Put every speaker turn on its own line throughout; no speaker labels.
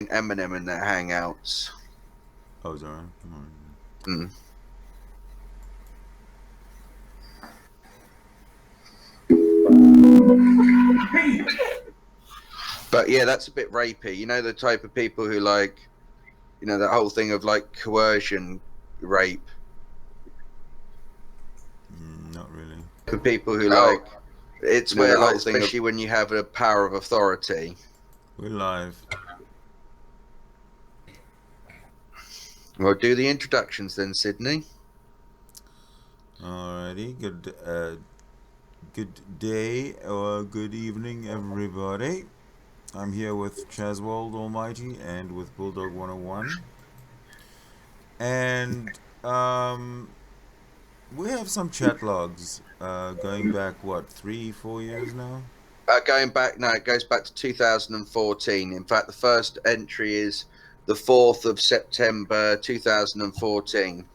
Eminem in their Hangouts.
Oh, sorry.
Mm. But yeah, that's a bit rapey. You know, the type of people who like, you know, that whole thing of like coercion rape.
Not really.
For people who like, it's where like, especially when you have a power of authority.
We're live.
Well, do the introductions then, Sydney.
Alrighty. Good day or good evening, everybody. I'm here with ChazwoldAlmighty and with Bulldog 101. And we have some chat logs going back, what, 3-4 years now?
Going back, no, it goes back to 2014. In fact, the first entry is the 4th of September 2014.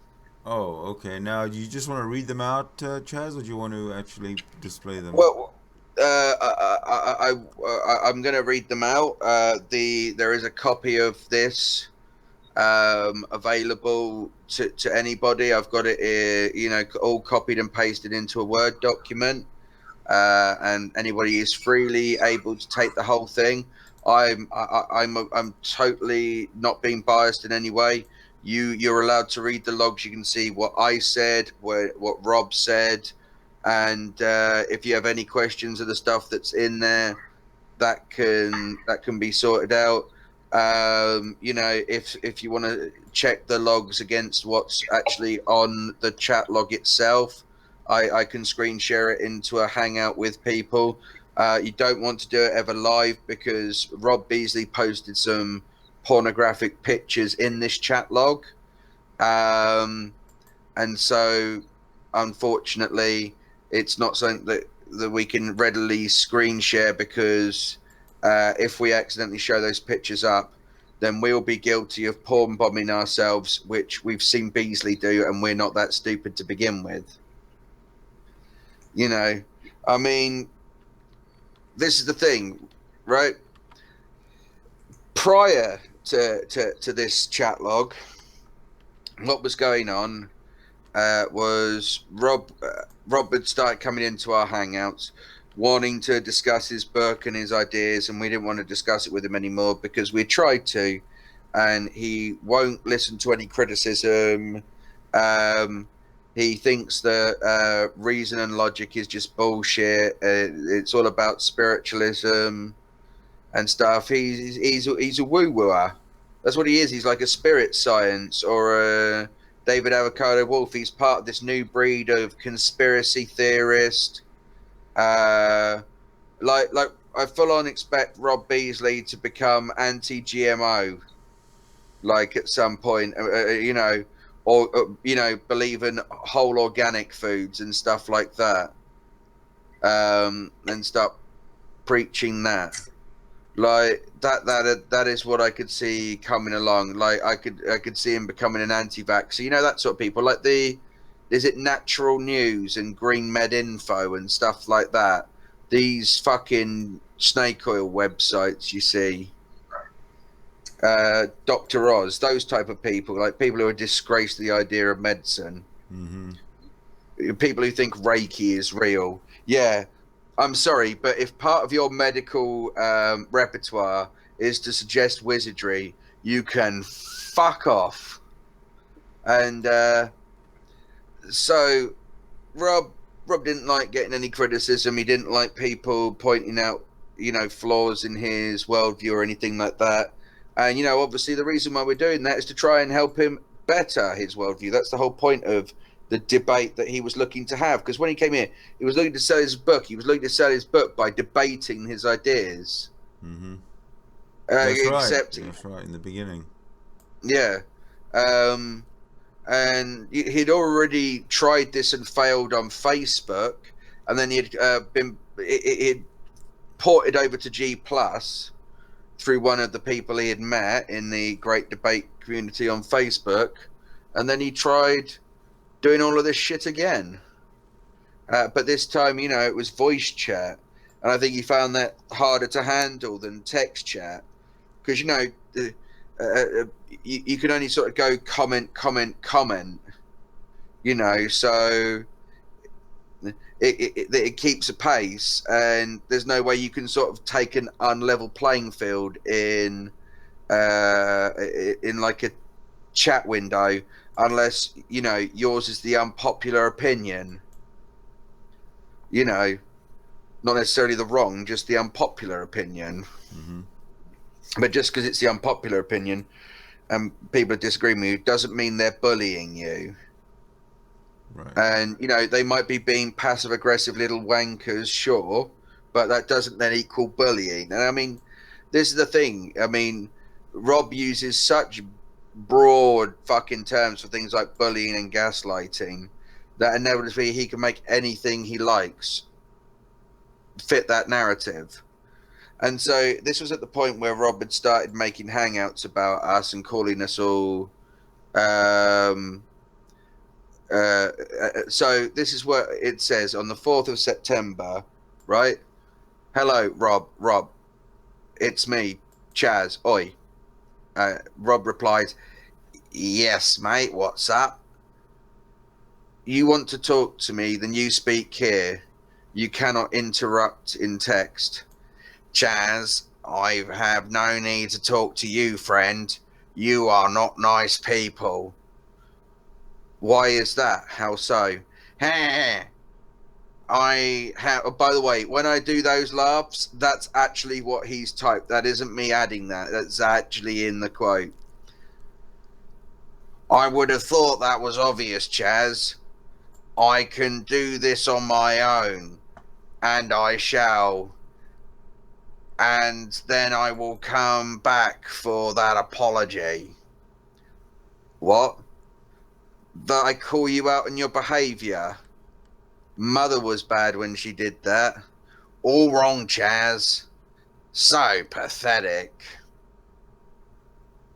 Oh, okay. Now, do you just want to read them out, Chaz, or do you want to actually display them?
Well, I'm going to read them out. There is a copy of this available to anybody. I've got it here, you know, all copied and pasted into a Word document, and anybody is freely able to take the whole thing. I'm totally not being biased in any way. You're allowed to read the logs. You can see what I said, what Rob said, and if you have any questions of the stuff that's in there, that can be sorted out. You know, if you want to check the logs against what's actually on the chat log itself, I can screen share it into a Hangout with people. You don't want to do it ever live because Rob Beasley posted some pornographic pictures in this chat log, and so unfortunately it's not something that we can readily screen share, because if we accidentally show those pictures up, then we'll be guilty of porn bombing ourselves, which we've seen Beasley do, and we're not that stupid to begin with. You know, I mean, this is the thing, right? Prior to this chat log, what was going on was Rob had started coming into our Hangouts wanting to discuss his book and his ideas, and we didn't want to discuss it with him anymore because we tried to, and he won't listen to any criticism. He thinks that reason and logic is just bullshit. It's all about spiritualism and stuff. He's a woo-wooer. That's what he is. He's like a spirit science or a David Avocado Wolf. He's part of this new breed of conspiracy theorist. Like I full on expect Rob Beasley to become anti-GMO, like at some point, you know, or you know, believe in whole organic foods and stuff like that, and start preaching that. Like that is what I could see coming along. Like I could see him becoming an anti-vaxxer. You know, that sort of people. Like is it Natural News and Green Med Info and stuff like that? These fucking snake oil websites, you see. Dr. Oz, those type of people, like people who are disgraced to the idea of medicine. Mm-hmm. People who think Reiki is real. Yeah. I'm sorry, but if part of your medical repertoire is to suggest wizardry, you can fuck off. And so Rob didn't like getting any criticism. He didn't like people pointing out, you know, flaws in his worldview or anything like that. And, you know, obviously the reason why we're doing that is to try and help him better his worldview. That's the whole point of the debate that he was looking to have. Because when he came here, he was looking to sell his book. He was looking to sell his book by debating his ideas.
Mm-hmm. That's
accepting.
Right. That's right, in the beginning.
Yeah. And he'd already tried this and failed on Facebook. And then he'd he'd ported over to G Plus through one of the people he had met in the Great Debate community on Facebook. And then he tried doing all of this shit again. But this time, you know, it was voice chat. And I think he found that harder to handle than text chat. Because, you know, you can only sort of go comment, you know, so it keeps a pace, and there's no way you can sort of take an unlevel playing field in like a chat window, unless, you know, yours is the unpopular opinion, you know, not necessarily the wrong, just the unpopular opinion. But just because it's the unpopular opinion and people are disagreeing with you doesn't mean they're bullying you.
Right.
And, you know, they might be being passive aggressive little wankers, sure, but that doesn't then equal bullying. And I mean, this is the thing. I mean, Rob uses such broad fucking terms for things like bullying and gaslighting that inevitably he can make anything he likes fit that narrative. And so this was at the point where Rob had started making hangouts about us and calling us all so this is what it says on the 4th of September, right? Hello, Rob, it's me, Chaz. Oi. Rob replies, yes, mate, what's up? You want to talk to me, then you speak here. You cannot interrupt in text. Chaz, I have no need to talk to you, friend. You are not nice people. Why is that? How so? By the way, when I do those laughs, that's actually what he's typed. That isn't me adding that. That's actually in the quote. I would have thought that was obvious, Chaz. I can do this on my own, and I shall. And then I will come back for that apology. What? That I call you out on your behaviour? Mother was bad when she did that. All wrong, Chaz. So pathetic.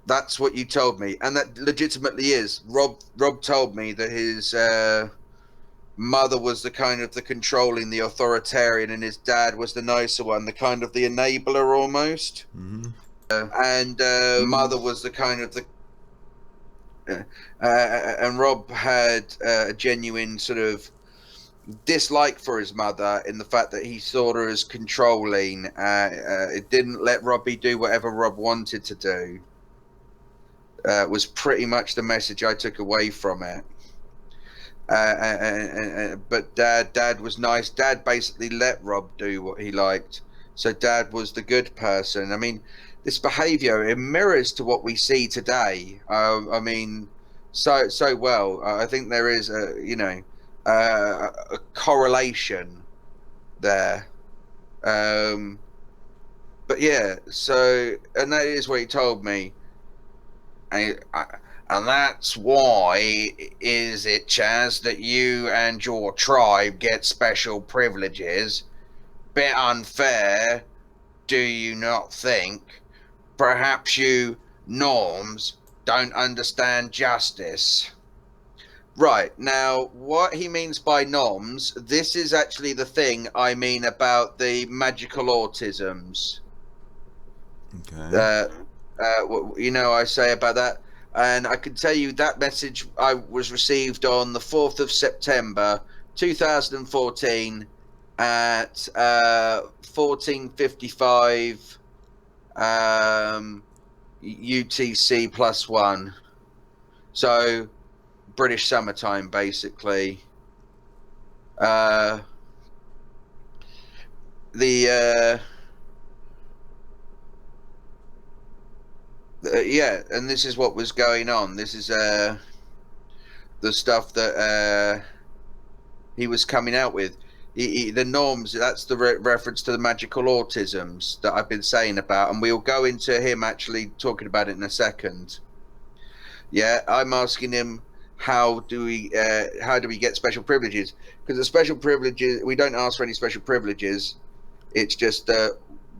That's what you told me, and that legitimately is. Rob told me that his mother was the kind of the controlling, the authoritarian, and his dad was the nicer one, the kind of the enabler almost. And mother was the kind of the and Rob had a genuine sort of dislike for his mother in the fact that he saw her as controlling. It didn't let Robbie do whatever Rob wanted to do. Was pretty much the message I took away from it. But Dad was nice. Dad basically let Rob do what he liked. So Dad was the good person. I mean, this behaviour, it mirrors to what we see today. I mean, so well. I think there is a correlation there. But yeah, so, and that is what he told me. And that's why, is it, Chaz, that you and your tribe get special privileges? Bit unfair, do you not think? Perhaps you norms don't understand justice. Right, now, what he means by norms, this is actually the thing I mean about the magical autisms.
Okay.
You know, I say about that. And I can tell you that message I was received on the 4th of September, 2014 at 14:55 UTC +1. So British summertime, basically. Yeah, and this is what was going on. This is the stuff that he was coming out with. The norms, that's the reference to the magical autisms that I've been saying about, and we'll go into him actually talking about it in a second. Yeah, I'm asking him, how do we get special privileges? Because the special privileges, we don't ask for any special privileges. It's just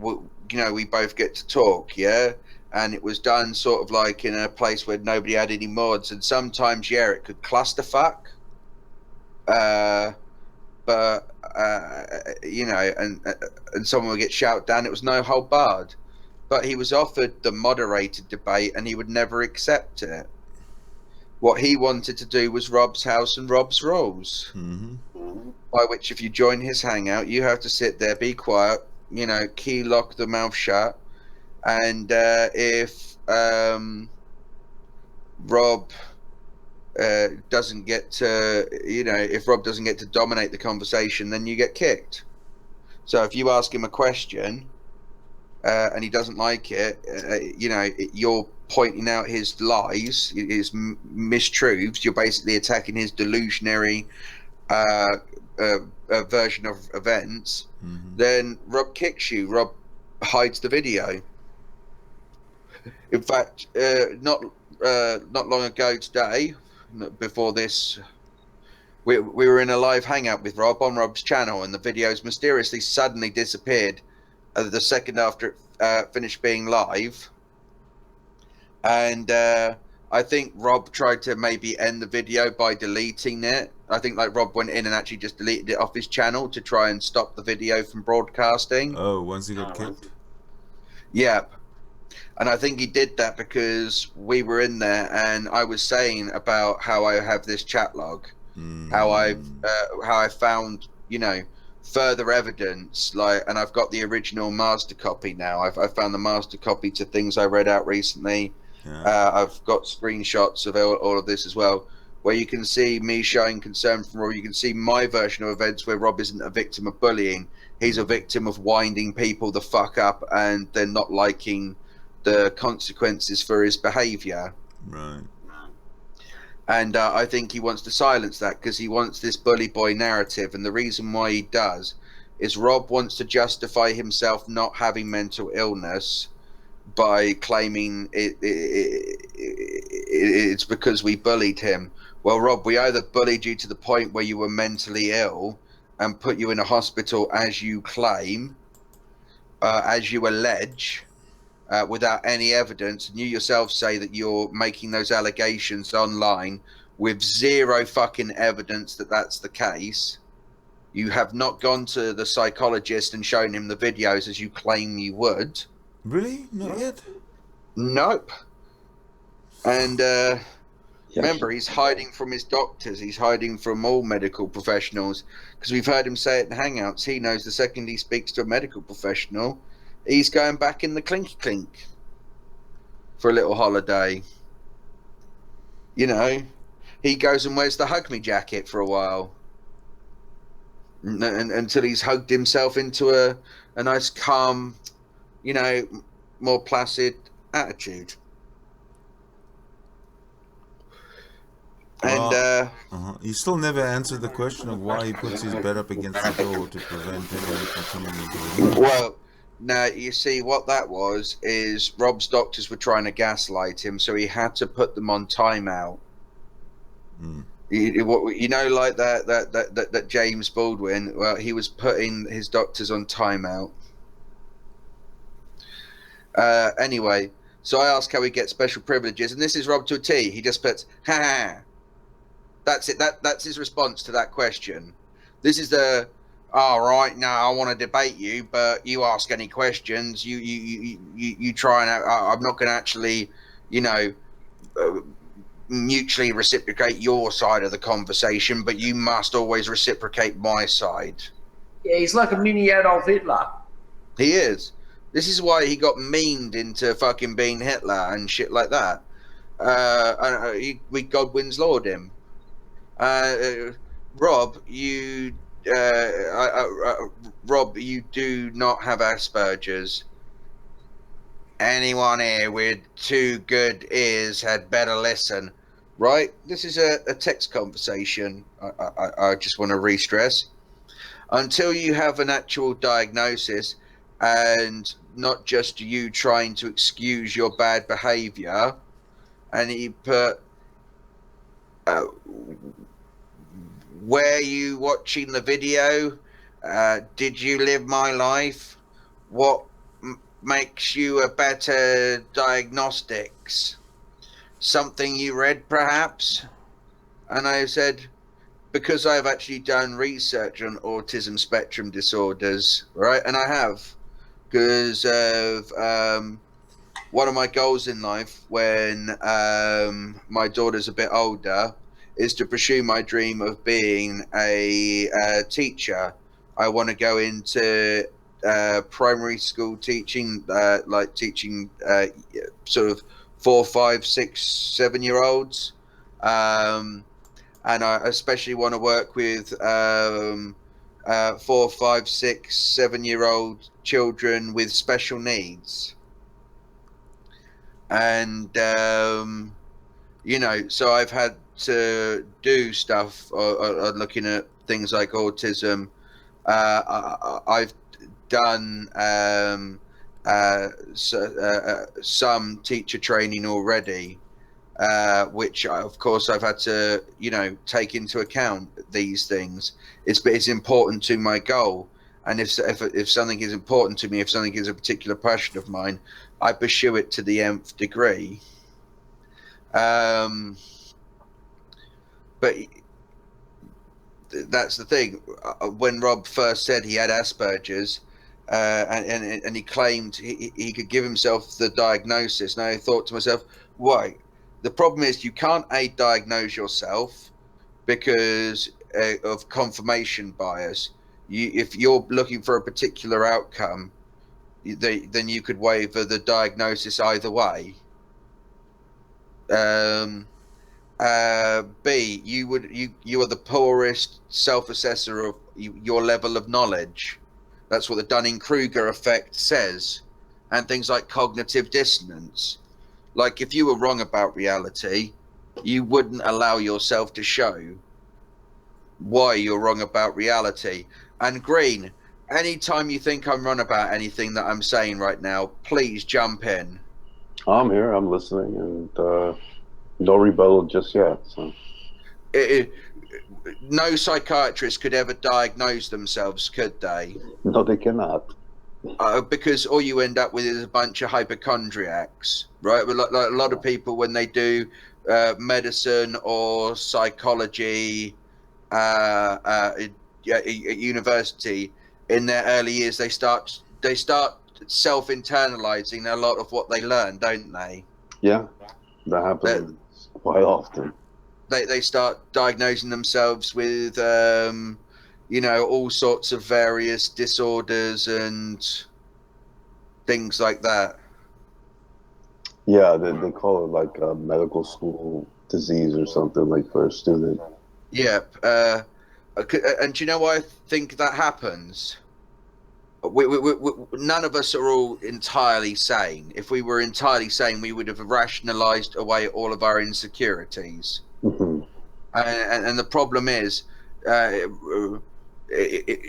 we both get to talk, yeah. And it was done sort of like in a place where nobody had any mods, and sometimes, yeah, it could clusterfuck. But and someone would get shouted down. It was no hold barred. but he was offered the moderated debate and he would never accept it. What he wanted to do was Rob's house and Rob's rules. By which, if you join his hangout, you have to sit there, be quiet, key lock the mouth shut. And if Rob doesn't get to, if Rob doesn't get to dominate the conversation, then you get kicked. So if you ask him a question and he doesn't like it, you're pointing out his lies, his mistruths. You're basically attacking his delusionary version of events. Then Rob kicks you. Rob hides the video. In fact, not long ago today, before this, we were in a live hangout with Rob on Rob's channel, and the videos mysteriously suddenly disappeared the second after it finished being live. And I think Rob tried to maybe end the video by deleting it. I think Rob went in and actually just deleted it off his channel to try and stop the video from broadcasting.
Oh, once he got kicked?
Yep. And I think he did that because we were in there and I was saying about how I have this chat log, how I found, further evidence, and I've got the original master copy now. I've found the master copy to things I read out recently. Yeah. I've got screenshots of all of this as well, where you can see me showing concern from Rob. You can see my version of events where Rob isn't a victim of bullying. He's a victim of winding people the fuck up and then not liking the consequences for his behavior.
Right.
And I think he wants to silence that because he wants this bully boy narrative. And the reason why he does is Rob wants to justify himself not having mental illness by claiming it's because we bullied him. Well, Rob, we either bullied you to the point where you were mentally ill and put you in a hospital as you claim, as you allege, without any evidence, and you yourself say that you're making those allegations online with zero fucking evidence that that's the case. You have not gone to the psychologist and shown him the videos as you claim you would.
Really? Not yet?
Nope. And remember, he's hiding from his doctors. He's hiding from all medical professionals because we've heard him say it in Hangouts. He knows the second he speaks to a medical professional, he's going back in the clinky clink for a little holiday. He goes and wears the hug me jacket for a while until he's hugged himself into a nice calm, more placid attitude. And
he still never answered the question of why he puts his bed up against the door to prevent anyone from coming into it.
Well, now, you see, what that was is Rob's doctors were trying to gaslight him, so he had to put them on timeout. Like that James Baldwin, well, he was putting his doctors on timeout. Anyway, so I asked how he gets special privileges, and this is Rob to a T. He just puts, ha. That's it. That's his response to that question. This is the... All right, now I want to debate you, but you ask any questions. You try and I'm not going to actually, mutually reciprocate your side of the conversation, but you must always reciprocate my side.
Yeah, he's like a mini Adolf Hitler.
He is. This is why he got memed into fucking being Hitler and shit like that. We Godwin's Lord him. Rob, Rob, you do not have Asperger's. Anyone here with 2 good ears had better listen. Right? This is a text conversation. I just want to re-stress. Until you have an actual diagnosis and not just you trying to excuse your bad behavior, and he put... were you watching the video? Did you live my life? What makes you a better diagnostics? Something you read, perhaps? And I said, because I've actually done research on autism spectrum disorders, right? And I have. because of one of my goals in life when my daughter's a bit older is to pursue my dream of being a teacher. I want to go into primary school teaching, like teaching sort of 4, 5, 6, 7-year-olds. And I especially want to work with 4, 5, 6, 7-year-old children with special needs. And you know, so I've had to do stuff looking at things like autism. I've done some teacher training already, which of course I've had to, you know, take into account these things. It's important to my goal, and if something is important to me, if something is a particular passion of mine, I pursue it to the nth degree. But that's the thing. When Rob first said he had Asperger's, and he claimed he could give himself the diagnosis, and I thought to myself, why? The problem is you can't diagnose yourself because of confirmation bias. If you're looking for a particular outcome, then you could waver the diagnosis either way. B, you are the poorest self-assessor of your level of knowledge. That's what the Dunning-Kruger effect says, and things like cognitive dissonance. Like if you were wrong about reality, you wouldn't allow yourself to show why you're wrong about reality. And Green, anytime you think I'm wrong about anything that I'm saying right now, please jump in.
I'm here. I'm listening, and no rebuttal just yet. So.
No psychiatrist could ever diagnose themselves, could they?
No, they cannot.
Because all you end up with is a bunch of hypochondriacs, right? Like a lot of people, when they do medicine or psychology at university, in their early years, they start self-internalizing a lot of what they learn, don't they?
Yeah, that happens quite often.
They start diagnosing themselves with you know, all sorts of various disorders and things like that.
Yeah, they call it like a medical school disease or something, like for a student.
Yep. And do you know why I think that happens? We, none of us are all entirely sane. If we were entirely sane, we would have rationalized away all of our insecurities.
Mm-hmm.
And the problem is,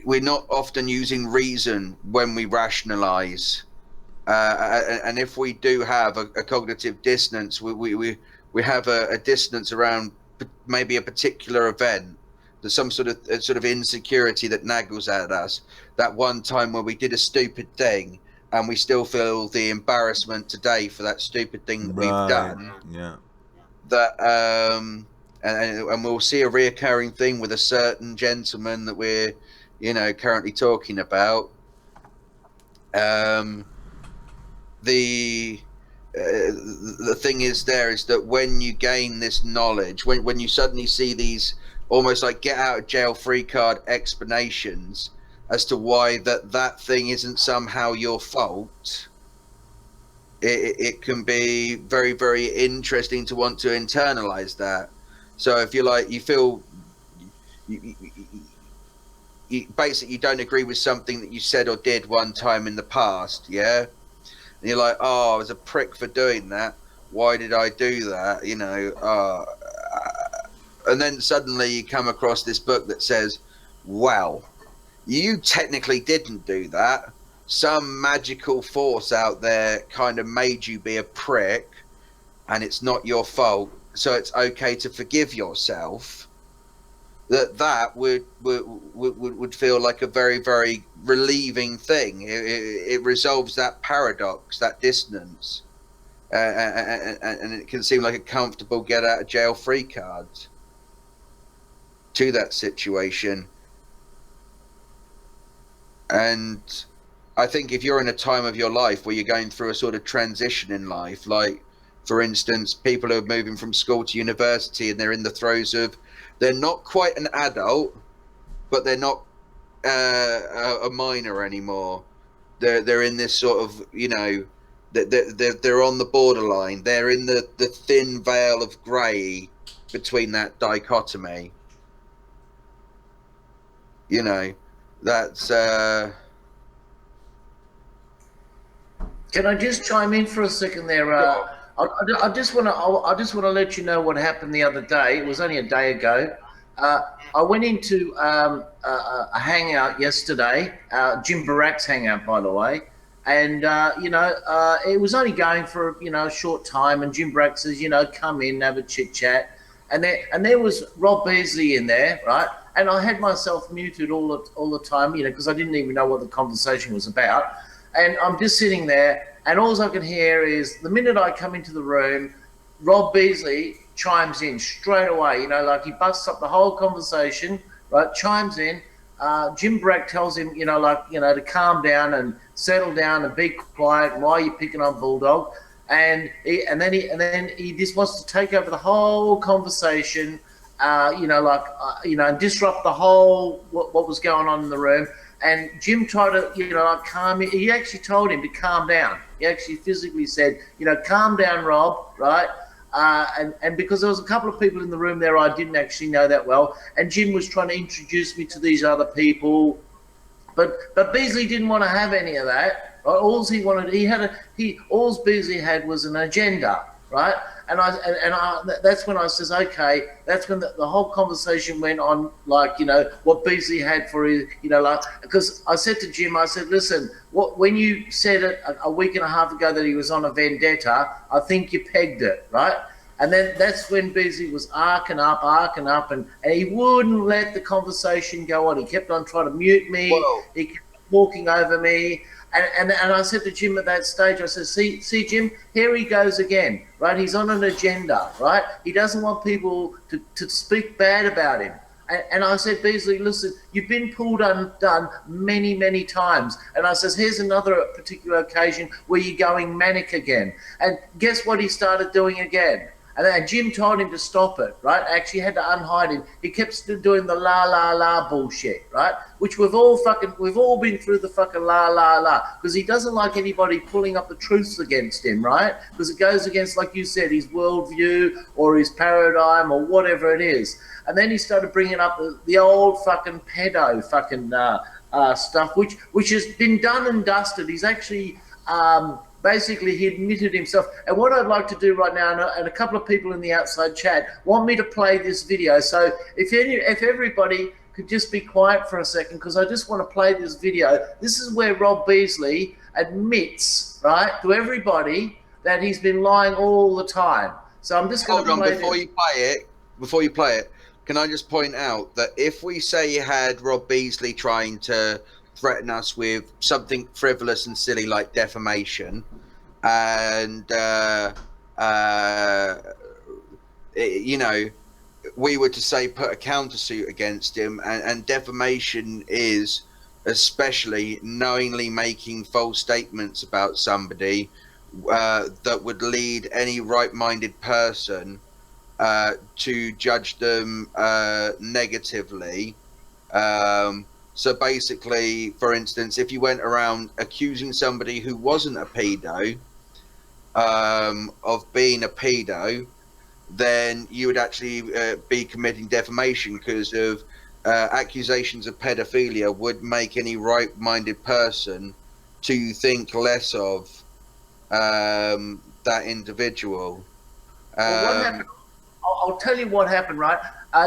we're not often using reason when we rationalize. And if we do have a cognitive dissonance, we have a dissonance around maybe a particular event. There's some sort of insecurity that naggles at us. That one time where we did a stupid thing, and we still feel the embarrassment today for that stupid thing that we've done.
Yeah.
That and we'll see a reoccurring thing with a certain gentleman that we're, you know, currently talking about. The thing is that when you gain this knowledge, when you suddenly see these almost like get out of jail free card explanations as to why that thing isn't somehow your fault, it can be very, very interesting to want to internalize that. So if you're like, you feel you basically you don't agree with something that you said or did one time in the past, yeah, and you're like, oh, I was a prick for doing that. Why did I do that? You know, and then suddenly you come across this book that says, well, you technically didn't do that. Some magical force out there kind of made you be a prick, and it's not your fault. So it's okay to forgive yourself. That would feel like a very, very relieving thing. It resolves that paradox, that dissonance, and it can seem like a comfortable get out of jail free card to that situation. And I think if you're in a time of your life where you're going through a sort of transition in life, like, for instance, people who are moving from school to university and they're in the throes of, they're not quite an adult, but they're not a minor anymore. They're in this sort of, you know, they're on the borderline. They're in the thin veil of grey between that dichotomy. You know, that's.
Can I just chime in for a second there? I just want to let you know what happened the other day. It was only a day ago. I went into a hangout yesterday, Jim Barak's hangout, by the way, and you know, it was only going for, you know, a short time. And Jim Barak says, you know, come in, have a chit chat, and there was Rob Beasley in there, right? And I had myself muted all the time, you know, because I didn't even know what the conversation was about. And I'm just sitting there, and all I can hear is, the minute I come into the room, Rob Beasley chimes in straight away, you know, like he busts up the whole conversation, right? Chimes in. Jim Barak tells him, you know, like, you know, to calm down and settle down and be quiet. And why are you picking on Bulldog? And then he just wants to take over the whole conversation, you know, like, you know, and disrupt the whole what was going on in the room. And Jim tried to, you know, like, calm him. He actually told him to calm down. He actually physically said, you know, calm down, Rob, right? And because there was a couple of people in the room there I didn't actually know that well, and Jim was trying to introduce me to these other people, but Beasley didn't want to have any of that. Right? All Beasley had was an agenda, right? And that's when I says, okay. That's when the whole conversation went on, like, you know, what Beasley had for his, you know, like, because I said to Jim, I said, listen, when you said it a week and a half ago that he was on a vendetta, I think you pegged it, right? And then that's when Beasley was arcing up, and he wouldn't let the conversation go on. He kept on trying to mute me. Whoa. He kept walking over me. And I said to Jim at that stage, I said, see, Jim, here he goes again, right? He's on an agenda, right? He doesn't want people to speak bad about him. And I said, Beasley, listen, you've been pulled undone many, many times. And I says, here's another particular occasion where you're going manic again. And guess what he started doing again? And Jim told him to stop it, right? Actually had to unhide him. He kept doing the la la la bullshit, right? Which we've all been through the fucking la la la, because he doesn't like anybody pulling up the truths against him, right? Because it goes against, like you said, his worldview or his paradigm or whatever it is. And then he started bringing up the old fucking pedo fucking stuff, which has been done and dusted. He's actually basically, he admitted himself. And what I'd like to do right now, and a couple of people in the outside chat want me to play this video. So if everybody could just be quiet for a second, because I just want to play this video. This is where Rob Beasley admits, right, to everybody that he's been lying all the time. So I'm just going to play
Before you play it, can I just point out that if we say you had Rob Beasley trying to threaten us with something frivolous and silly like defamation, and you know, we were to say put a countersuit against him, and defamation is especially knowingly making false statements about somebody that would lead any right-minded person to judge them negatively. So basically, for instance, if you went around accusing somebody who wasn't a pedo of being a pedo, then you would actually be committing defamation, because of accusations of pedophilia would make any right-minded person to think less of that individual.
Well, what happened? I'll tell you what happened, right?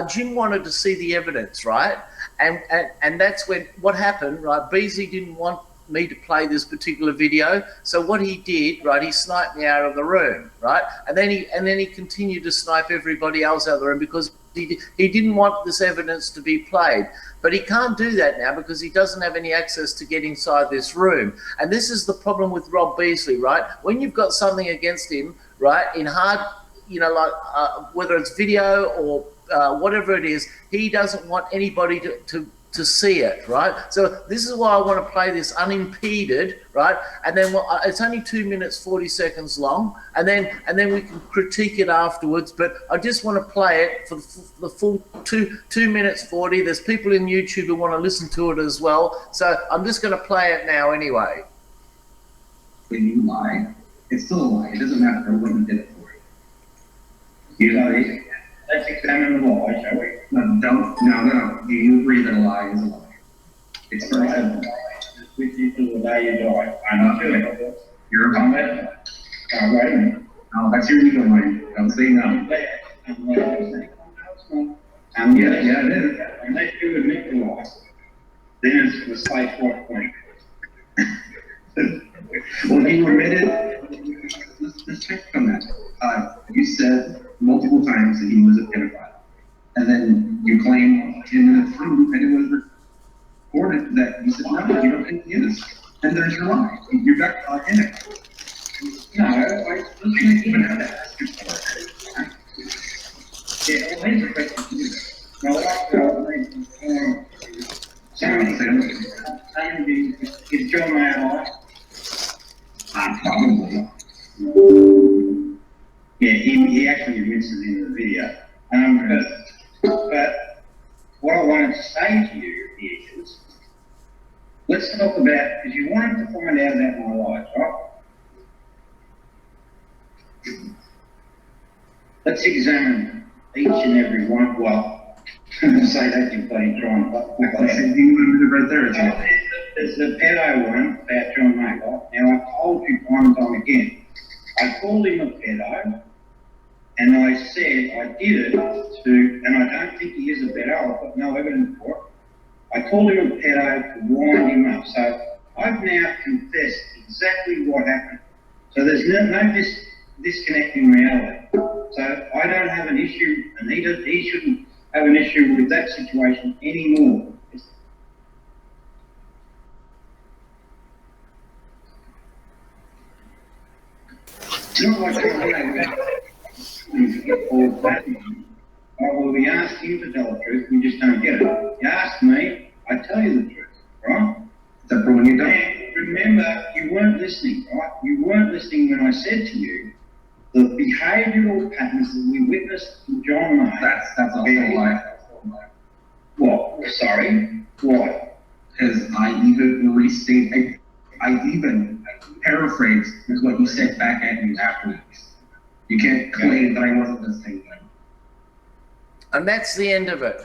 Jim wanted to see the evidence, right? And that's when what happened, right? Beasley didn't want me to play this particular video, so what he did, right? He sniped me out of the room, right? And then he continued to snipe everybody else out of the room, because he didn't want this evidence to be played. But he can't do that now, because he doesn't have any access to get inside this room. And this is the problem with Rob Beasley, right? When you've got something against him, right, in hard, you know, like whether it's video or whatever it is, he doesn't want anybody to to see it, right? So this is why I want to play this unimpeded, right? And then it's only 2 minutes 40 seconds long, and then we can critique it afterwards. But I just want to play it for the full 2 minutes 40. There's people in YouTube who want to listen to it as well, so I'm just going to play it now anyway.
When you lie, it's still a lie. It doesn't matter what you did it for. You know, let's examine the lie, shall we? No. Do you agree that a lie is a lie? It's very simple. Just with you till the day you die. I'm not doing it. You're a comment. Wait a minute. No, that's your ego mind. Don't say no. Yeah, it is. Unless you admit the lie, then it's the slight fourth point. Well, you admitted, let's check on that. You said multiple times that he was a pedophile. And then you claim in the proof, and it was recorded that you said, no, you don't think he is. And there's your lie. You got caught in it. No, I don't even have to ask you for it. Yeah, well, here's a question to you. Now, is John Mayer alive? Probably. Yeah, he actually admits it in the video. But what I wanted to say to you is, let's talk about, because you wanted to find out about my life, right? Let's examine each and every one. Well, say that you're bloody trying to right there. There's the pedo one about John Mayer. Now, I've told you time and time again, I called him a pedo, and I said I did it to, and I don't think he is a pedo, I've got no evidence for it. I called him a pedo to wind him up. So I've now confessed exactly what happened. So there's no disconnecting reality. So I don't have an issue, and he shouldn't have an issue with that situation anymore. It's not like well, we asked him to tell the truth, we just don't get it. You asked me, I tell you the truth, right? That's when you don't. And remember, you weren't listening, right? You weren't listening when I said to you, the behavioural patterns that we witnessed in John Mayer. That's also a lie. What? Sorry? Why? Because I even restate, I even paraphrase what you said back at me afterwards. You can't claim that I wasn't listening.
And that's the end of it,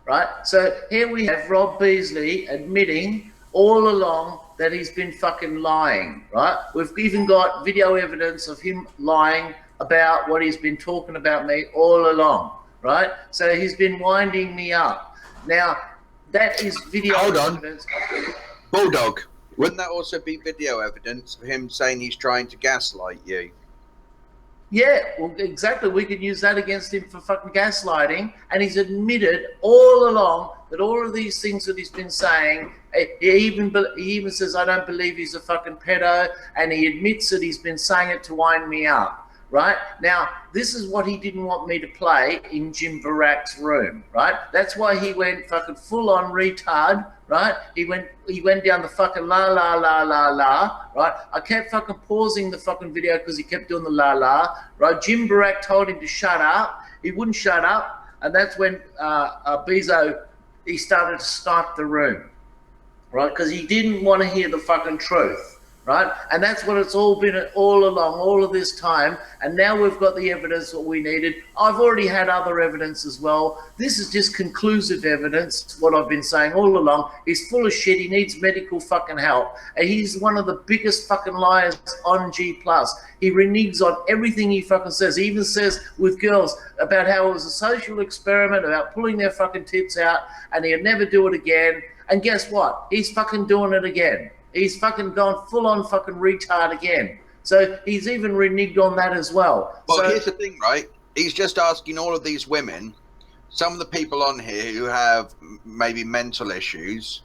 right? So here we have Rob Beasley admitting all along that he's been fucking lying, right? We've even got video evidence of him lying about what he's been talking about me all along, right? So he's been winding me up. Now, that is video evidence.
Bulldog, wouldn't that also be video evidence of him saying he's trying to gaslight you?
Yeah, well, exactly. We could use that against him for fucking gaslighting. And he's admitted all along that all of these things that he's been saying, he even says, I don't believe he's a fucking pedo. And he admits that he's been saying it to wind me up, right? Now, this is what he didn't want me to play in Jim Barak's room, right? That's why he went fucking full on retard, right? He went down the fucking la, la, la, la, la, right? I kept fucking pausing the fucking video because he kept doing the la, la, right? Jim Barak told him to shut up. He wouldn't shut up. And that's when Bezo, he started to snipe the room, right? Because he didn't want to hear the fucking truth, right? And that's what it's all been all along, all of this time. And now we've got the evidence what we needed. I've already had other evidence as well. This is just conclusive evidence, what I've been saying all along. He's full of shit. He needs medical fucking help. And he's one of the biggest fucking liars on G+. He reneges on everything he fucking says. He even says with girls about how it was a social experiment, about pulling their fucking tits out, and he'd never do it again. And guess what? He's fucking doing it again. He's fucking gone full on fucking retard again. So he's even reneged on that as well.
Well,
so,
here's the thing, right? He's just asking all of these women, some of the people on here who have maybe mental issues,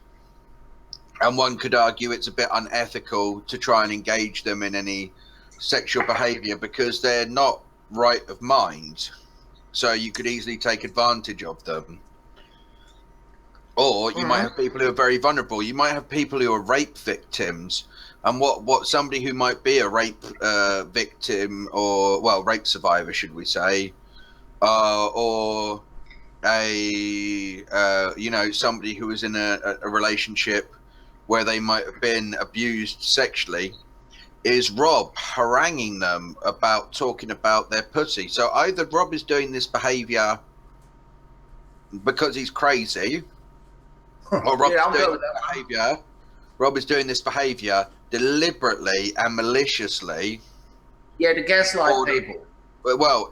and one could argue it's a bit unethical to try and engage them in any sexual behavior because they're not right of mind. So you could easily take advantage of them. Or you might have people who are very vulnerable. You might have people who are rape victims. And what somebody who might be a rape victim, or, well, rape survivor, should we say, or somebody who was in a relationship where they might have been abused sexually, is Rob haranguing them about talking about their pussy. So either Rob is doing this behavior because he's crazy, or Rob is doing this behavior deliberately and maliciously.
Yeah, to gaslight people.
Well,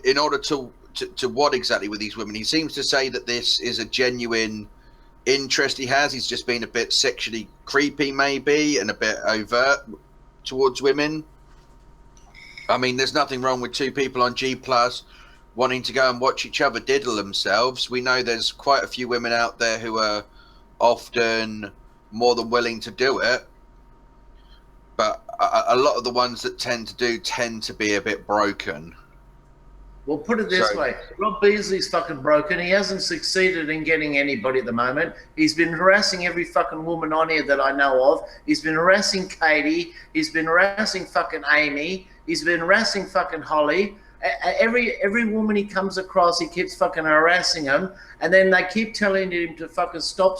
in order to what exactly with these women? He seems to say that this is a genuine interest he has. He's just been a bit sexually creepy, maybe, and a bit overt towards women. I mean, there's nothing wrong with two people on G+ wanting to go and watch each other diddle themselves. We know there's quite a few women out there who are often more than willing to do it, but a lot of the ones that tend to be a bit broken.
Well, put it this way. Rob Beasley's fucking broken. He hasn't succeeded in getting anybody at the moment. He's been harassing every fucking woman on here that I know of. He's been harassing Katie. He's been harassing fucking Amy. He's been harassing fucking Holly. Every woman he comes across, he keeps fucking harassing them. And then they keep telling him to fucking stop.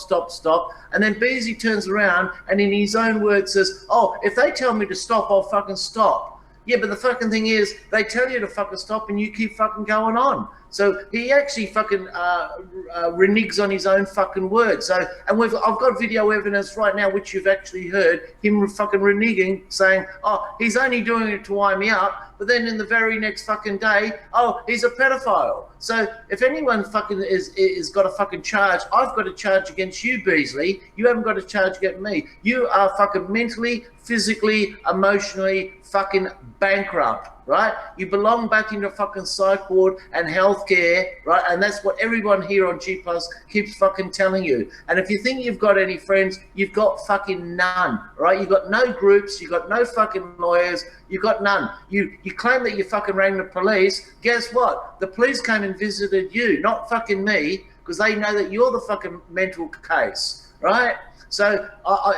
And then Beasley turns around and in his own words says, oh, if they tell me to stop, I'll fucking stop. Yeah, but the fucking thing is, they tell you to fucking stop and you keep fucking going on. So he actually fucking reneges on his own fucking words. So, and I've got video evidence right now, which you've actually heard, him fucking reneging, saying, oh, he's only doing it to wind me up. But then in the very next fucking day, oh, he's a pedophile. So if anyone fucking is got a fucking charge, I've got a charge against you, Beasley. You haven't got a charge against me. You are fucking mentally, physically, emotionally fucking bankrupt, right? You belong back into fucking psych ward and healthcare, right? And that's what everyone here on G+ keeps fucking telling you. And if you think you've got any friends, you've got fucking none, right? You've got no groups, you've got no fucking lawyers, you've got none. You claim that you fucking rang the police. Guess what? The police came and visited you, not fucking me, because they know that you're the fucking mental case, right? So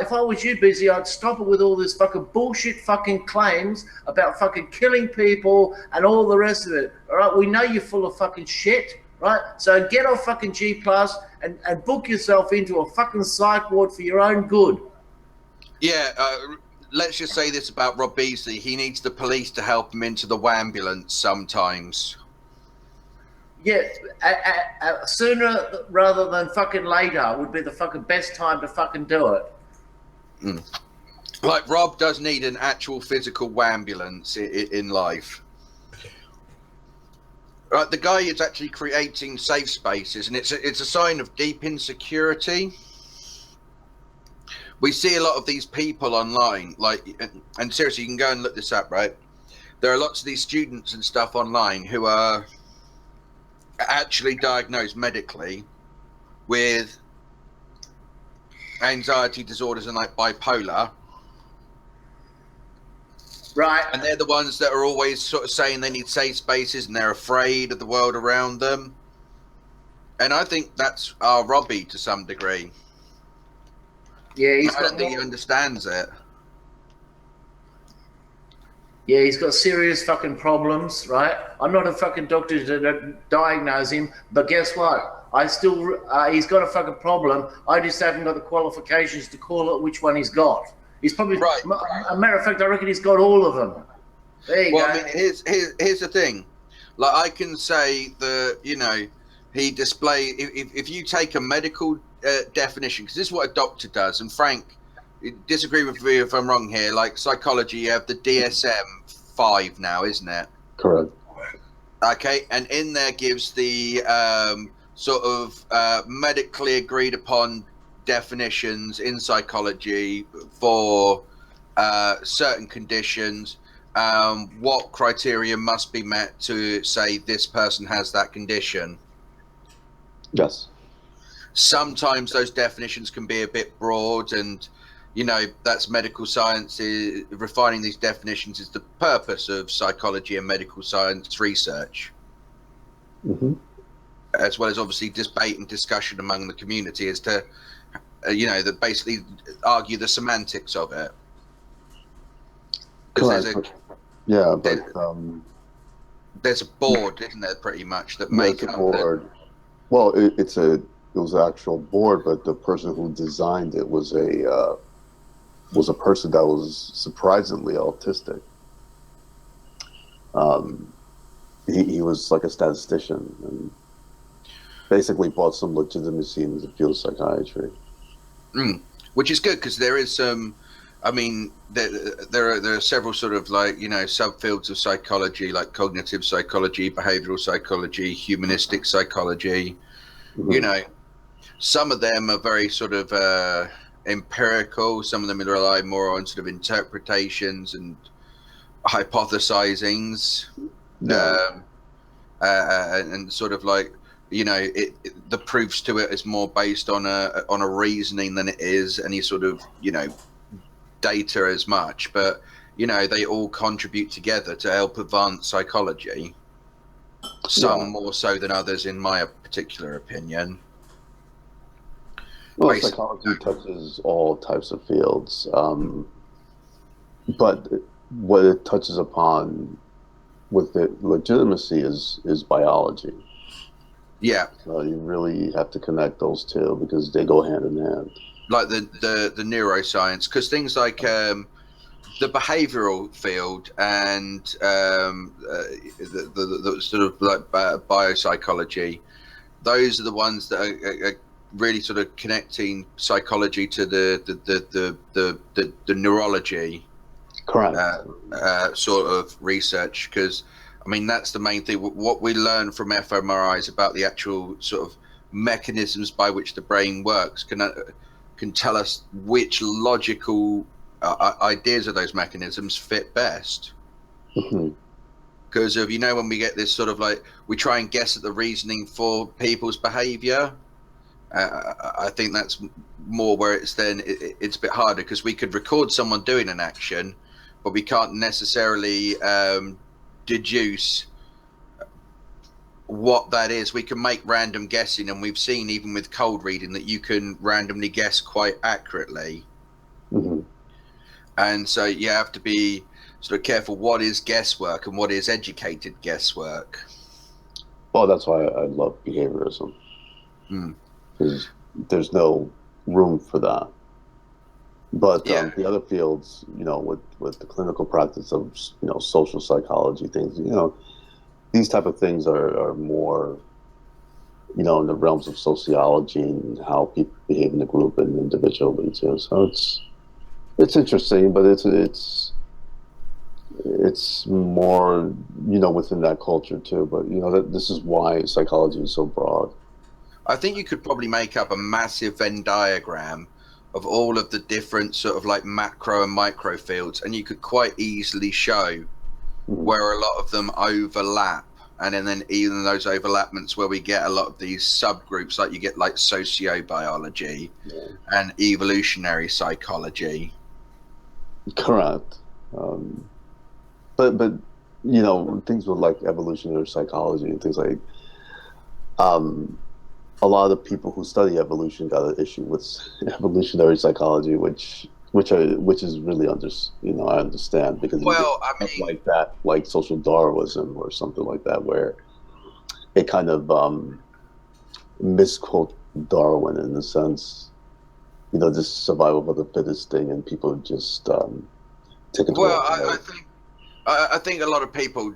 if I was you, Busy, I'd stop it with all this fucking bullshit fucking claims about fucking killing people and all the rest of it. All right, we know you're full of fucking shit, right? So get off fucking G+ and book yourself into a fucking psych ward for your own good.
Yeah, let's just say this about Rob Beasley. He needs the police to help him into the wambulance sometimes.
Yeah, sooner rather than fucking later would be the fucking best time to fucking do it.
Like, Rob does need an actual physical wambulance in life. Right, the guy is actually creating safe spaces, and it's a sign of deep insecurity. We see a lot of these people online, like, and seriously, you can go and look this up, right? There are lots of these students and stuff online who are actually diagnosed medically with anxiety disorders and like bipolar,
right?
And they're the ones that are always sort of saying they need safe spaces and they're afraid of the world around them. And I think that's our Robbie to some degree.
Yeah,
I don't think he understands it.
Yeah, he's got serious fucking problems, right? I'm not a fucking doctor to diagnose him, but guess what? I still, he's got a fucking problem. I just haven't got the qualifications to call it which one he's got. He's probably, right. A matter of fact, I reckon he's got all of them. There you go.
I mean, here's the thing. Like, I can say that, you know, he displays, if you take a medical definition, because this is what a doctor does, and Frank, disagree with me if I'm wrong here, like psychology, you have the DSM-5 now, isn't it?
Correct.
Okay, and in there gives the sort of medically agreed upon definitions in psychology for certain conditions, what criteria must be met to say this person has that condition.
Yes.
Sometimes those definitions can be a bit broad, and you know, that's medical science. Refining these definitions is the purpose of psychology and medical science research.
Mm-hmm.
as well as obviously debate and discussion among the community, as to that basically argue the semantics of it. Because there's a board, isn't there, pretty much, that make
a
up
board. Well, it was an actual board, but the person who designed it was a person that was surprisingly autistic. He was like a statistician and basically brought some legitimacy into the field of psychiatry.
Which is good, because there is some. I mean, there are several sort of like subfields of psychology, like cognitive psychology, behavioral psychology, humanistic psychology.
Mm-hmm.
Some of them are very sort of empirical. Some of them rely more on sort of interpretations and hypothesizings.
Yeah.
And sort of like the proofs to it is more based on a reasoning than it is any sort of data as much, but they all contribute together to help advance psychology, some more so than others, in my particular opinion.
Well, psychology touches all types of fields, but what it touches upon with the legitimacy is biology.
Yeah.
So you really have to connect those two, because they go hand in hand.
Like the neuroscience, because things like the behavioral field and the sort of like biopsychology, those are the ones that are really sort of connecting psychology to the neurology.
Correct.
Sort of research, because I mean that's the main thing. What we learn from fMRIs about the actual sort of mechanisms by which the brain works can tell us which logical ideas of those mechanisms fit best. Because of when we get this sort of like, we try and guess at the reasoning for people's behavior. I think that's more where it's a bit harder, because we could record someone doing an action, but we can't necessarily deduce what that is. We can make random guessing, and we've seen even with cold reading that you can randomly guess quite accurately. And so you have to be sort of careful what is guesswork and what is educated guesswork.
Well, that's why I love behaviorism, because there's no room for that. But the other fields, with the clinical practice of social psychology, things, these type of things are more, in the realms of sociology and how people behave in the group and individually too. So it's interesting, but it's more, within that culture too. But this is why psychology is so broad.
I think you could probably make up a massive Venn diagram of all of the different sort of like macro and micro fields, and you could quite easily show where a lot of them overlap, and then even those overlapments where we get a lot of these subgroups, like you get like sociobiology and evolutionary psychology.
Correct. But things with like evolutionary psychology and things like a lot of the people who study evolution got an issue with evolutionary psychology, which is really I understand, because like that, like social Darwinism or something like that, where it kind of misquote Darwin in the sense, this survival of the fittest thing, and people just take it.
Well, I think a lot of people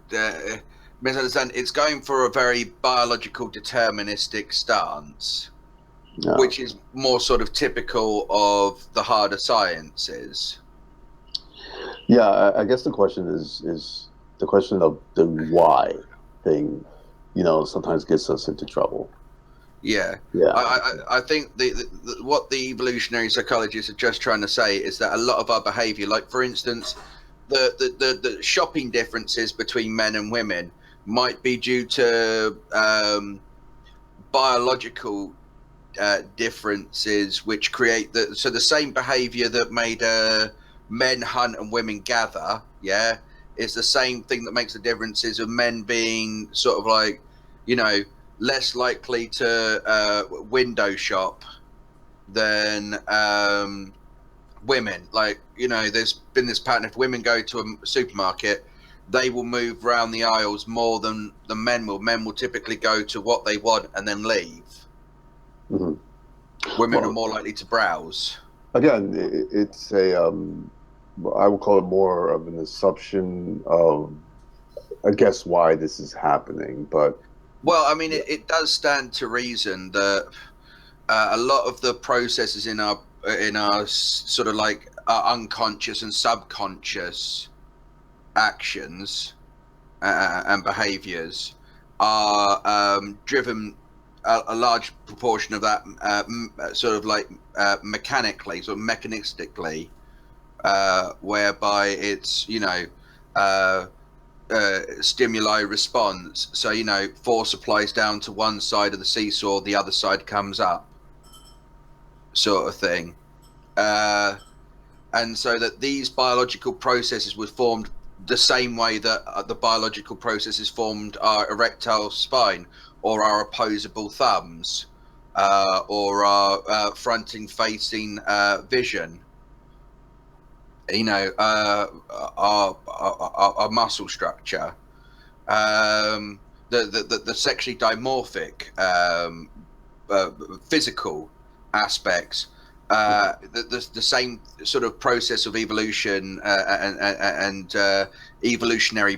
misunderstand. It's going for a very biological deterministic stance, which is more sort of typical of the harder sciences.
Yeah, I guess the question is the question of the why thing, sometimes gets us into trouble.
Yeah. I think what the evolutionary psychologists are just trying to say is that a lot of our behavior, like for instance, the shopping differences between men and women might be due to biological differences, which create the same behavior that made men hunt and women gather, is the same thing that makes the differences of men being sort of like, less likely to window shop than women. Like, you know, there's been this pattern: if women go to a supermarket, they will move around the aisles more than the men will. Men will typically go to what they want and then leave.
Mm-hmm.
Women are more likely to browse.
Again, it's a, I would call it more of an assumption of, I guess, why this is happening. But
well, I mean, it does stand to reason that a lot of the processes in our sort of like our unconscious and subconscious actions and behaviors are driven a large proportion of that sort of like mechanically, sort of mechanistically, whereby it's, you know, stimuli response. So, you know, force applies down to one side of the seesaw, the other side comes up, sort of thing. And so that these biological processes were formed the same way that the biological processes formed our erectile spine, or our opposable thumbs, or our fronting facing vision, you know, our muscle structure, the sexually dimorphic physical aspects, the same sort of process of evolution and evolutionary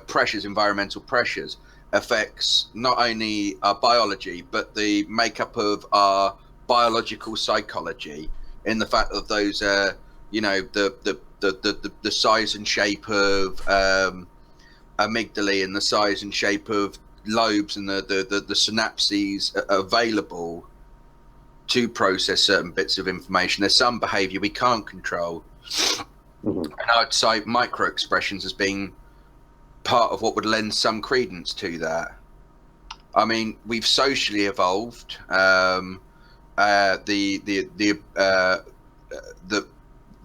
pressures, environmental pressures, affects not only our biology but the makeup of our biological psychology, in the fact of those you know, the size and shape of amygdala, and the size and shape of lobes, and the synapses available to process certain bits of information. There's some behavior we can't control. And I'd cite micro expressions as being part of what would lend some credence to that. I mean, we've socially evolved the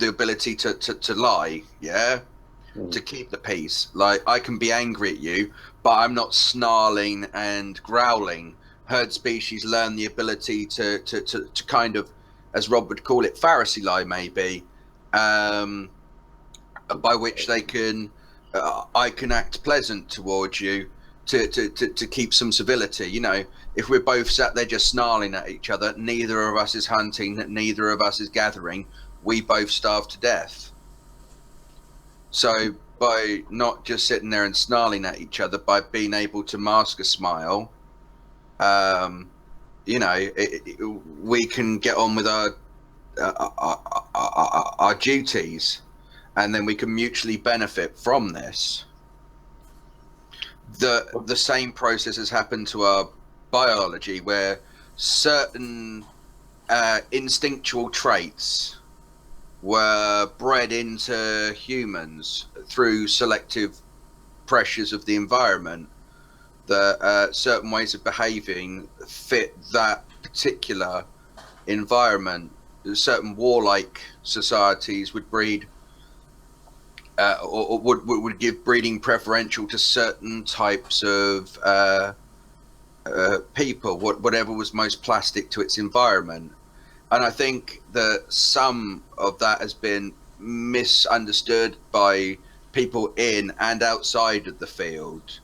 ability to lie, to keep the peace. Like, I can be angry at you, but I'm not snarling and growling. Herd species learn the ability to kind of, as Rob would call it, Pharisee lie, maybe, by which they can, I can act pleasant towards you to keep some civility. You know, if we're both sat there just snarling at each other, neither of us is hunting, neither of us is gathering, we both starve to death. So by not just sitting there and snarling at each other, by being able to mask a smile, you know, we can get on with our duties, and then we can mutually benefit from this. The same process has happened to our biology, where certain instinctual traits were bred into humans through selective pressures of the environment, that certain ways of behaving fit that particular environment. Certain warlike societies would breed or would give breeding preferential to certain types of people, whatever was most plastic to its environment. And I think that some of that has been misunderstood by people in and outside of the field.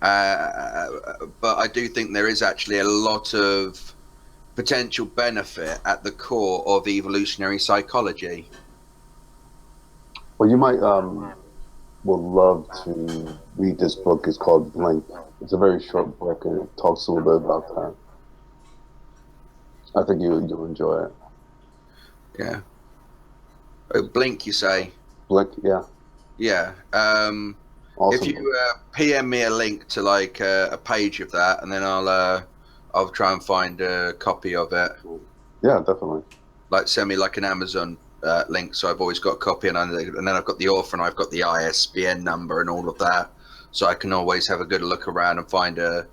But I do think there is actually a lot of potential benefit at the core of evolutionary psychology.
Well, you might would love to read this book. It's called Blink. It's a very short book, and it talks a little bit about that. I think you'll enjoy it.
Yeah. Oh, Blink, you say?
Blink, yeah.
Yeah.
Awesome.
If you PM me a link to like a page of that, and then I'll try and find a copy of it.
Yeah, definitely.
Like, send me like an Amazon link, so I've always got a copy, and then I've got the author, and I've got the ISBN number and all of that, so I can always have a good look around and find a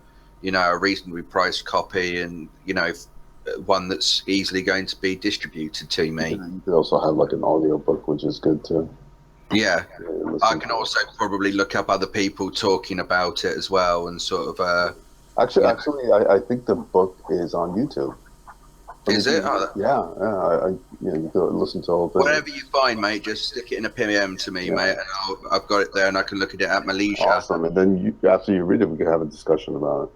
reasonably priced copy, and one that's easily going to be distributed to me.
You could also have like an audio book, which is good too.
Yeah, I can also probably look up other people talking about it as well, and sort of
Actually, I think the book is on YouTube.
Is it?
You can listen to the whole thing.
Whatever you find, mate, just stick it in a PM to me, mate, and I've got it there, and I can look at it at my leisure.
Awesome. And then after you read it, we can have a discussion about it.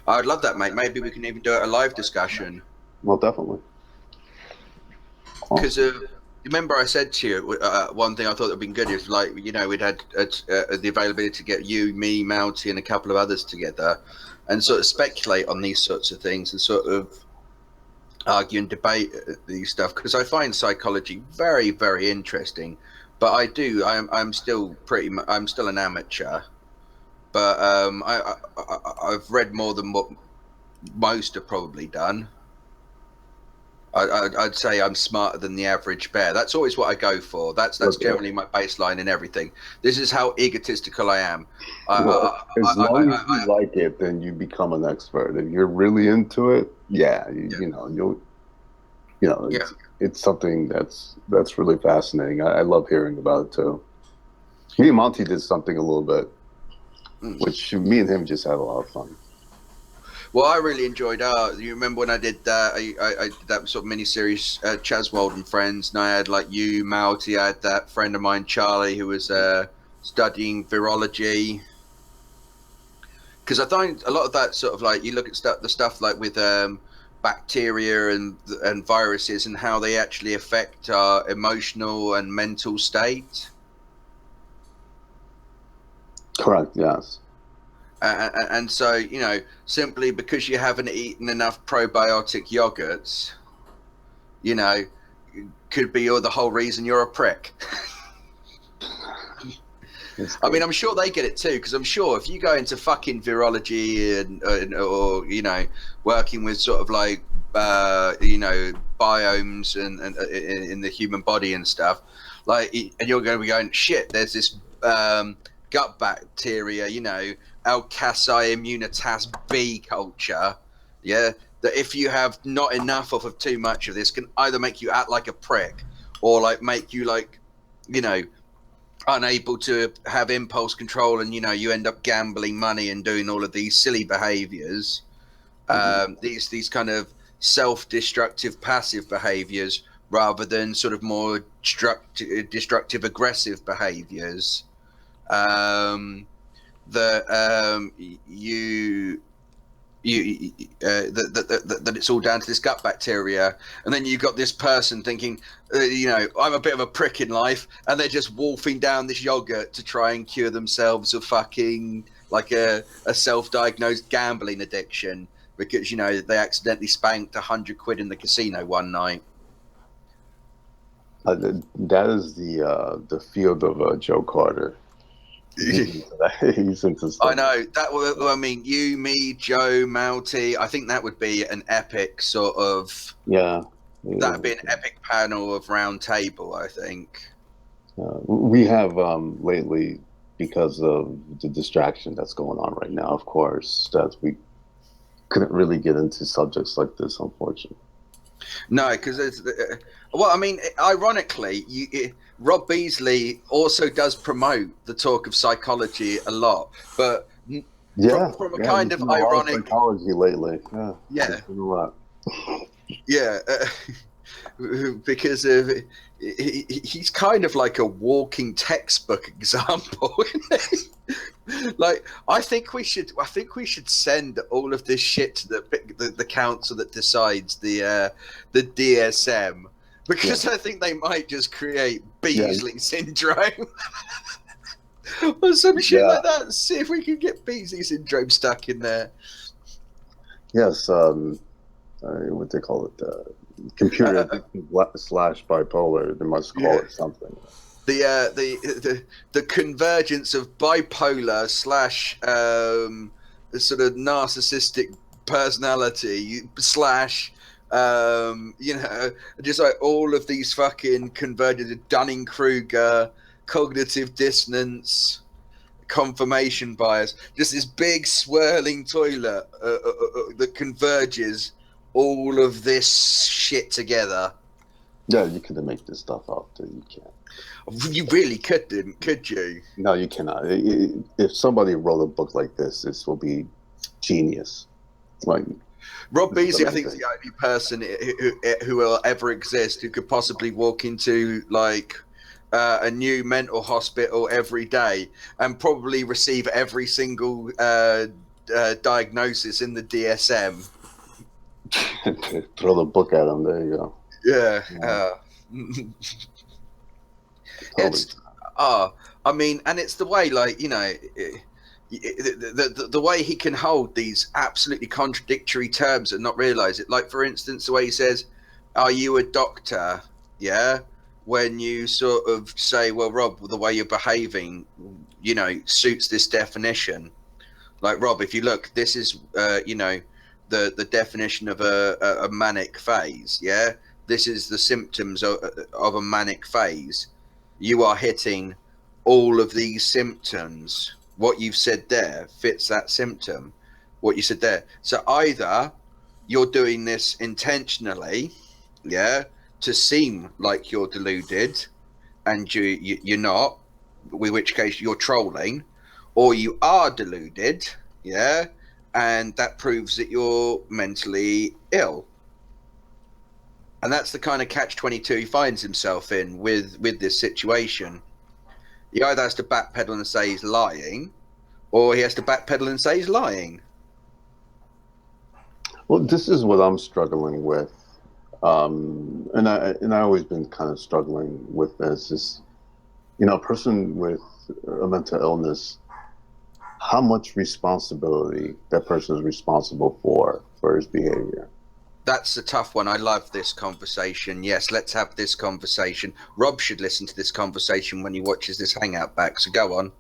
I'd love that, mate. Maybe we can even do it a live discussion.
Well, definitely.
Because remember, I said to you one thing I thought would have been good if, like, you know, we'd had the availability to get you, me, Mounty, and a couple of others together, and sort of speculate on these sorts of things and sort of argue and debate these stuff, because I find psychology very, very interesting. But I'm still an amateur. But I've read more than what most have probably done. I'd say I'm smarter than the average bear. That's always what I go for. That's generally my baseline in everything. This is how egotistical I am.
As long as you like it, then you become an expert. If you're really into it, it's something that's really fascinating. I love hearing about it too. Me and Monty did something a little bit, which me and him just had a lot of fun.
Well, I really enjoyed you remember when I did that? I did that sort of mini-series, Chazwold and Friends, and I had, like, you, Mounty, I had that friend of mine, Charlie, who was studying virology. Because I find a lot of that sort of, like, you look at the stuff, like, with bacteria and viruses and how they actually affect our emotional and mental state.
Correct, yes.
And so, you know, simply because you haven't eaten enough probiotic yogurts, you know, could be the whole reason you're a prick. I mean, I'm sure they get it too, because I'm sure if you go into fucking virology or you know, working with sort of like you know, biomes and in the human body and stuff, like, and you're going to be going, shit, there's this gut bacteria, you know, Alcassi immunitas B culture, that if you have not enough of too much of this, can either make you act like a prick or like make you, like, you know, unable to have impulse control, and, you know, you end up gambling money and doing all of these silly behaviors, these kind of self-destructive passive behaviors rather than sort of more destructive aggressive behaviors. That it's all down to this gut bacteria, and then you've got this person thinking, you know, I'm a bit of a prick in life, and they're just wolfing down this yogurt to try and cure themselves of fucking, like, a self-diagnosed gambling addiction because, you know, they accidentally spanked 100 quid in the casino one night.
That is the field of Joe Carter. He's into stuff.
I know that. I mean, you, me, Joe, Mounty. I think that would be an epic sort of.
Yeah.
That'd be an epic panel of round table, I think.
We have lately, because of the distraction that's going on right now, of course, that we couldn't really get into subjects like this, unfortunately.
No, because it's well, I mean, ironically, Rob Beasley also does promote the talk of psychology a lot, but from a kind of ironic
psychology lately.
Yeah.
A lot.
Yeah, because of he's kind of like a walking textbook example. Like, I think we should send all of this shit to the council that decides the DSM, because I think they might just create Beasley syndrome or some shit like that. See if we can get Beasley syndrome stuck in there.
Yes, what they call it, computer slash bipolar. They must call it something.
The convergence of bipolar slash sort of narcissistic personality slash you know, just like all of these fucking convergent Dunning-Kruger, cognitive dissonance, confirmation bias, just this big swirling toilet that converges all of this shit together.
Yeah, you couldn't make this stuff up. You can't.
You really couldn't, could you?
No, you cannot. If somebody wrote a book like this will be genius. Like
Rob Beasley, I think, is the only person who will ever exist who could possibly walk into like a new mental hospital every day and probably receive every single diagnosis in the DSM.
Throw the book at him. There you go.
Yeah.
Totally.
It's I mean, and it's the way, like, you know, the way he can hold these absolutely contradictory terms and not realize it. Like, for instance, the way he says, "Are you a doctor?" Yeah. When you sort of say, "Well, Rob, the way you're behaving, you know, suits this definition." Like, Rob, if you look, this is, you know, the definition of a manic phase. Yeah. This is the symptoms of a manic phase. You are hitting all of these symptoms. What you've said there fits that symptom. What you said there. So either you're doing this intentionally, yeah, to seem like you're deluded, and you're not, in which case you're trolling, or you are deluded, yeah, and that proves that you're mentally ill. And that's the kind of catch-22 he finds himself in with this situation. He either has to backpedal and say he's lying, or he has to backpedal and say he's lying.
Well, this is what I'm struggling with, and I always been kind of struggling with this. Is, you know, a person with a mental illness, how much responsibility that person is responsible for his behavior?
That's a tough one. I love this conversation. Yes, let's have this conversation. Rob should listen to this conversation when he watches this Hangout back. So go on.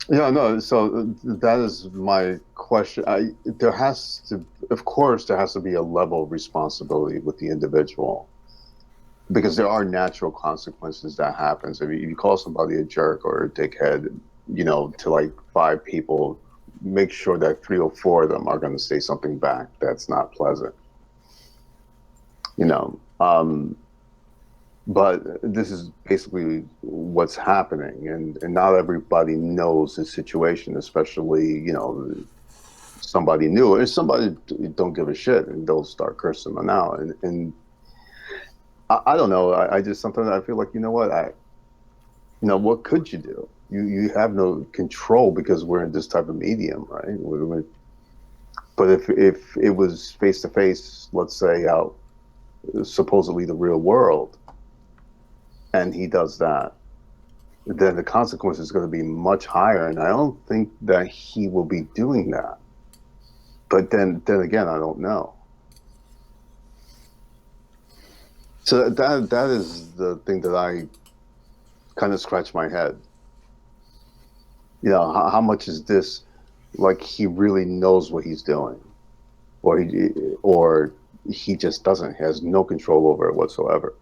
Yeah, no. So that is my question. There has to, of course, there has to be a level of responsibility with the individual, because there are natural consequences that happens. If you call somebody a jerk or a dickhead, you know, to like 5 people, make sure that 3 or 4 of them are going to say something back that's not pleasant. You know, but this is basically what's happening, and not everybody knows the situation, especially, you know, somebody new. If somebody don't give a shit, and they'll start cursing them out, and I don't know. I just sometimes I feel like, you know what, you know, what could you do? You have no control because we're in this type of medium, right? But if it was face to face, let's say out supposedly the real world, and he does that, then the consequence is going to be much higher, and I don't think that he will be doing that. But then again, I don't know. So that is the thing that I kind of scratch my head. You know, how much is this like he really knows what he's doing, or he just doesn't, has no control over it whatsoever.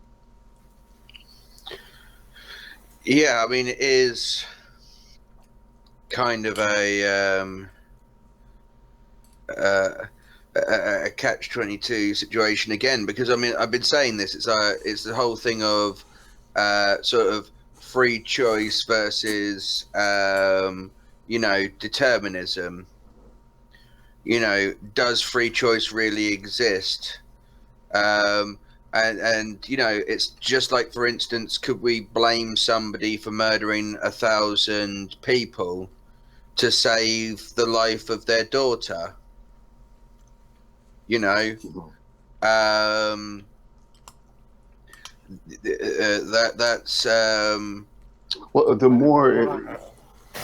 Yeah, I mean, it is kind of a catch-22 situation again, because I mean, I've been saying this. It's the whole thing of sort of free choice versus you know, determinism. You know, does free choice really exist? And you know, it's just like, for instance, could we blame somebody for murdering 1,000 people to save the life of their daughter? You know, that's
well, the more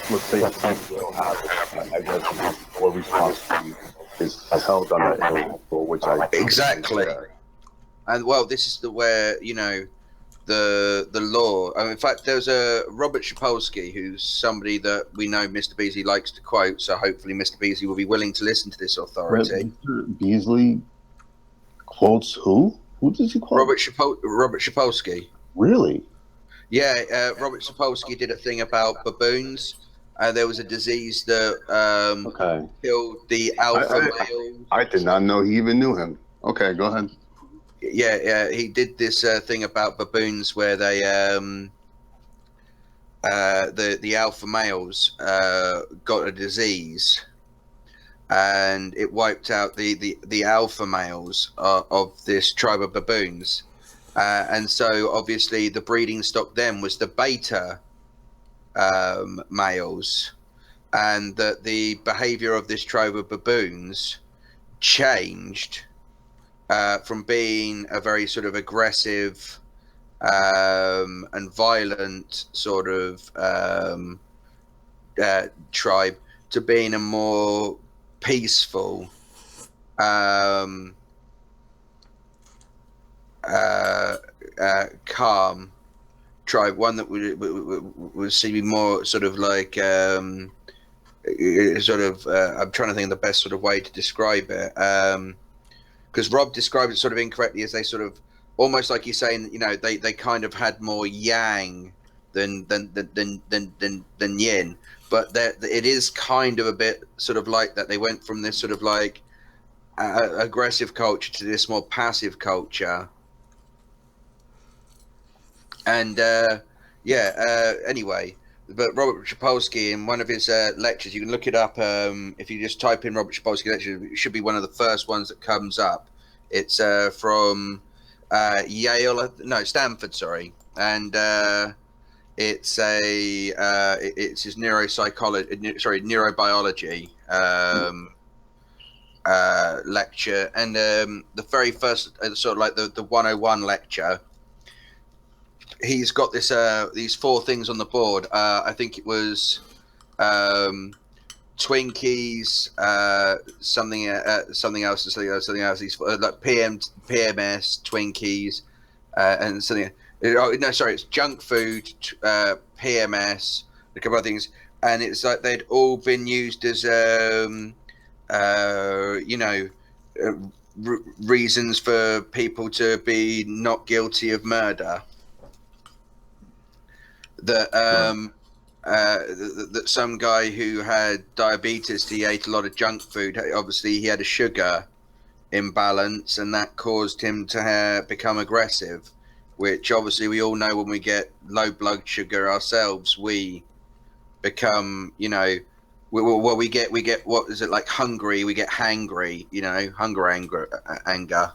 let's say something happens, I guess the more responsibility is held on that individual, which I
exactly. And well, this is where, you know, the law. In fact, there's a Robert Sapolsky, who's somebody that we know Mr. Beasley likes to quote. So hopefully, Mr. Beasley will be willing to listen to this authority.
Mr. Beasley quotes who? Who does he quote?
Robert Sapolsky.
Really?
Yeah, Robert Sapolsky did a thing about baboons. There was a disease that killed the alpha males.
I did not know he even knew him. Okay, go ahead.
Yeah, he did this thing about baboons where they the alpha males got a disease, and it wiped out the alpha males of this tribe of baboons. And so obviously the breeding stock then was the beta males, and that the behavior of this tribe of baboons changed from being a very sort of aggressive and violent sort of tribe to being a more peaceful calm tribe, one that would seem more sort of like I'm trying to think of the best sort of way to describe it, because Rob described it sort of incorrectly as they sort of almost like you're saying, you know, they kind of had more yang than yin, but it is kind of a bit sort of like that. They went from this sort of like aggressive culture to this more passive culture. And anyway, but Robert Sapolsky, in one of his lectures, you can look it up if you just type in Robert Sapolsky lecture, it should be one of the first ones that comes up. It's from Stanford, sorry, and it's his neurobiology lecture, and the very first sort of like the 101 lecture. He's got this these 4 things on the board. I think it was Twinkies, something else. These like PMS, Twinkies, and something. Oh no, sorry, it's junk food, PMS, a couple of things, and it's like they'd all been used as reasons for people to be not guilty of murder. That that some guy who had diabetes, he ate a lot of junk food. Obviously, he had a sugar imbalance, and that caused him to become aggressive. Which obviously we all know when we get low blood sugar ourselves, we become, you know, we get what is it like hungry? We get hangry, you know, anger.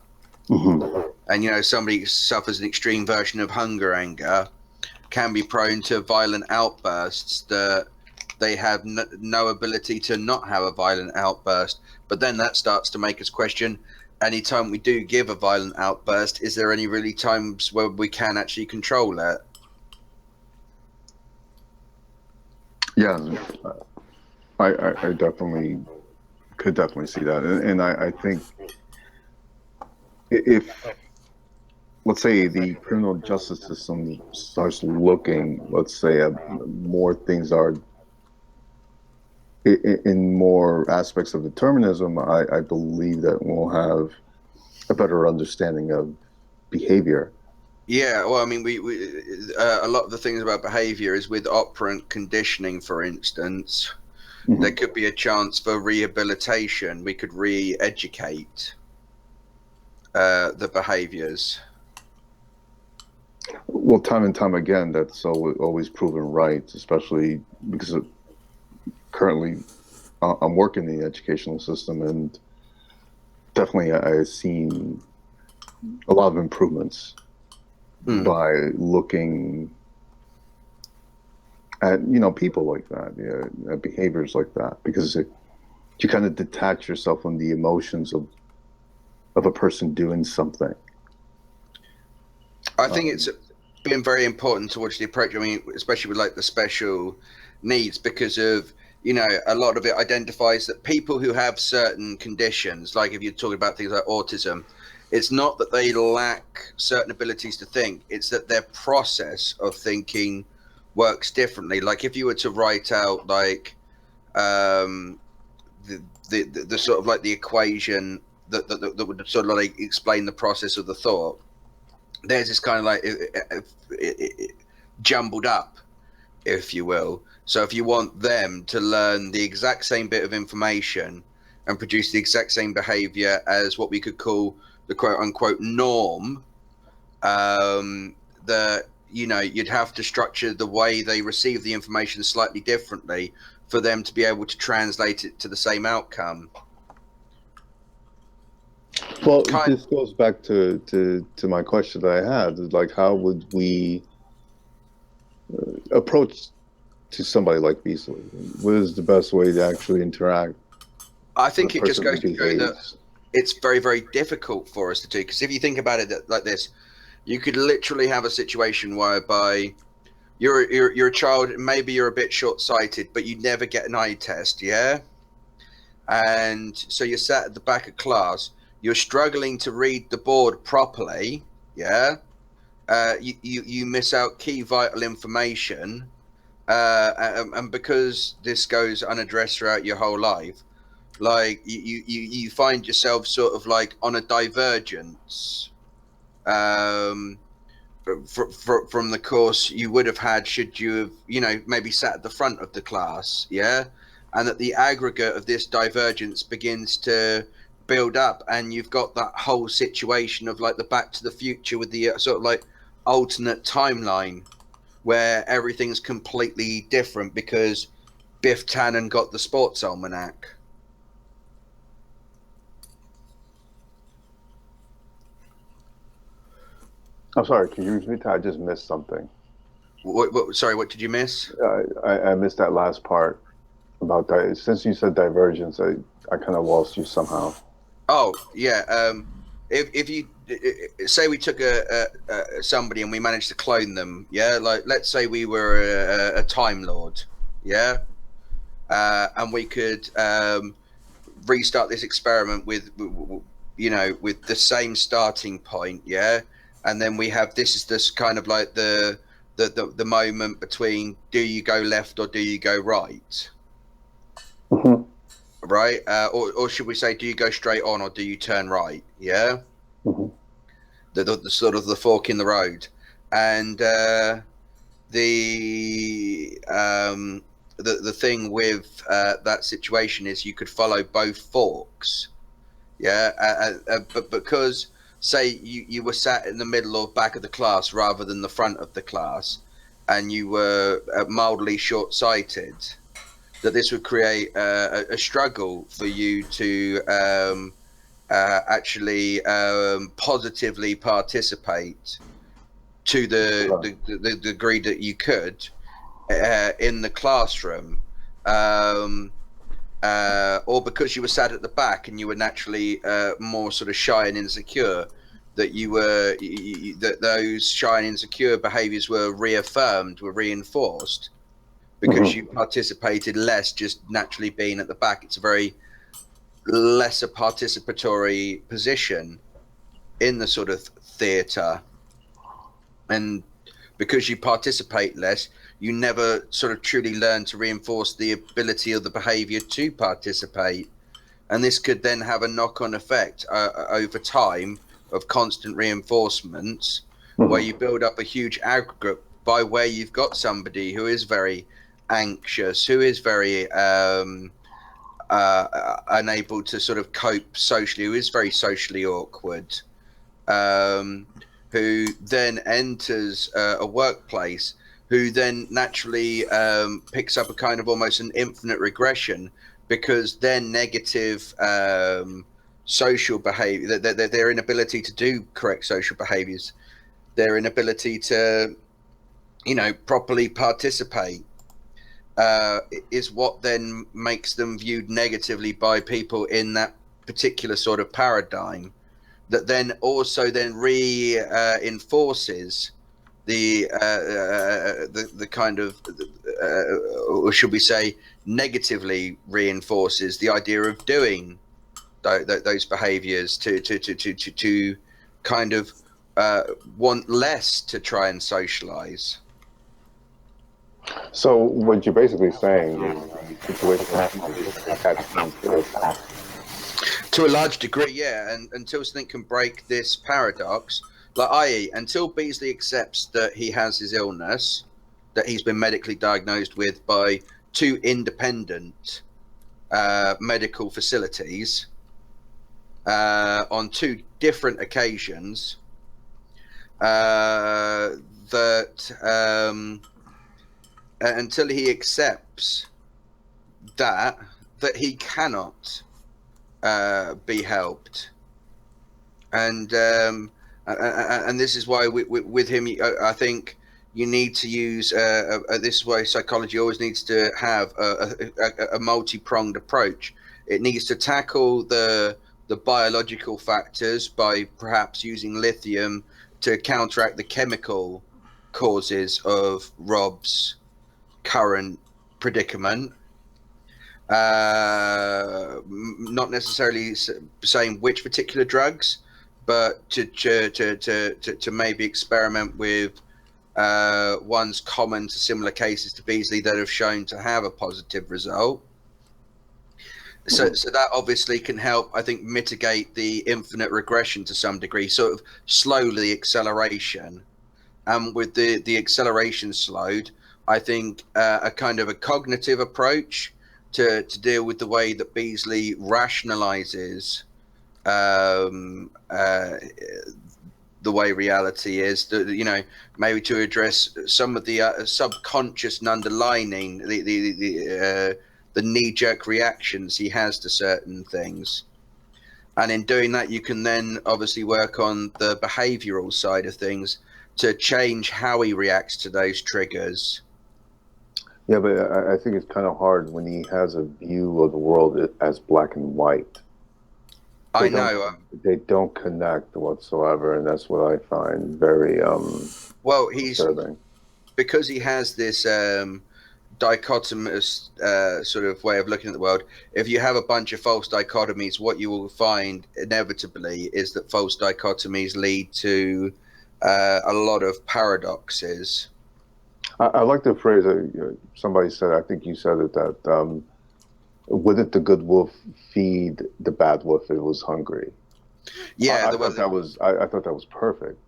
Mm-hmm.
And you know, somebody suffers an extreme version of hunger anger, can be prone to violent outbursts that they have no ability to not have a violent outburst. But then that starts to make us question, anytime we do give a violent outburst, is there any really times where we can actually control it?
Yeah, I could definitely see that. And I think if, let's say, the criminal justice system starts looking, let's say, at more things are in more aspects of determinism, I believe that we'll have a better understanding of behavior.
Yeah, well, I mean, we a lot of the things about behavior is with operant conditioning, for instance. Mm-hmm. There could be a chance for rehabilitation. We could re-educate the behaviors.
Well, time and time again, that's always proven right, especially because currently I'm working in the educational system, and definitely I've seen a lot of improvements by looking at, you know, people like that, at behaviors like that, because you kind of detach yourself from the emotions of a person doing something.
I think it's been very important to watch the approach. I mean, especially with like the special needs, because of, you know, a lot of it identifies that people who have certain conditions, like if you're talking about things like autism, it's not that they lack certain abilities to think, it's that their process of thinking works differently. Like if you were to write out like the sort of like the equation that would sort of like explain the process of the thought, there's this kind of like jumbled up, if you will. So if you want them to learn the exact same bit of information and produce the exact same behavior as what we could call the quote unquote norm, that, you know, you'd have to structure the way they receive the information slightly differently for them to be able to translate it to the same outcome.
Well, this goes back to my question that I had. Like, how would we approach to somebody like Beasley? What is the best way to actually interact?
I think it just goes to show that it's very, very difficult for us to do. Because if you think about it like this, you could literally have a situation whereby you're a child, maybe you're a bit short-sighted, but you never get an eye test, yeah? And so you're sat at the back of class, you're struggling to read the board properly, yeah? You miss out key vital information, and because this goes unaddressed throughout your whole life, like you find yourself sort of like on a divergence from the course you would have had should you have, you know, maybe sat at the front of the class, yeah? And that the aggregate of this divergence begins to build up, and you've got that whole situation of like the Back to the Future with the sort of like alternate timeline where everything's completely different because Biff Tannen got the sports almanac.
I'm sorry, can you repeat that? I just missed something.
Sorry, what did you miss?
I missed that last part about that. Since you said divergence, I kind of lost you somehow.
Oh, yeah. If you say we took somebody and we managed to clone them, yeah, like let's say we were a Time Lord, yeah, and we could restart this experiment with, you know, with the same starting point, yeah, and then we have this kind of like the moment between do you go left or do you go right,
Mm-hmm.
right? Or should we say do you go straight on or do you turn right? Yeah.
Mm-hmm.
The sort of the fork in the road, and the thing with that situation is you could follow both forks, yeah. But because say you were sat in the middle or back of the class rather than the front of the class, and you were mildly short-sighted, that this would create a struggle for you to actually positively participate to the degree that you could in the classroom, or because you were sat at the back and you were naturally more sort of shy and insecure, that you were that those shy and insecure behaviors were reaffirmed, were reinforced because you participated less just naturally being at the back. It's a very lesser participatory position in the sort of theatre, and because you participate less, you never sort of truly learn to reinforce the ability of the behavior to participate, and this could then have a knock-on effect over time of constant reinforcements, where you build up a huge aggregate by where you've got somebody who is very anxious, who is very unable to sort of cope socially, who is very socially awkward, who then enters a workplace, who then naturally picks up a kind of almost an infinite regression, because their negative social behavior, their inability to do correct social behaviors, their inability to, you know, properly participate, is what then makes them viewed negatively by people in that particular sort of paradigm, that then also then reinforces the kind of, or should we say, negatively reinforces the idea of doing those behaviors to kind of want less to try and socialize.
So what you're basically saying is the situation
to a large degree, yeah, and until something can break this paradox, like i.e. until Beasley accepts that he has his illness, that he's been medically diagnosed with by 2 independent medical facilities on 2 different occasions, until he accepts that he cannot be helped, and this is why with him, I think you need to use this is why psychology always needs to have a multi-pronged approach. It needs to tackle the biological factors by perhaps using lithium to counteract the chemical causes of Rob's current predicament. Not necessarily saying which particular drugs, but to maybe experiment with ones common to similar cases to Beasley that have shown to have a positive result. So that obviously can help, I think, mitigate the infinite regression to some degree, sort of slowly acceleration. And with the acceleration slowed, I think a kind of a cognitive approach to deal with the way that Beasley rationalizes the way reality is, maybe to address some of the subconscious and underlining the knee-jerk reactions he has to certain things. And in doing that, you can then obviously work on the behavioral side of things to change how he reacts to those triggers.
Yeah, but I think it's kind of hard when he has a view of the world as black and white.
I know.
They don't connect whatsoever, and that's what I find very
well, he's
disturbing. Because
he has this dichotomous sort of way of looking at the world. If you have a bunch of false dichotomies, what you will find inevitably is that false dichotomies lead to a lot of paradoxes.
I like the phrase that somebody said, I think you said it, that wouldn't the good wolf feed the bad wolf if it was hungry?
Yeah,
I thought that was perfect.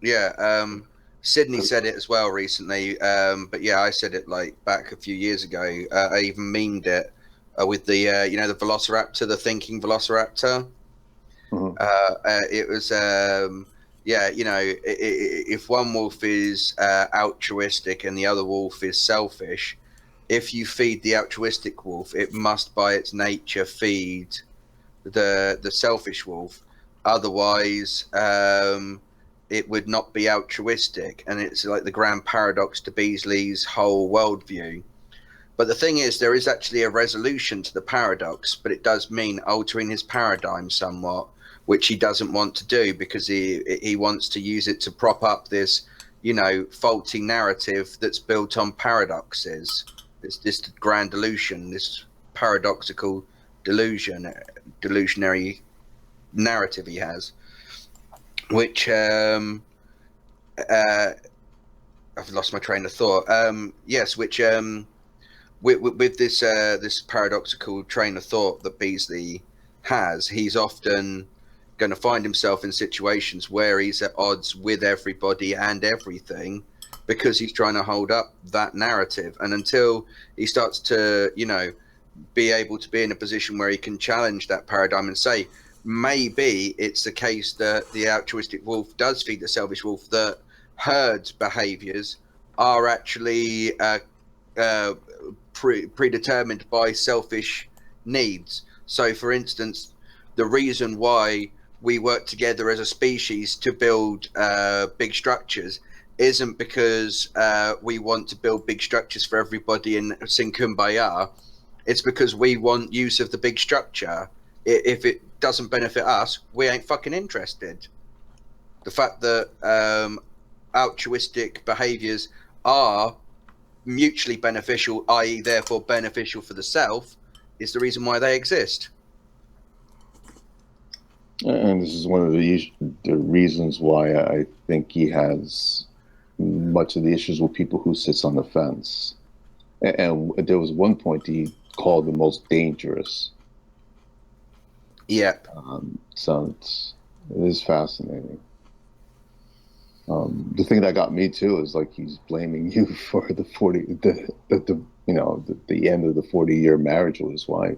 Yeah, Sydney said it as well recently, but yeah, I said it like back a few years ago. I even memed it with the the velociraptor, the thinking velociraptor.
Mm-hmm.
It was if one wolf is altruistic and the other wolf is selfish, if you feed the altruistic wolf, it must by its nature feed the selfish wolf. Otherwise, it would not be altruistic. And it's like the grand paradox to Beasley's whole worldview. But the thing is, there is actually a resolution to the paradox, but it does mean altering his paradigm somewhat, which he doesn't want to do because he wants to use it to prop up this, faulty narrative that's built on paradoxes. This grand delusion, this paradoxical delusionary narrative he has, which I've lost my train of thought. Yes, which with this paradoxical train of thought that Beasley has, he's often going to find himself in situations where he's at odds with everybody and everything, because he's trying to hold up that narrative. And until he starts to, be able to be in a position where he can challenge that paradigm and say, maybe it's the case that the altruistic wolf does feed the selfish wolf, that herd behaviors are actually predetermined by selfish needs. So, for instance, the reason why we work together as a species to build big structures isn't because we want to build big structures for everybody and sing Kumbaya. It's because we want use of the big structure. If it doesn't benefit us, we ain't fucking interested. The fact that altruistic behaviors are mutually beneficial, i.e. therefore beneficial for the self, is the reason why they exist.
And this is one of the reasons why I think he has much of the issues with people who sits on the fence. And there was one point he called the most dangerous.
Yeah.
So it is fascinating. The thing that got me too is like he's blaming you for the end of the 40-year marriage with his wife.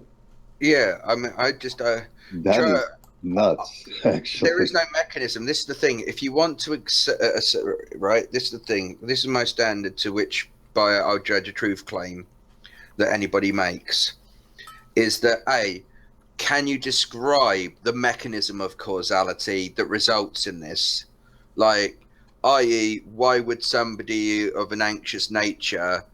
Yeah, I mean, I just
that is nuts. Actually,
there is no mechanism. This is the thing. If you want to right, this is the thing. This is my standard to which by I'll judge a truth claim that anybody makes, is that can you describe the mechanism of causality that results in this? Like, i.e., why would somebody of an anxious nature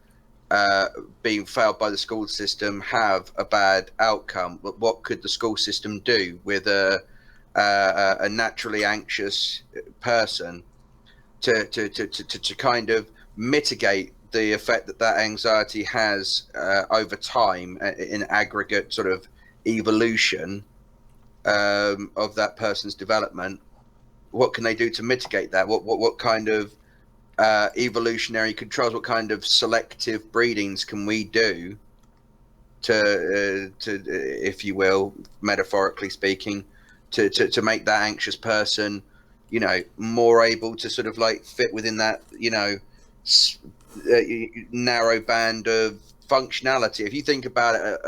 being failed by the school system have a bad outcome? But what could the school system do with a naturally anxious person to kind of mitigate the effect that anxiety has over time in aggregate sort of evolution of that person's development? What can they do to mitigate that? What kind of evolutionary controls, what kind of selective breedings can we do to if you will, metaphorically speaking, to make that anxious person, you know, more able to sort of like fit within that, you know, narrow band of functionality? If you think about it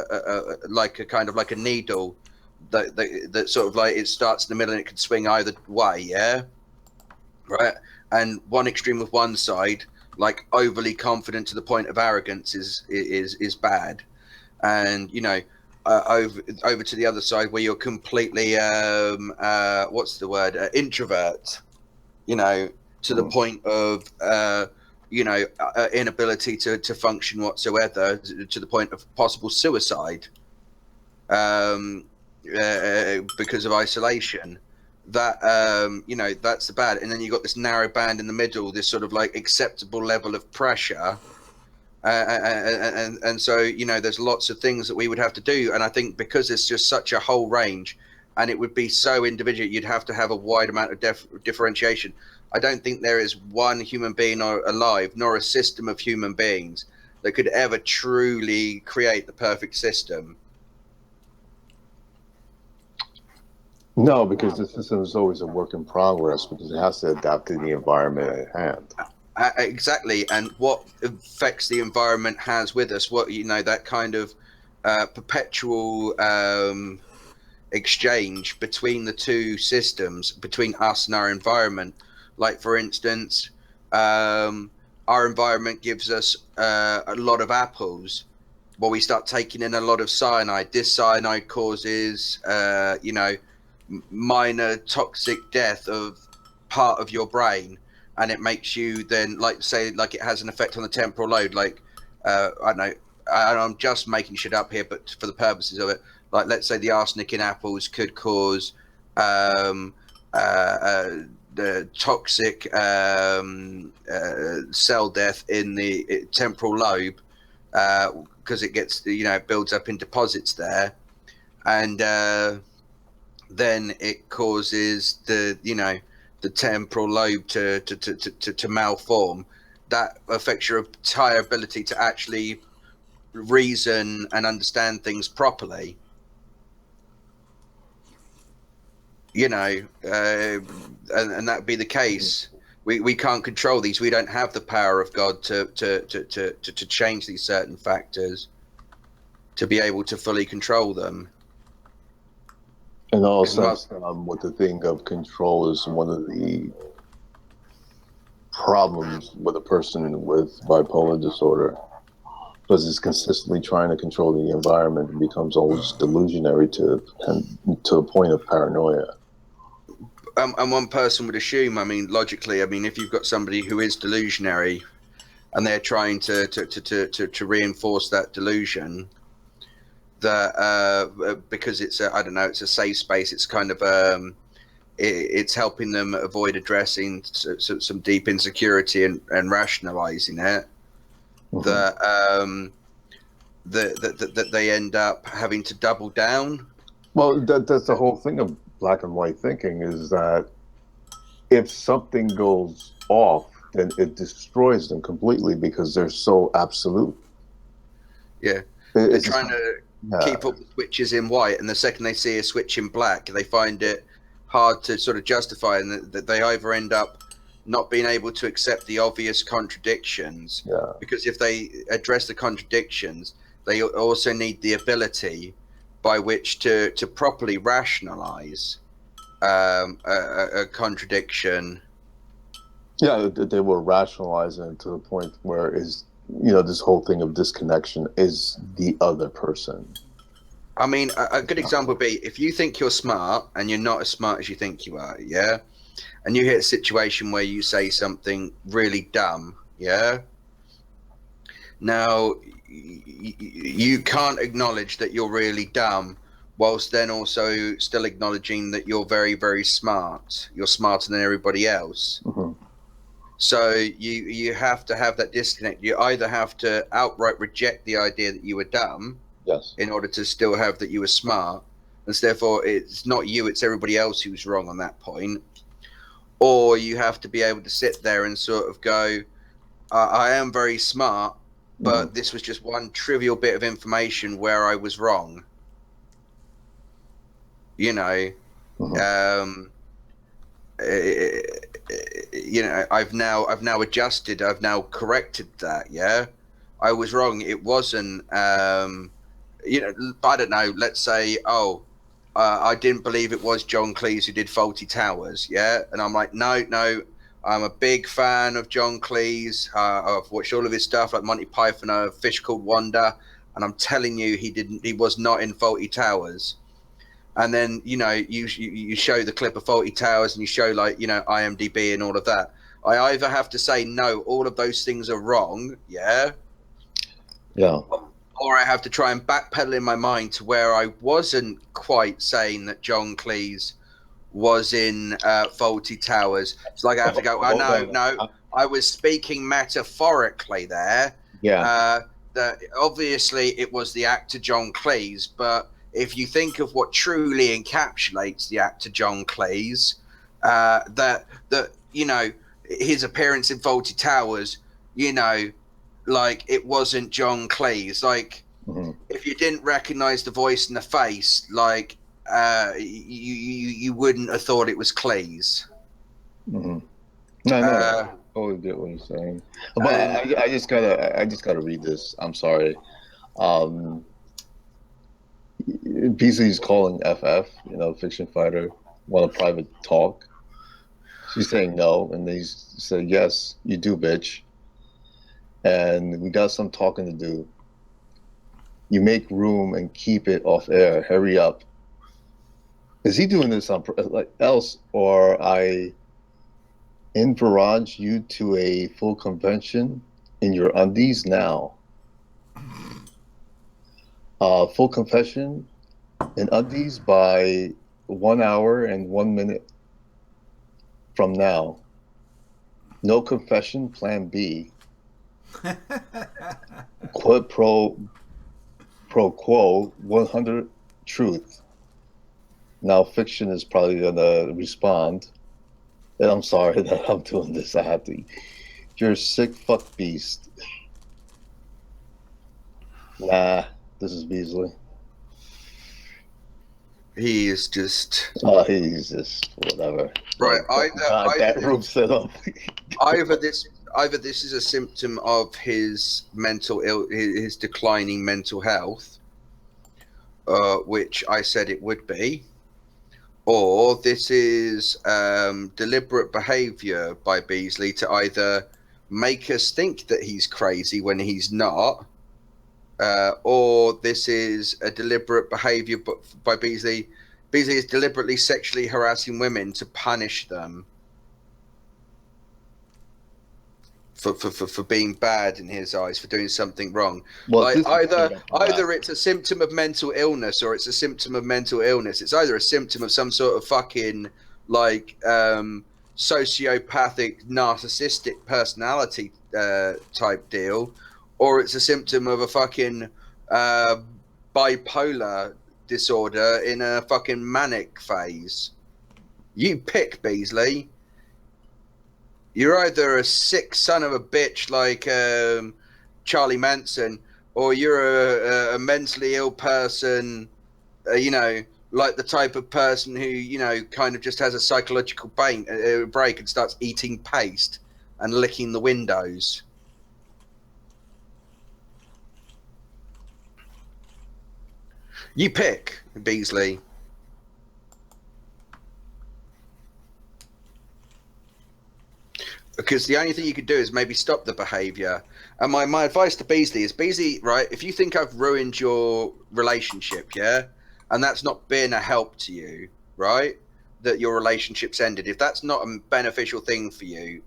like a kind of like a needle that sort of like it starts in the middle and it can swing either way, yeah, right? And one extreme of one side, like overly confident to the point of arrogance, is bad, and you know, over to the other side where you're completely what's the word, introvert, you know, to the point of you know, inability to function whatsoever, to the point of possible suicide because of isolation. That you know, that's the bad. And then you got this narrow band in the middle, this sort of like acceptable level of pressure, and so, you know, there's lots of things that we would have to do. And I think because it's just such a whole range, and it would be so individual, you'd have to have a wide amount of differentiation. I don't think there is one human being alive, nor a system of human beings, that could ever truly create the perfect system.
No, because the system is always a work in progress, because it has to adapt to the environment at hand.
Exactly, and what effects the environment has with us, what, you know, that kind of perpetual exchange between the two systems, between us and our environment. Like, for instance, our environment gives us a lot of apples. Well, we start taking in a lot of cyanide. This cyanide causes, you know, minor toxic death of part of your brain, and it makes you then, like, say, like it has an effect on the temporal lobe. Like, I don't know, I'm just making shit up here, but for the purposes of it, like, let's say the arsenic in apples could cause the toxic cell death in the temporal lobe, because it gets, you know, it builds up in deposits there, and then it causes the, you know, the temporal lobe to malform. That affects your entire ability to actually reason and understand things properly. You know, and that would be the case. We can't control these. We don't have the power of God to change these certain factors, to be able to fully control them.
And also, with the thing of control is one of the problems with a person with bipolar disorder, because it's consistently trying to control the environment and becomes almost delusionary to the point of paranoia.
And one person would assume, I mean, logically, I mean, if you've got somebody who is delusionary and they're trying to reinforce that delusion, that because it's a, I don't know, it's a safe space, it's kind of it's helping them avoid addressing some deep insecurity and rationalizing it. Mm-hmm. that they end up having to double down.
Well, that's the whole thing of black and white thinking, is that if something goes off, then it destroys them completely, because they're so absolute.
Yeah, they're trying to keep up the switches in white, and the second they see a switch in black, they find it hard to sort of justify, and that they either end up not being able to accept the obvious contradictions, because if they address the contradictions, they also need the ability by which to properly rationalize a contradiction.
Yeah, they will rationalize it to the point where is, you know, this whole thing of disconnection is the other person.
I mean, a good example would be if you think you're smart and you're not as smart as you think you are, yeah? And you hit a situation where you say something really dumb, yeah? Now, you can't acknowledge that you're really dumb whilst then also still acknowledging that you're very, very smart. You're smarter than everybody else. So you have to have that disconnect. You either have to outright reject the idea that you were dumb,
Yes.
in order to still have that you were smart, and so therefore it's not you, it's everybody else who's wrong on that point. Or you have to be able to sit there and sort of go, I am very smart, but this was just one trivial bit of information where I was wrong. You know, you know, I've now adjusted, I've now corrected that. Yeah, I was wrong. It wasn't. You know, I don't know. Let's say, I didn't believe it was John Cleese who did Fawlty Towers. Yeah, and I'm like, no, I'm a big fan of John Cleese. I've watched all of his stuff, like Monty Python, A Fish Called Wanda, and I'm telling you, he was not in Fawlty Towers. And then, you know, you show the clip of Fawlty Towers and you show, like, you know, IMDb and all of that. I either have to say, no, all of those things are wrong, yeah?
Yeah.
Or I have to try and backpedal in my mind to where I wasn't quite saying that John Cleese was in Fawlty Towers. It's like I have to go, no, I was speaking metaphorically there.
Yeah.
That obviously it was the actor John Cleese, but if you think of what truly encapsulates the actor John Cleese, that you know, his appearance in Fawlty Towers, you know, like, it wasn't John Cleese. Like, if you didn't recognize the voice and the face, like, you wouldn't have thought it was Cleese.
No, I totally get what you're saying. But I just gotta read this. I'm sorry. Beasley's calling FF, you know, fiction fighter, want a private talk. She's saying no, and they said, yes, you do, bitch. And we got some talking to do. You make room and keep it off air. Hurry up. Is he doing this on like else, or I entourage you to a full convention in your undies now? Full confession in undies by 1 hour and 1 minute from now. No confession, plan B. Quid pro quo, 100 truth. Now fiction is probably gonna respond. And I'm sorry that I'm doing this. I have to. You're a sick fuck beast. Nah, this is Beasley.
He is just.
He's just whatever.
Right. Either this is a symptom of his his declining mental health, which I said it would be, or this is deliberate behavior by Beasley to either make us think that he's crazy when he's not, or this is a deliberate behavior by Beasley. Beasley is deliberately sexually harassing women to punish them for being bad in his eyes, for doing something wrong. Well, like, either it's a symptom of mental illness or it's a symptom of mental illness. It's either a symptom of some sort of fucking, like, sociopathic, narcissistic personality type deal, or it's a symptom of a fucking bipolar disorder in a fucking manic phase. You pick, Beasley. You're either a sick son of a bitch like Charlie Manson, or you're a mentally ill person, you know, like the type of person who, you know, kind of just has a psychological break and starts eating paste and licking the windows. You pick, Beasley. because the only thing you could do is maybe stop the behavior. And my advice to Beasley is, Beasley, right, if you think I've ruined your relationship, yeah, and that's not been a help to you, right, that your relationship's ended, if that's not a beneficial thing for you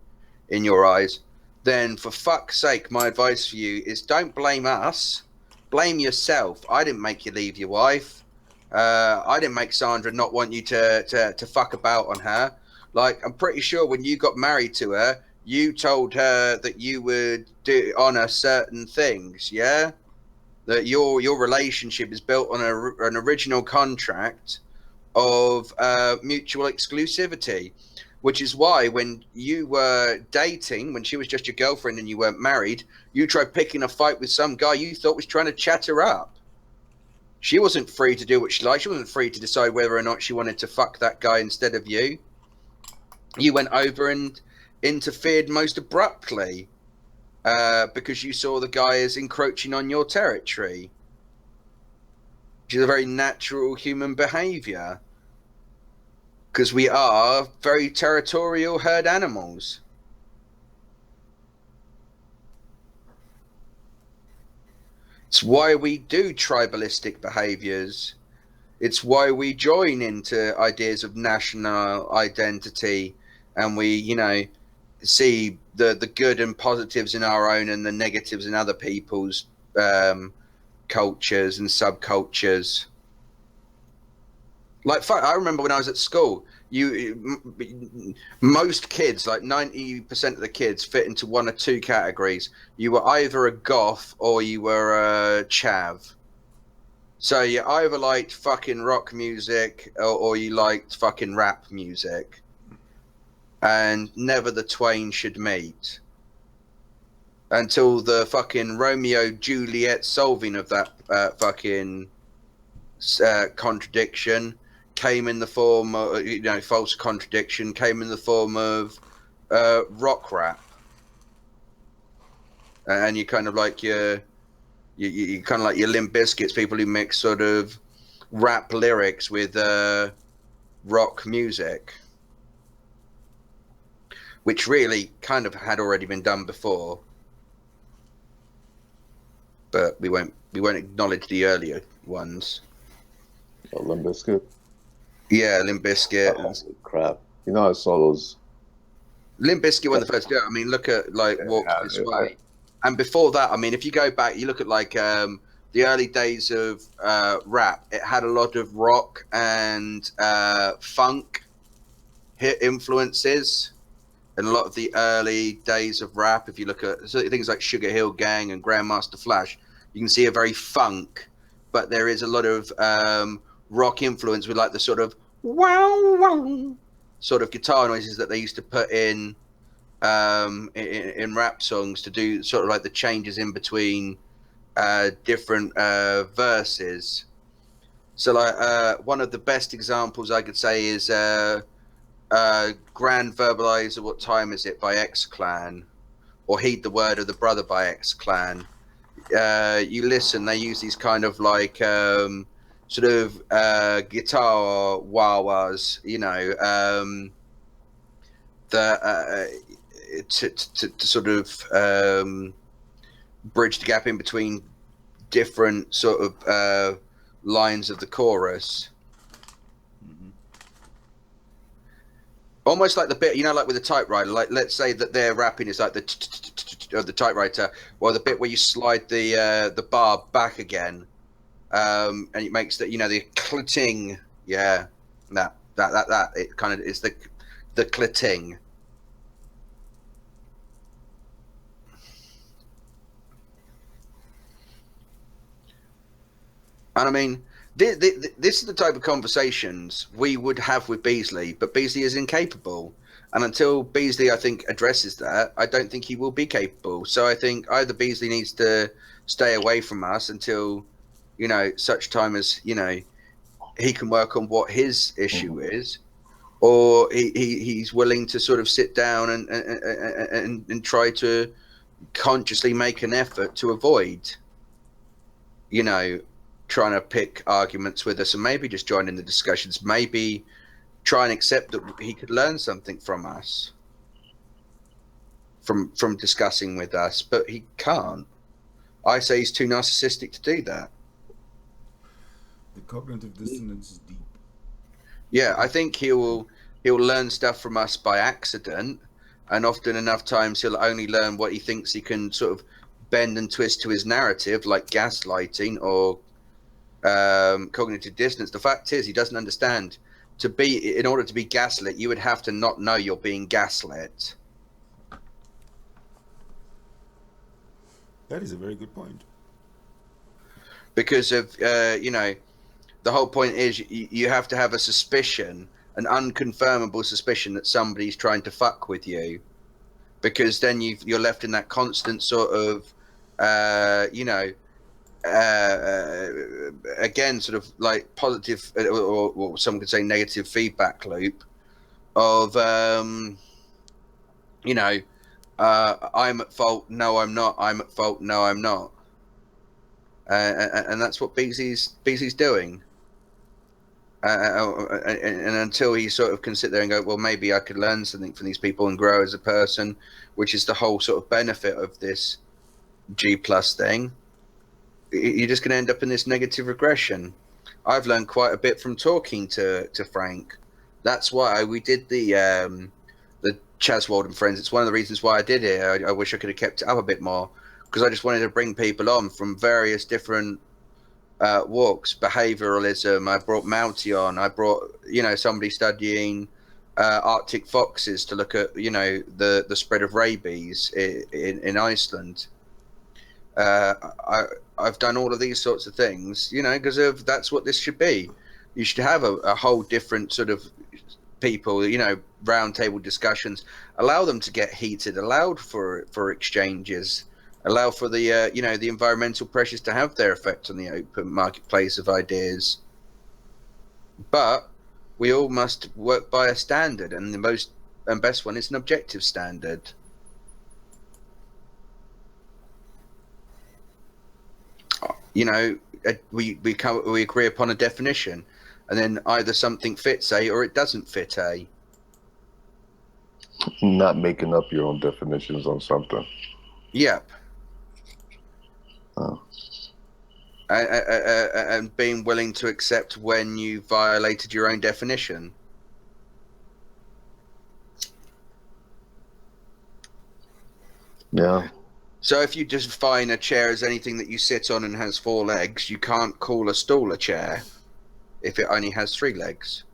in your eyes, then for fuck's sake, my advice for you is don't blame us, blame yourself. I didn't make you leave your wife. I didn't make Sandra not want you to fuck about on her. Like, I'm pretty sure when you got married to her, you told her that you would honor certain things, yeah? That your relationship is built on an original contract of mutual exclusivity, which is why when you were dating, when she was just your girlfriend and you weren't married, you tried picking a fight with some guy you thought was trying to chat her up. She wasn't free to do what she liked. She wasn't free to decide whether or not she wanted to fuck that guy instead of you. You went over and interfered most abruptly because you saw the guy as encroaching on your territory, which is a very natural human behavior, because we are very territorial herd animals. It's why we do tribalistic behaviors. It's why we join into ideas of national identity, and we, you know, see the good and positives in our own and the negatives in other people's cultures and subcultures. Like, fuck, I remember when I was at school, most kids, like 90% of the kids, fit into one or two categories. You were either a goth or you were a chav. So you either liked fucking rock music or you liked fucking rap music. And never the twain should meet. Until the fucking Romeo-Juliet solving of that fucking contradiction came in the form of, you know, false contradiction came in the form of rock rap. And you kind of like you kind of like your Limp Bizkits, people who mix sort of rap lyrics with rock music, which really kind of had already been done before, but we won't acknowledge the earlier ones.
Limp Bizkit?
Yeah, Limp Bizkit.
Oh, crap! You know, I saw those.
Limp Bizkit won the first year. I mean, look at like Walk This Way. And before that, I mean, if you go back, you look at like the early days of rap, it had a lot of rock and funk hit influences. And a lot of the early days of rap, if you look at things like Sugar Hill Gang and Grandmaster Flash, you can see a very funk, but there is a lot of rock influence with like the sort of wow wow sort of guitar noises that they used to put in rap songs to do sort of like the changes in between different verses. So like one of the best examples I could say is Grand Verbalizer, What Time Is It by X-Clan, or Heed the Word of the Brother by X-Clan. You listen, they use these kind of like sort of guitar wah-wahs, you know, to sort of bridge the gap in between different sort of lines of the chorus. Almost like the bit, you know, like with the typewriter, like let's say that their rapping is like the typewriter, or the bit where you slide the bar back again, and it makes that, you know, the clitting, yeah, that it kind of is the clitting. And I mean, this is the type of conversations we would have with Beasley, but Beasley is incapable. And until Beasley, I think, addresses that, I don't think he will be capable. So I think either Beasley needs to stay away from us until, you know, such time as, you know, he can work on what his issue is, or he's willing to sort of sit down and try to consciously make an effort to avoid, you know, trying to pick arguments with us, and maybe just join in the discussions, maybe try and accept that he could learn something from us. from discussing with us, but he can't. I say he's too narcissistic to do that.
The cognitive dissonance is deep.
Yeah, I think he'll learn stuff from us by accident, and often enough times he'll only learn what he thinks he can sort of bend and twist to his narrative, like gaslighting or cognitive dissonance. The fact is, he doesn't understand. In order to be gaslit, you would have to not know you're being gaslit.
That is a very good point.
Because of the whole point is you have to have a suspicion, an unconfirmable suspicion that somebody's trying to fuck with you, because then you're left in that constant sort of again, sort of like positive or some could say negative feedback loop of I'm at fault, no I'm not, I'm at fault, no I'm not, and that's what Beasley's doing. And until he sort of can sit there and go, well, maybe I could learn something from these people and grow as a person, which is the whole sort of benefit of this G+ thing, you're just going to end up in this negative regression. I've learned quite a bit from talking to Frank. That's why we did the Chazwold and Friends. It's one of the reasons why I did it. I wish I could have kept it up a bit more, because I just wanted to bring people on from various different walks. Behavioralism. I brought Mouty on. I brought somebody studying Arctic foxes to look at the spread of rabies in Iceland. I've done all of these sorts of things, because that's what this should be. You should have a whole different sort of people, round table discussions. Allow them to get heated. Allow for exchanges. Allow for the the environmental pressures to have their effect on the open marketplace of ideas. But we all must work by a standard, and the most and best one is an objective standard. We agree upon a definition, and then either something fits A or it doesn't fit A.
Not making up your own definitions on something.
Yep.
Oh.
And being willing to accept when you violated your own definition.
Yeah.
So if you just define a chair as anything that you sit on and has 4 legs, you can't call a stool a chair if it only has 3 legs.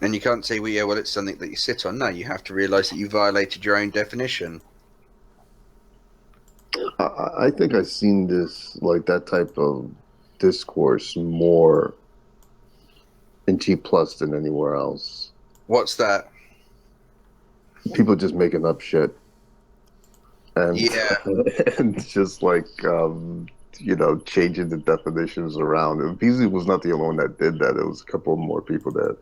And you can't say, well, it's something that you sit on. No, you have to realize that you violated your own definition.
I think I've seen this, like that type of discourse, more in G+ than anywhere else.
What's that?
People just making up shit. And,
yeah.
And just like, changing the definitions around. And Beasley was not the only one that did that. It was a couple more people that.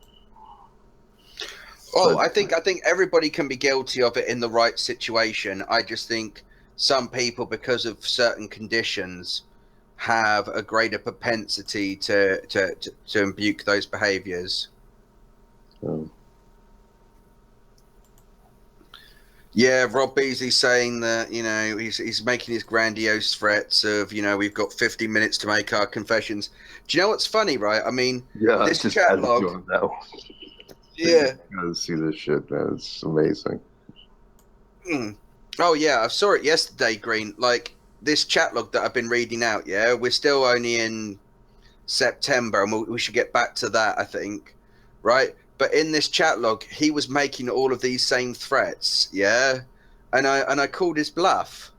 Oh, I think everybody can be guilty of it in the right situation. I just think some people, because of certain conditions, have a greater propensity to imbuke those behaviors. Yeah, Rob Beasley saying that, he's making his grandiose threats of, we've got 50 minutes to make our confessions. Do you know what's funny, right? I mean,
yeah,
this chat log. Yeah.
You gotta see this shit, man. It's amazing.
Oh, yeah, I saw it yesterday, Green. Like, this chat log that I've been reading out, yeah? We're still only in September, and we should get back to that, I think. Right? But in this chat log, he was making all of these same threats, yeah? And I called his bluff.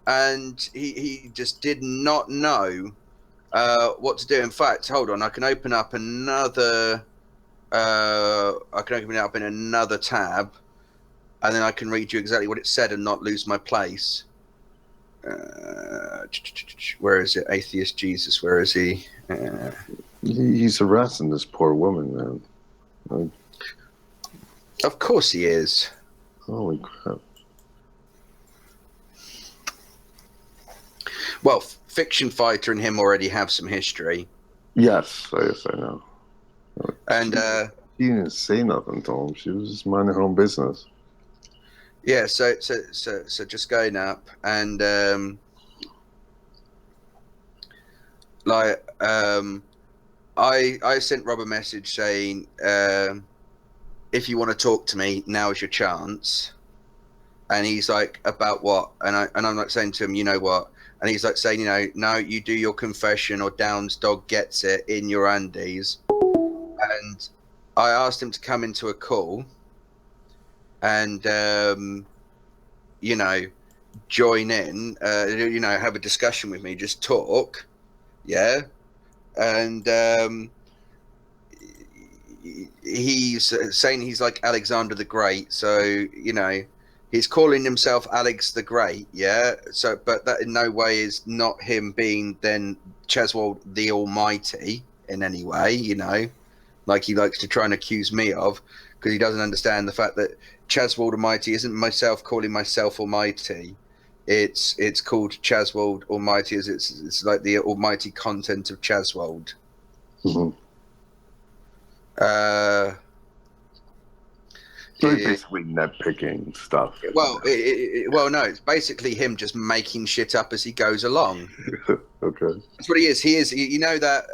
And he just did not know what to do. In fact, hold on, I can open up another... I can open it up in another tab, and then I can read you exactly what it said and not lose my place. Where is it? Atheist Jesus, where is he?
He's harassing this poor woman, man.
Of course he is.
Holy crap.
Well, Fiction Fighter and him already have some history.
Yes, I know.
And
He didn't say nothing to him. She was just minding her own business.
Yeah, so just going up and I sent Rob a message saying, if you want to talk to me, now is your chance. And he's like, about what? And I'm like saying to him, you know what? And he's like saying, you know, no, you do your confession or Down's dog gets it in your undies. And I asked him to come into a call and, you know, join in, you know, have a discussion with me, just talk. Yeah. And he's saying he's like Alexander the Great. So, you know, he's calling himself Alex the Great. Yeah. So, but that in no way is not him being then Chazwold the Almighty in any way, you know, like he likes to try and accuse me of, because he doesn't understand the fact that ChazwoldAlmighty isn't myself calling myself Almighty. It's called ChazwoldAlmighty, as it's like the almighty content of Chazwold.
Mm-hmm. So he's basically nitpicking stuff.
Well, no, it's basically him just making shit up as he goes along.
Okay.
That's what he is. You know that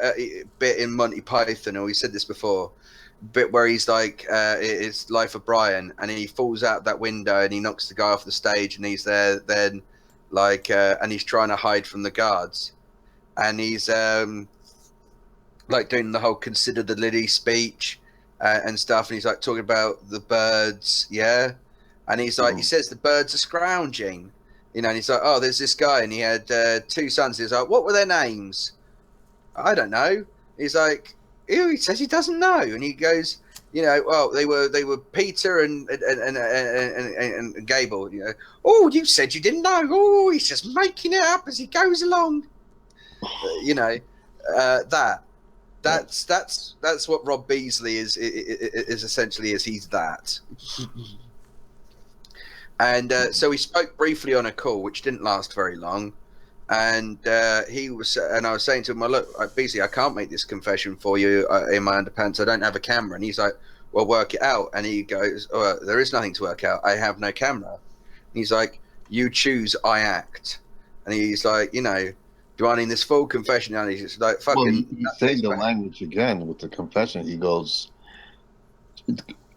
bit in Monty Python, or he said this before, bit where he's like, it's Life of Brian, and he falls out that window and he knocks the guy off the stage, and he's there then, like, and he's trying to hide from the guards, and he's like doing the whole consider the lily speech and stuff, and he's like talking about the birds, yeah, and he's like, he says the birds are scrounging, you know, and he's like, oh, there's this guy, and he had 2 sons. He's like, what were their names? I don't know. He's like, ew, he says he doesn't know, and he goes, you know, well, they were Peter and Gable, you know. Oh, you said you didn't know. Oh, he's just making it up as he goes along. You know, that's what Rob Beasley is essentially, is he's that. And so we spoke briefly on a call, which didn't last very long. And I was saying to him, well, look, Beasley, I can't make this confession for you in my underpants. I don't have a camera. And he's like, well, work it out. And he goes, oh, there is nothing to work out. I have no camera. And he's like, you choose, I act. And he's like, you know, demanding this full confession. And he's just like, fucking.
Well, he's saying the language again with the confession. He goes,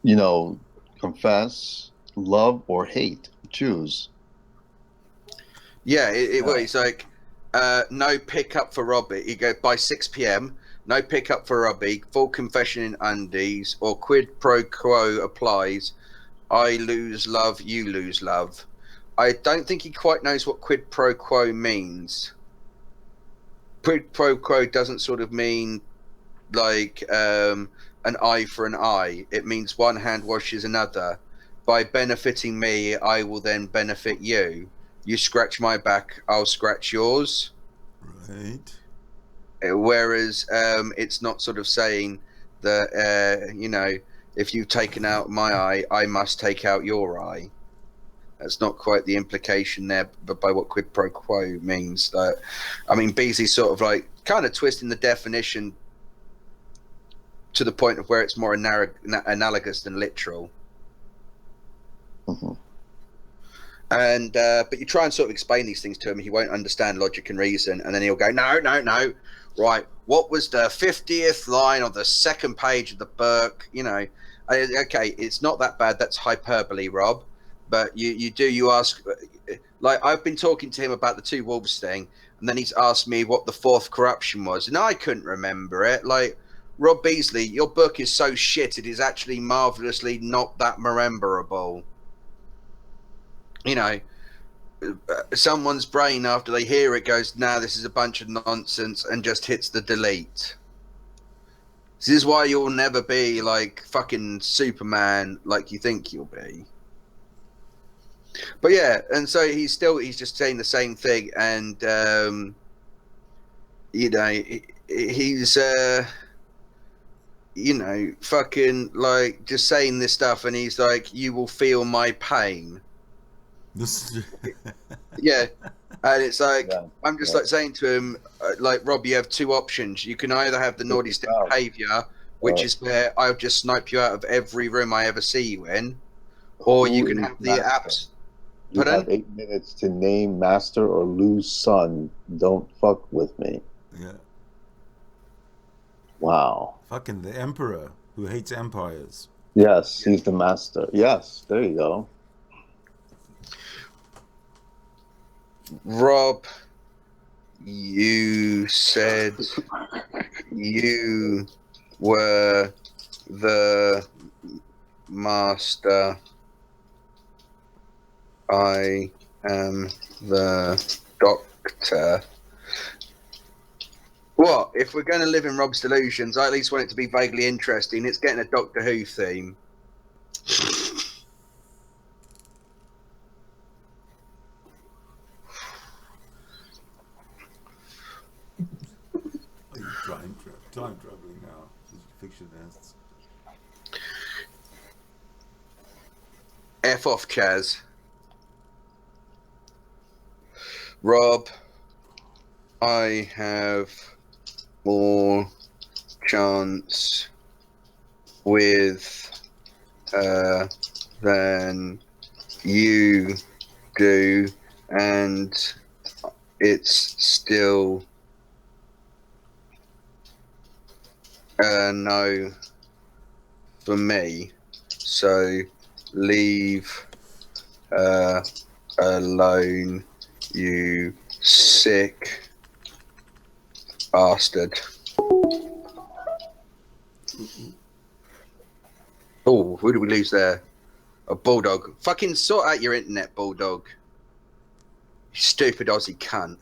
you know, confess, love or hate, choose.
Yeah, well, he's like, no pickup for Robbie. He goes, by 6 p.m., no pickup for Robbie, full confession in undies, or quid pro quo applies. I lose love, you lose love. I don't think he quite knows what quid pro quo means. Quid pro quo doesn't sort of mean like an eye for an eye. It means one hand washes another. By benefiting me, I will then benefit you. You scratch my back, I'll scratch yours.
Right.
Whereas it's not sort of saying that, you know, if you've taken out my eye, I must take out your eye. That's not quite the implication there, but by what quid pro quo means. I mean, Beasley's sort of like kind of twisting the definition to the point of where it's more analogous than literal.
Mm-hmm.
And but you try and sort of explain these things to him, he won't understand logic and reason, and then he'll go, no, right, what was the 50th line on the 2nd page of the book? You know, okay, it's not that bad, that's hyperbole, Rob, but you ask, like, I've been talking to him about the 2 wolves thing, and then he's asked me what the 4th corruption was, and I couldn't remember it. Like, Rob Beasley, your book is so shit, it is actually marvelously not that rememberable. You know, someone's brain, after they hear it, goes, nah, this is a bunch of nonsense, and just hits the delete. This is why you'll never be like fucking Superman like you think you'll be. But yeah, and so he's just saying the same thing, and you know, he's you know, fucking like just saying this stuff, and he's like, you will feel my pain. Yeah, and it's like, yeah, I'm just like saying to him, like, Rob, you have 2 options. You can either have the naughty step behavior, which is where I'll just snipe you out of every room I ever see you in, or you can have the apps.
You have 8 minutes to name master or lose son. Don't fuck with me.
Yeah.
Wow.
Fucking the emperor who hates empires.
Yes, he's the master. Yes, there you go.
Rob, you said you were the master. I am the doctor. What? If we're going to live in Rob's delusions, I at least want it to be vaguely interesting. It's getting a Doctor Who theme.
Are you time traveling now? Fictionists.
F off, Chaz. Rob, I have more chance with than you do, and it's still no for me, so leave alone, you sick bastard. Oh, who did we lose there? A Bulldog. Fucking sort out your internet, Bulldog. You stupid Aussie cunt.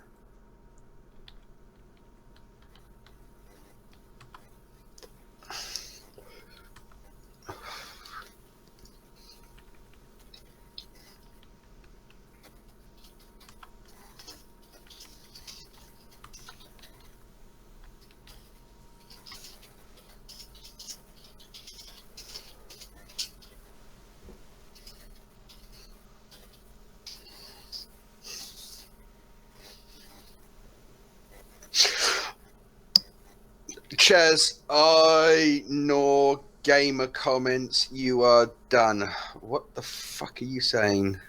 Chaz, I nor gamer comments, you are done. What the fuck are you saying?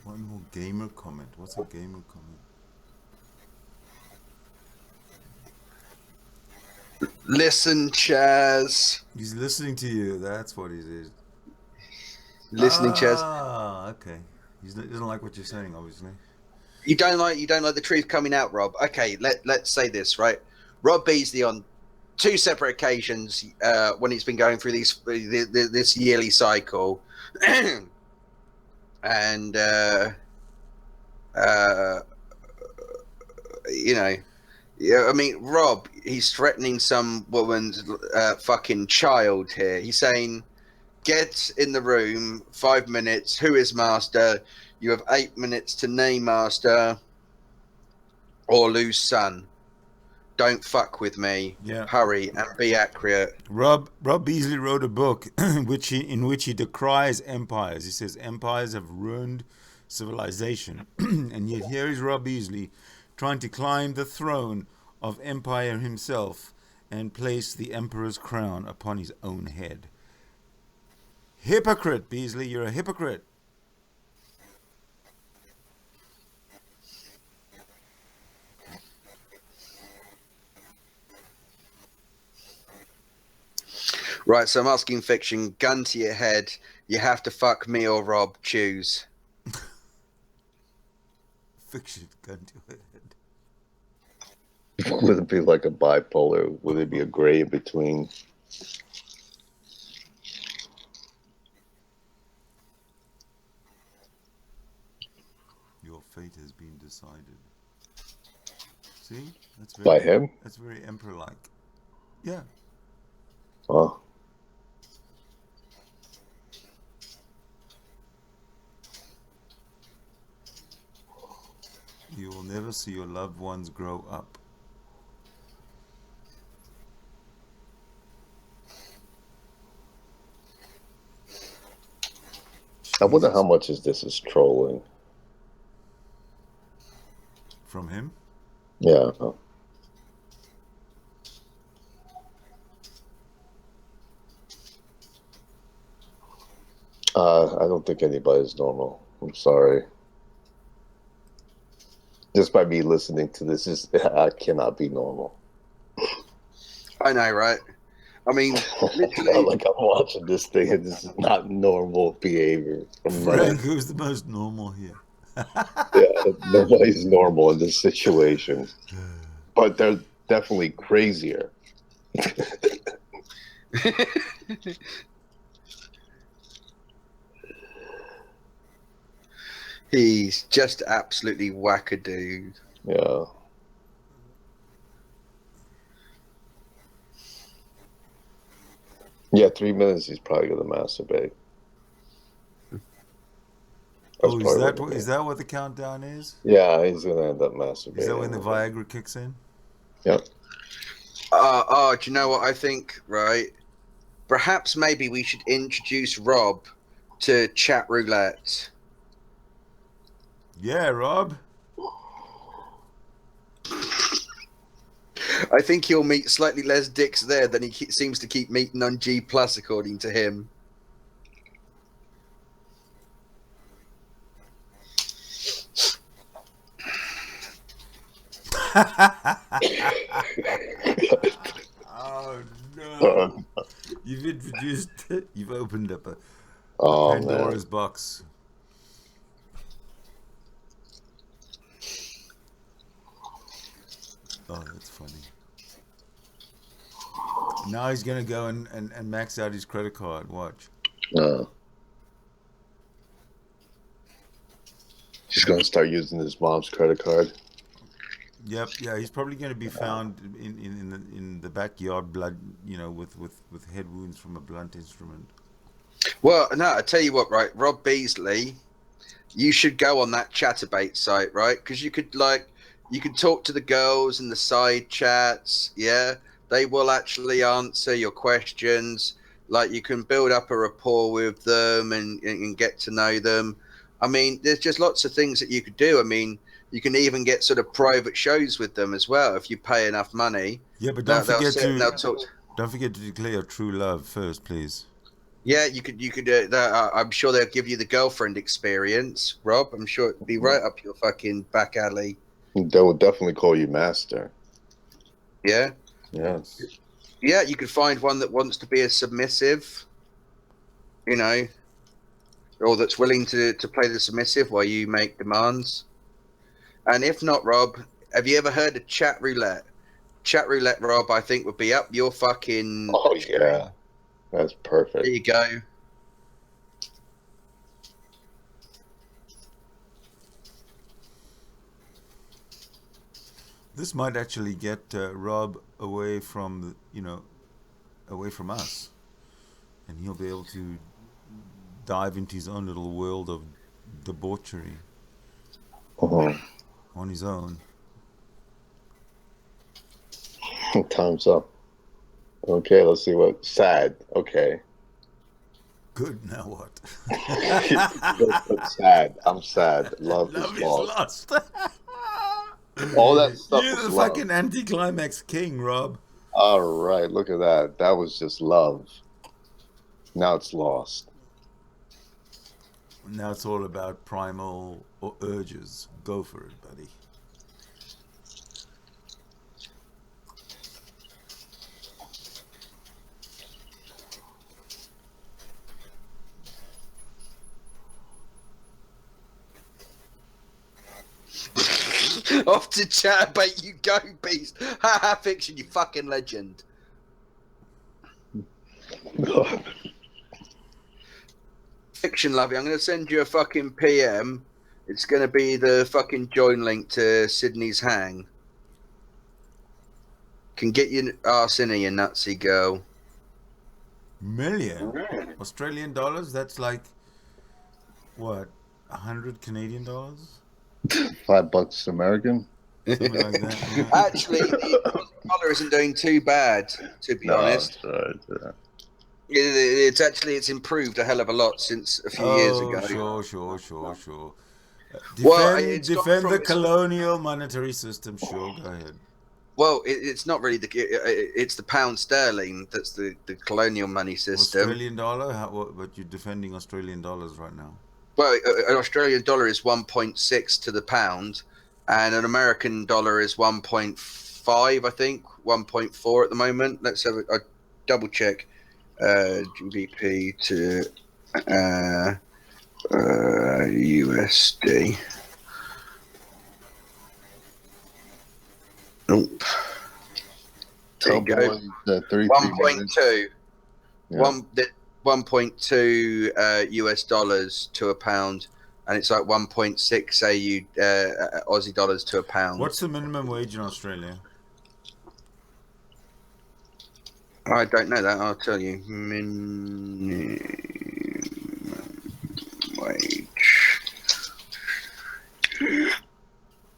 One more gamer comment. What's a gamer comment?
Listen, Chaz.
He's listening to you. That's what he is.
Listening, Chaz.
Ah, okay. He doesn't like what you're saying, obviously.
You don't like the truth coming out, Rob. Okay, let's say this, right? Rob Beasley on 2 separate occasions when he's been going through this yearly cycle, and you know, yeah. I mean, Rob, he's threatening some woman's fucking child here. He's saying, "Get in the room, 5 minutes. Who is master? You have 8 minutes to name master or lose son. Don't fuck with me.
Yeah.
Hurry and be accurate."
Rob Beasley wrote a book in which he decries empires. He says empires have ruined civilization, and yet here is Rob Beasley trying to climb the throne of empire himself and place the emperor's crown upon his own head. Hypocrite, Beasley, you're a hypocrite.
Right, so I'm asking fiction, gun to your head. You have to fuck me or Rob. Choose.
Fiction, gun to your head.
Would it be like a bipolar? Would it be a gray in between?
Your fate has been decided. See? That's very,
By him?
That's very emperor-like. Yeah.
Oh.
You will never see your loved ones grow up.
I wonder how much this is trolling.
From him?
Yeah. I don't think anybody's normal. I'm sorry. Just by me listening to this, I cannot be normal.
I know, right? I mean, literally,
like I'm watching this thing, and this is not normal behavior.
Frank, who's the most normal here?
Yeah, nobody's normal in this situation, but they're definitely crazier.
He's just absolutely wackadoo.
Yeah. Yeah, 3 minutes he's probably gonna masturbate.
Oh, is that what the countdown is?
Yeah, he's gonna end up masturbating.
Is that when the Viagra kicks in?
Yep.
Do you know what I think, right? Perhaps maybe we should introduce Rob to chat roulette.
Yeah, Rob.
I think he'll meet slightly less dicks there than he seems to keep meeting on G+, according to him.
Oh no! You've opened up a Pandora's box. Oh, that's funny. Now he's gonna go and max out his credit card. Watch.
He's gonna start using his mom's credit card.
Yep, yeah, he's probably going to be found in the backyard, blood, with head wounds from a blunt instrument.
Well, no, I tell you what, right, Rob Beasley, you should go on that Chatterbait site, right? Because you could talk to the girls in the side chats. Yeah, they will actually answer your questions. Like, you can build up a rapport with them and get to know them. I mean, there's just lots of things that you could do. I mean, you can even get sort of private shows with them as well if you pay enough money.
Yeah, but don't forget to declare your true love first, please.
Yeah, you could. I'm sure they'll give you the girlfriend experience, Rob. I'm sure it'd be right up your fucking back alley.
They will definitely call you master.
Yeah.
Yes.
Yeah, you could find one that wants to be a submissive, or that's willing to play the submissive while you make demands. And if not, Rob, have you ever heard of chat roulette? Chat roulette, Rob, I think would be up your fucking...
Oh, yeah. That's perfect.
There you go.
This might actually get Rob away from, away from us. And he'll be able to dive into his own little world of debauchery.
Uh-huh.
On his own.
Time's up. Okay, let's see what. Sad. Okay.
Good. Now what?
Sad. I'm sad. Love is lost. All that stuff.
You're the fucking anticlimax king, Rob.
All right. Look at that. That was just love. Now it's lost.
Now it's all about primal or urges. Go for it, buddy.
Off to Chatterbait you go, Beast. Haha, Fiction, you fucking legend. Fiction, lovey, I'm going to send you a fucking PM. It's going to be the fucking join link to Sydney's hang. Can get your arse in here, you nutsy girl.
Million Australian dollars? That's like, what, 100 Canadian dollars?
$5 American?
Something like that. Yeah.
Actually, the dollar isn't doing too bad, to be honest.
Right, yeah.
It's improved a hell of a lot since a few years ago.
Sure. Defend the colonial monetary system. Sure, go ahead.
Well, it's not really it's the pound sterling that's the colonial money system.
Australian dollar? But you're defending Australian dollars right now.
Well, an Australian dollar is 1.6 to the pound, and an American dollar is 1.5, I think, 1.4 at the moment. Let's have a double check. GBP to USD. Nope. There you go. 1.2. Yeah. 1.2 US dollars to a pound, and it's like 1.6 Aussie dollars to a pound.
What's the minimum wage in Australia?
I don't know that. I'll tell you. Minimum wage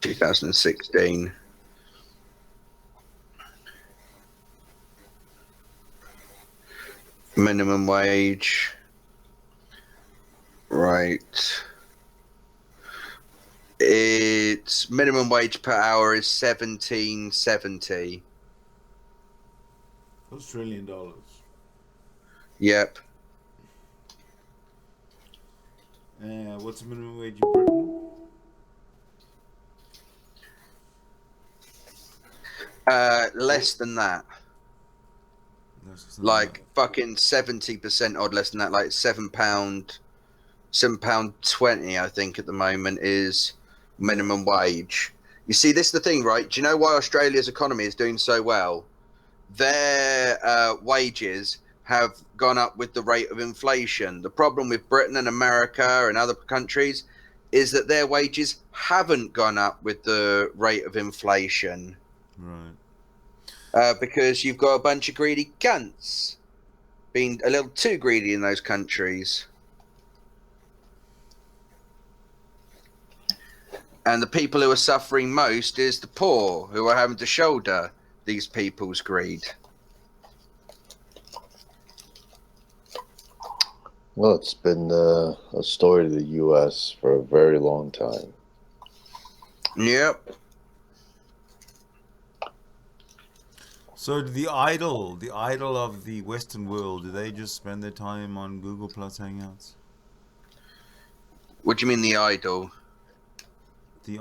2016. Minimum wage, right? It's minimum wage per hour is $17.70.
Australian dollars.
Yep.
What's the minimum wage in Britain?
Less than that. Like fucking 70% odd less than that. Like £7.20, I think at the moment is minimum wage. You see, this is the thing, right? Do you know why Australia's economy is doing so well? Their wages have gone up with the rate of inflation. The problem with Britain and America and other countries is that their wages haven't gone up with the rate of inflation.
Right.
Because you've got a bunch of greedy cunts being a little too greedy in those countries. And the people who are suffering most is the poor, who are having to shoulder these people's greed.
Well, it's been a story of the U.S. for a very long time.
Yep.
So the idol of the Western world, do they just spend their time on Google Plus Hangouts?
What do you mean the idol?
The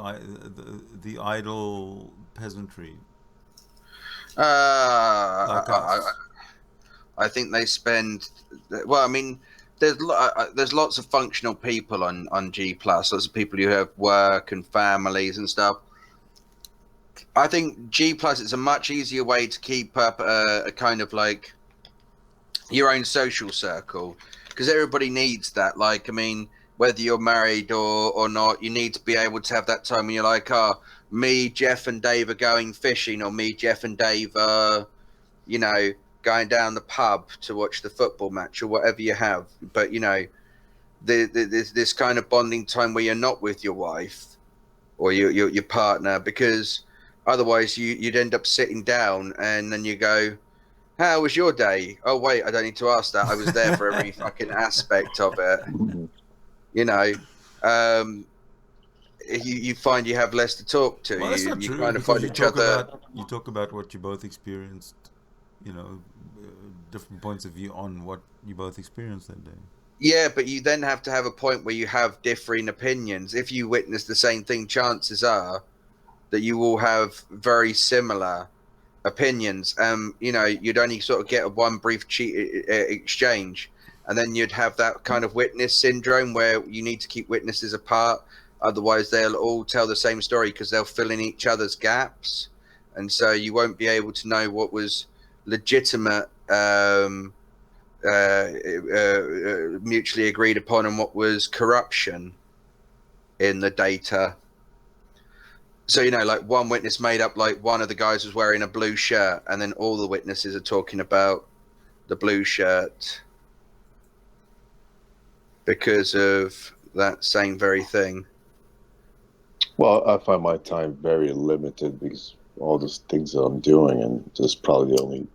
idle peasantry.
Like I think they spend. Well, I mean, there's lots of functional people on G Plus. Lots of people who have work and families and stuff. I think G Plus is a much easier way to keep up a kind of like your own social circle, because everybody needs that. Like, I mean, whether you're married or not, you need to be able to have that time when you're like, oh, me, Jeff, and Dave are going fishing, or me, Jeff, and Dave are, you know, going down the pub to watch the football match, or whatever you have. But, you know, this kind of bonding time where you're not with your wife or your partner, because otherwise you'd end up sitting down and then you go, how was your day? Oh, wait, I don't need to ask that. I was there for every fucking aspect of it. You know, you find you have less to talk to.
Well, that's not
you
true,
kind of find each other.
You talk about what you both experienced, you know, different points of view on what you both experienced that day.
Yeah, but you then have to have a point where you have differing opinions. If you witness the same thing, chances are that you will have very similar opinions. You know, you'd only sort of get a one brief exchange, and then you'd have that kind of witness syndrome where you need to keep witnesses apart. Otherwise, they'll all tell the same story because they'll fill in each other's gaps. And so you won't be able to know what was legitimate, mutually agreed upon, and what was corruption in the data. So, you know, like one witness made up like one of the guys was wearing a blue shirt, and then all the witnesses are talking about the blue shirt because of that same very thing.
Well, I find my time very limited because all these things that I'm doing, and this is probably the only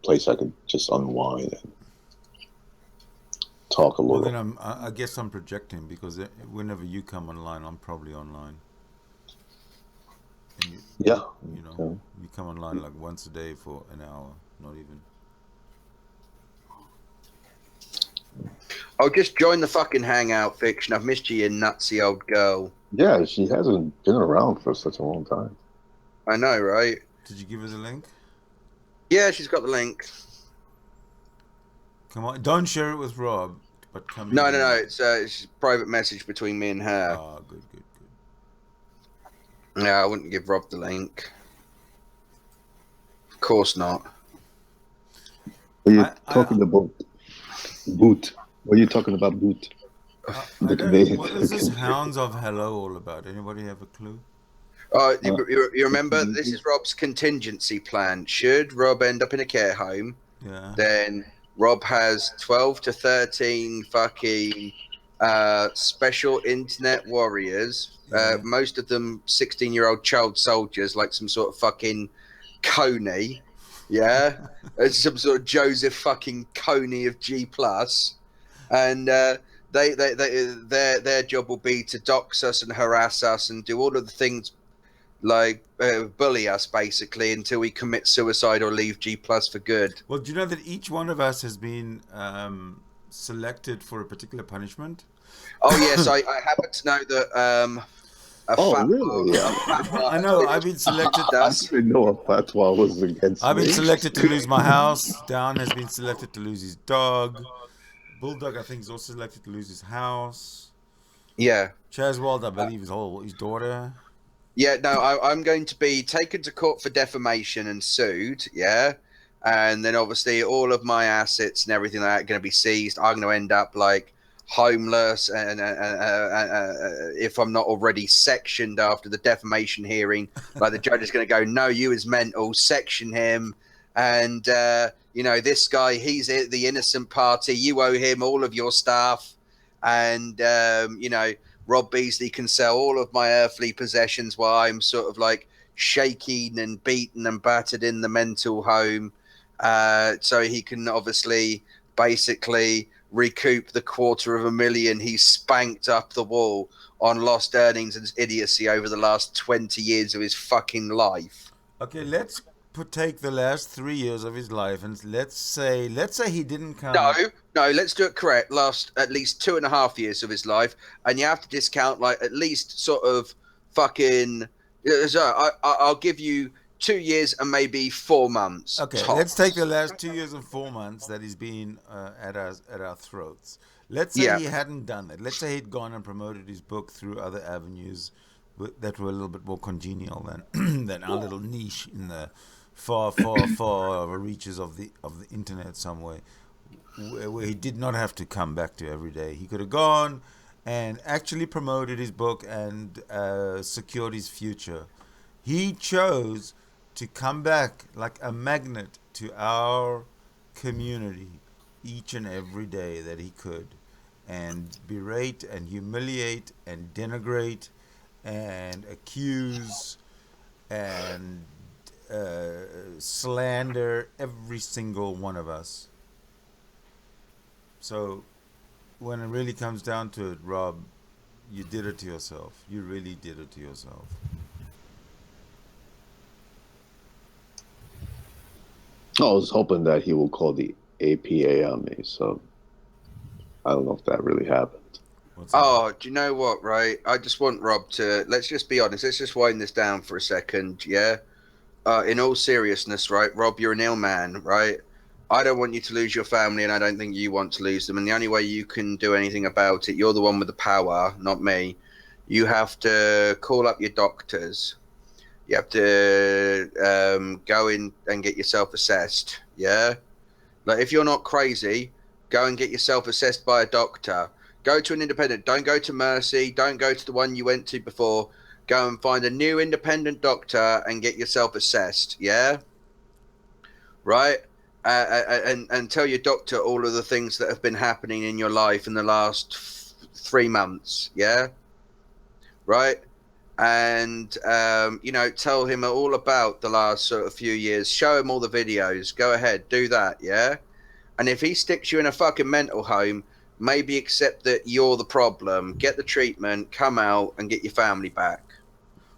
place I could just unwind and talk a little.
Well, then I guess I'm projecting, because whenever you come online, I'm probably online. And you know, you come online like once a day for an hour, not even.
I'll just join the fucking Hangout, Fiction. I've missed you, you nutsy old girl.
Yeah, she hasn't been around for such a long time.
I know, right?
Did you give her the link?
Yeah, she's got the link.
Come on, don't share it with Rob, but come.
No. It's a private message between me and her.
Oh, good.
Yeah, I wouldn't give Rob the link. Of course not.
Are you talking about boot? What are you talking about, boot?
What is this Hounds of Hello all about? Anybody have a clue?
You remember, this is Rob's contingency plan. Should Rob end up in a care home, then Rob has 12 to 13 fucking special internet warriors, most of them 16-year-old child soldiers, like some sort of fucking Coney, it's some sort of Joseph fucking Coney of G+, and their job will be to dox us and harass us and do all of the things like bully us basically until we commit suicide or leave G+ for good.
Well, do you know that each one of us has been selected for a particular punishment?
Oh yes, I happen to know that.
Really?
I know. I've been selected.
I didn't know a fatwa was against me.
I've been selected to lose my house. Down has been selected to lose his dog. Bulldog, I think, is also selected to lose his house.
Yeah.
Chazwold, I believe, his daughter.
Yeah, no, I'm going to be taken to court for defamation and sued, and then obviously all of my assets and everything like that are going to be seized. I'm going to end up like homeless, and if I'm not already sectioned after the defamation hearing, like the judge is going to go, no, you is mental, section him, and this guy, he's the innocent party, you owe him all of your stuff, and Rob Beasley can sell all of my earthly possessions while I'm sort of like shaking and beaten and battered in the mental home. So he can obviously basically recoup the $250,000 he spanked up the wall on lost earnings and idiocy over the last 20 years of his fucking life.
Okay, let's take the last 3 years of his life and let's say he didn't come.
No, let's do it correct. Last at least 2.5 years of his life, and you have to discount like at least sort of fucking. I'll give you 2 years and maybe 4 months.
Okay,
tops.
Let's take the last 2 years and 4 months that he's been at our throats. Let's say he hadn't done that. Let's say he'd gone and promoted his book through other avenues that were a little bit more congenial than our little niche in the far reaches of the internet some way, where he did not have to come back to every day. He could have gone and actually promoted his book and secured his future. He chose to come back like a magnet to our community each and every day that he could, and berate and humiliate and denigrate and accuse and slander every single one of us. So when it really comes down to it, Rob, you did it to yourself. You really did it to yourself.
I was hoping that he will call the APA on me, so I don't know if that really happened.
Oh, do you know what, right? I just want Rob to, let's just be honest, let's just wind this down for a second, in all seriousness, right, Rob, you're an ill man, right? I don't want you to lose your family, and I don't think you want to lose them, and the only way you can do anything about it, you're the one with the power, not me. You have to call up your doctors. You have to go in and get yourself assessed, Like, if you're not crazy, go and get yourself assessed by a doctor. Go to an independent. Don't go to Mercy. Don't go to the one you went to before. Go and find a new independent doctor and get yourself assessed, Right? And tell your doctor all of the things that have been happening in your life in the last 3 months, Right? And, tell him all about the last sort of few years. Show him all the videos. Go ahead, do that, And if he sticks you in a fucking mental home, maybe accept that you're the problem, get the treatment, come out and get your family back.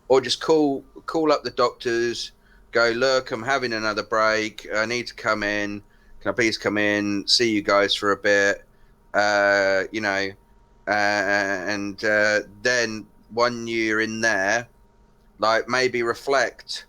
Or just call up the doctors, go, look, I'm having another break. I need to come in. Can I please come in, see you guys for a bit? You know, and then 1 year in there, like maybe reflect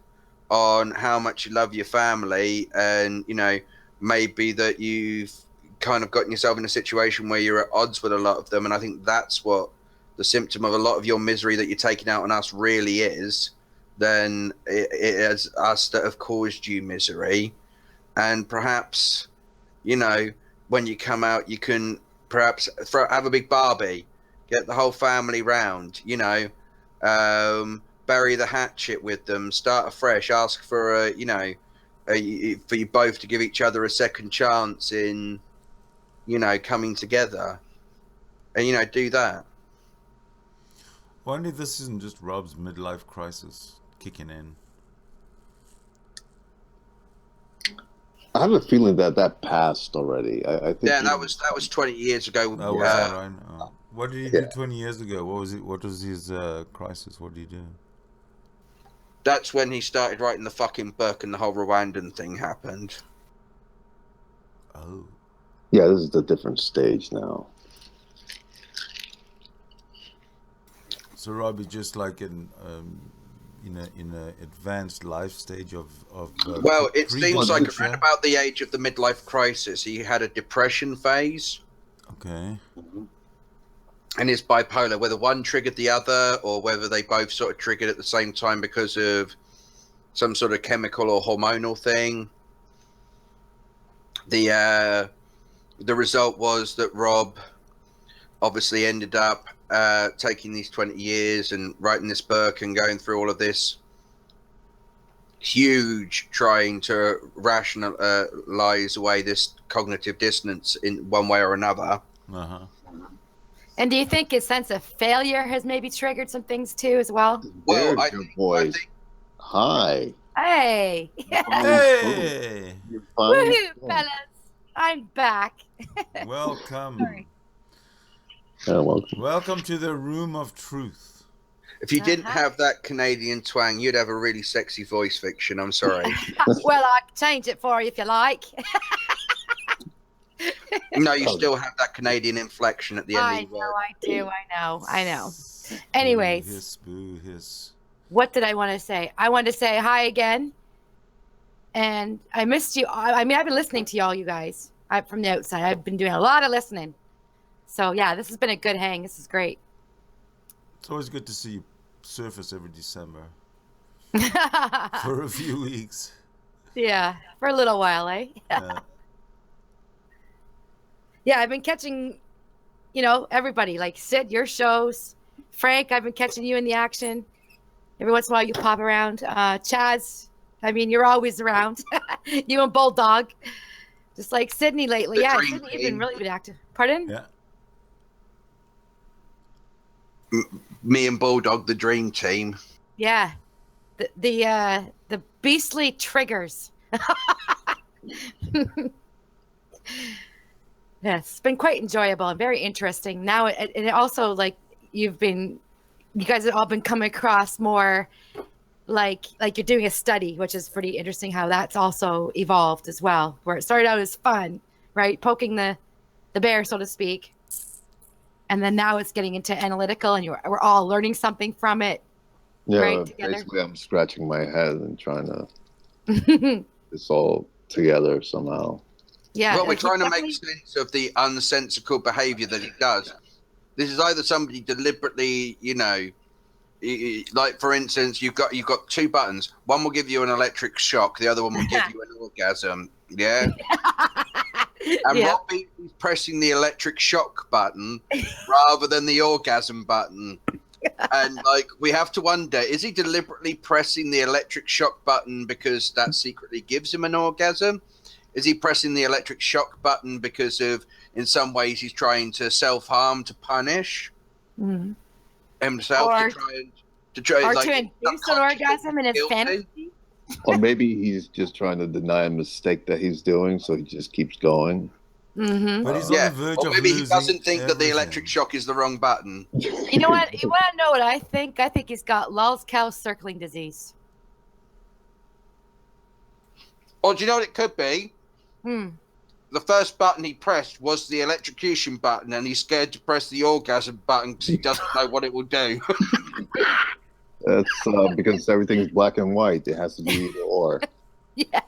on how much you love your family, and you know, maybe that you've kind of gotten yourself in a situation where you're at odds with a lot of them. And I think that's what the symptom of a lot of your misery that you're taking out on us really is. Then it is us that have caused you misery. And perhaps, you know, when you come out, you can perhaps have a big Barbie, get the whole family round, you know, bury the hatchet with them, start afresh, ask for a, you know, for you both to give each other a second chance in, you know, coming together, and you know, do that.
Wonder if this isn't just Rob's midlife crisis kicking in.
I have a feeling that passed already. I think.
Yeah, that was 20 years ago.
Oh, was that right? Oh. What did he do 20 years ago? What was it? What was his crisis? What did he do?
That's when he started writing the fucking book, and the whole Rwandan thing happened.
Oh.
Yeah, this is a different stage now.
So Rob is just like in a advanced life stage of
well, it seems like
pre-dementia.
around about the age of the midlife crisis, he had a depression phase.
Okay.
And his bipolar, whether one triggered the other or whether they both sort of triggered at the same time because of some sort of chemical or hormonal thing. The result was that Rob obviously ended up taking these 20 years and writing this book and going through all of this huge trying to rationalize away this cognitive dissonance in one way or another.
Uh-huh.
And do you think his sense of failure has maybe triggered some things too as well?
Well,
There's your voice. Hi.
Hey.
Hey.
You're fine.
Woohoo, fellas. I'm back.
Welcome.
Sorry.
Welcome.
Welcome to the room of truth.
If you didn't have that Canadian twang, you'd have a really sexy voice, Fiction. I'm sorry.
Well, I can change it for you if you like.
No, you still have that Canadian inflection at the end
I
of the
know,
word.
I know. Anyways,
Boo hiss.
what did I want to say? I wanted to say hi again. And I missed you. I mean, I've been listening to y'all, you guys. From the outside. I've been doing a lot of listening. So, yeah, this has been a good hang. This is great.
It's always good to see you surface every December for a few weeks.
Yeah, for a little while, eh? Yeah, I've been catching, you know, everybody. Like Sid, your shows. Frank, I've been catching you in the action. Every once in a while you pop around. Chaz, I mean, you're always around. You and Bulldog. Just like Sydney lately.
The
Yeah,
dream
Sydney, you've
team.
been really been active. Pardon?
Yeah.
Me and Bulldog, the dream team.
Yeah. The beastly triggers. Yes, it's been quite enjoyable and very interesting. Now, it also, like, you guys have all been coming across more like you're doing a study, which is pretty interesting how that's also evolved as well, where it started out as fun, right? Poking the bear, so to speak. And then now it's getting into analytical and we're all learning something from it.
Yeah,
right, together.
basically I'm scratching my head and trying to it's all together somehow.
Yeah.
Well, we're
like,
trying to
definitely-
make sense of the unsensical behavior that it does. This is either somebody deliberately, you know, like for instance, you've got two buttons. One will give you an electric shock. The other one will give you an orgasm. Yeah. And
Yeah.
Rob Beasley's pressing the electric shock button rather than the orgasm button. And like, we have to wonder, is he deliberately pressing the electric shock button because that secretly gives him an orgasm? Is he pressing the electric shock button because of, in some ways, he's trying to self-harm, to punish himself,
Or
to
to induce an orgasm in his
guilty?
fantasy?
Or maybe he's just trying to deny a mistake that he's doing, so he just keeps going.
Mm-hmm.
But he's on
Yeah,
the verge
or
of
maybe he
losing
doesn't think that the
everything.
electric shock is the wrong button.
You know what? You want to know what I think? I think he's got Lulz-Cow circling disease.
Or do you know what it could be? The first button he pressed was the electrocution button, and he's scared to press the orgasm button because he doesn't know what it will do.
That's because everything's black and white. It has to be either or.
Yeah.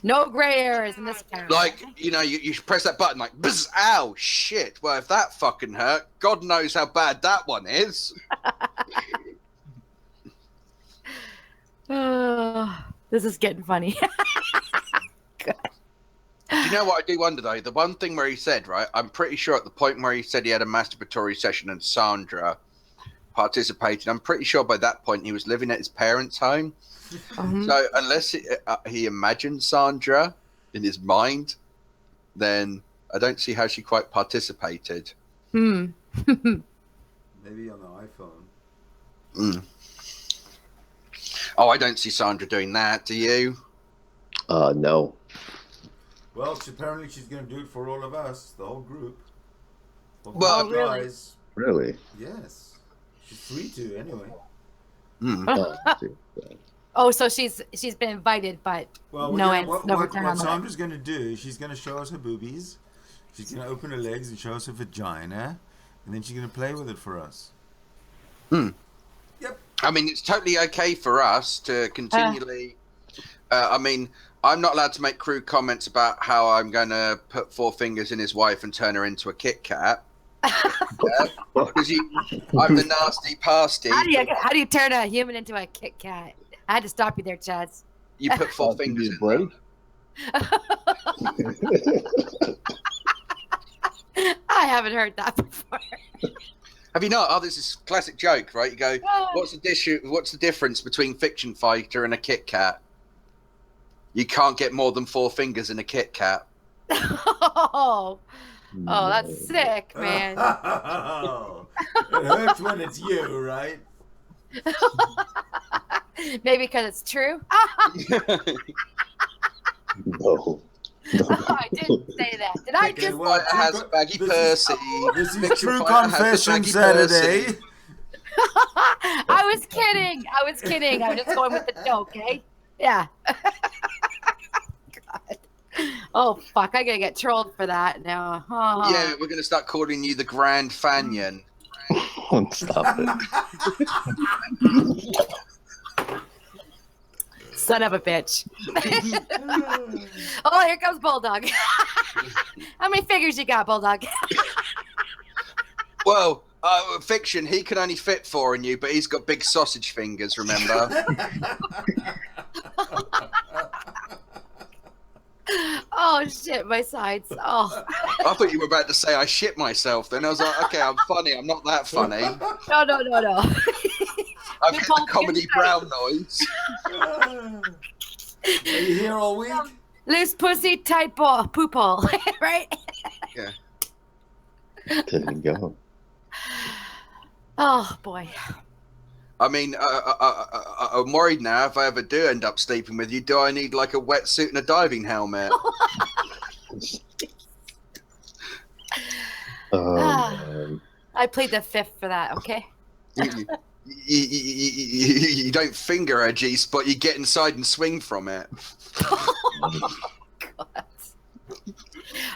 No gray areas in this town.
Like, you know, you press that button like, bzz, ow, shit. Well, if that fucking hurt, God knows how bad that one is.
Oh, this is getting funny.
Do you know what I do wonder, though? The one thing where he said, right, I'm pretty sure at the point where he said he had a masturbatory session and Sandra participated, I'm pretty sure by that point he was living at his parents' home. So unless he imagined Sandra in his mind, then I don't see how she quite participated.
Maybe on the iPhone.
Oh, I don't see Sandra doing that. Do you?
No.
Well, apparently she's going to do it for all of us, the whole group.
Well,
really?
Guys.
Really?
Yes. She's free to, anyway.
Oh, so she's been invited, but
Well,
no return on
what
that.
Sandra's going to do, she's going to show us her boobies. She's going to open her legs and show us her vagina. And then she's going to play with it for us. Yep.
I mean, it's totally okay for us to continually... I mean, I'm not allowed to make crude comments about how I'm going to put 4 fingers in his wife and turn her into a Kit Kat. Because I'm the nasty pasty.
How do you turn a human into a Kit Kat? I had to stop you there, Chaz.
You put 4 fingers in
break?
I haven't heard that before.
Have you not? Oh, this is a classic joke, right? You go, what's the difference between Fiction Fighter and a Kit Kat? You can't get more than 4 fingers in a Kit Kat.
Oh, that's sick, man.
It hurts when it's you, right?
Maybe because it's true.
No.
I didn't say that. Did I
Okay,
just?
well,
It has a baggy Percy.
This is
Fiction
True
Fighter has a
Confession
baggy
Saturday.
Percy.
I was kidding. I was just going with the joke, okay? Yeah. God. Oh fuck! I gotta get trolled for that now. Oh.
Yeah, we're gonna start calling you the Grand Fanyan.
Stop it.
Son of a bitch. Oh, here comes Bulldog. How many figures you got, Bulldog?
Well, Fiction, he can only fit 4 in you, but he's got big sausage fingers, remember?
Oh shit, my sides. Oh.
I thought you were about to say I shit myself. Then I was like, okay, I'm funny. I'm not that funny.
No.
I've hit the comedy brown noise.
Are you here all week?
Loose pussy, tight ball, poop hole, right?
Yeah.
There you go.
Oh boy.
I mean, I'm worried now. If I ever do end up sleeping with you, do I need like a wetsuit and a diving helmet?
I plead the fifth for that. Okay.
You don't finger a G-spot. You get inside and swing from it.
God.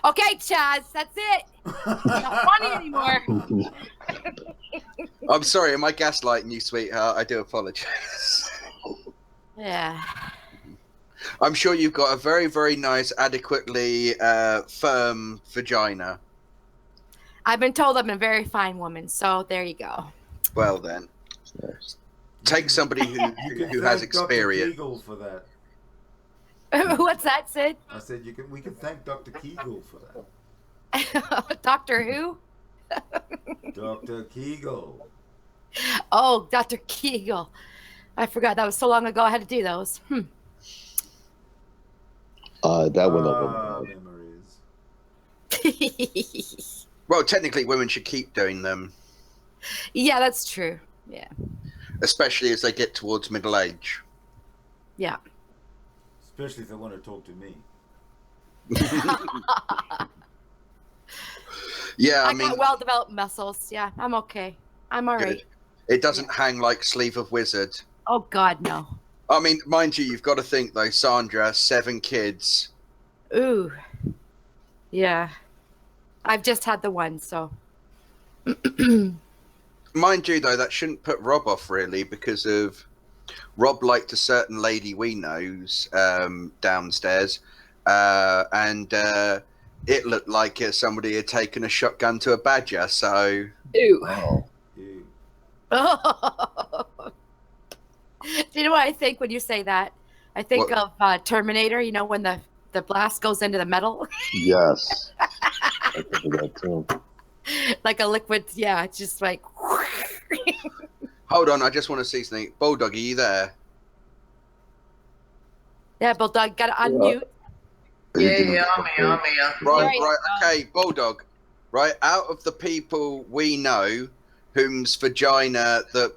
Okay, Chaz, that's it. Not funny anymore.
I'm sorry. Am I gaslighting you, sweetheart? I do apologize.
Yeah.
I'm sure you've got a very, very nice, adequately firm vagina.
I've been told I'm a very fine woman, so there you go.
Well then, take somebody who has experience.
Dr. Kegel for that.
What's that, Sid?
I said we can thank Dr. Kegel for that.
Doctor who?
Dr. Kegel.
Oh, Dr. Kegel. I forgot. That was so long ago. I had to do those.
That went over.
Memories.
Well, technically, women should keep doing them.
Yeah, that's true. Yeah.
Especially as they get towards middle age.
Yeah.
Especially if they want to talk to me.
Yeah,
I
mean,
got well-developed muscles. Yeah, I'm okay. I'm all right.
it doesn't hang like Sleeve of Wizard.
Oh God, no.
I mean, mind you, you've got to think though, Sandra, 7 kids.
Ooh. Yeah. I've just had the one, so.
Mind you, though, that shouldn't put Rob off really, because of Rob liked a certain lady we know's downstairs, and it looked like somebody had taken a shotgun to a badger. So.
Ew.
Oh.
Do you know what I think when you say that? I think
What?
of Terminator, you know, when the blast goes into the metal.
Yes. I think of that too.
Like a liquid, yeah, it's just like.
Hold on, I just want to see something. Bulldog, are you there?
Yeah, Bulldog, gotta unmute.
Yeah, I'm here.
Right, okay, Bulldog. Right, out of the people we know whom's vagina that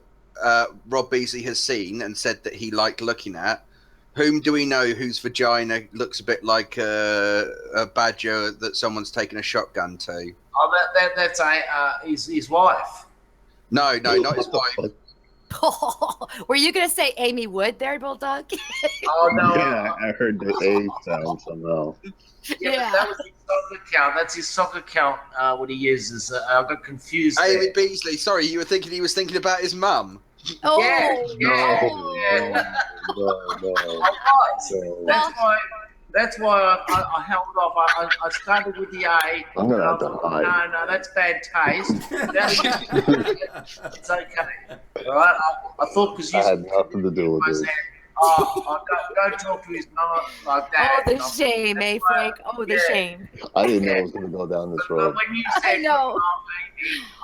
Rob Beasley has seen and said that he liked looking at, whom do we know whose vagina looks a bit like a badger that someone's taken a shotgun to?
Oh, that's his wife.
No, not his wife.
Were you gonna say Amy Wood there, Bulldog?
Oh no.
Yeah, I heard the A sound somehow.
Yeah, that was his soccer account. That's his soccer account. What he uses. I got confused.
Amy
there.
Beasley. Sorry, you were thinking he was thinking about his mum.
Oh,
Yeah.
No.
That's why I held off. I started with the A.
I'm gonna have to
thought,
hide.
No, that's bad taste. It's okay. All right. I thought because you
I had nothing to do with
I
this.
said, oh, don't talk to his mum like that.
Oh, the shame, eh, Frank? Oh, the shame.
I didn't know it was gonna go down this
But
road.
when you
I
said,
know.
I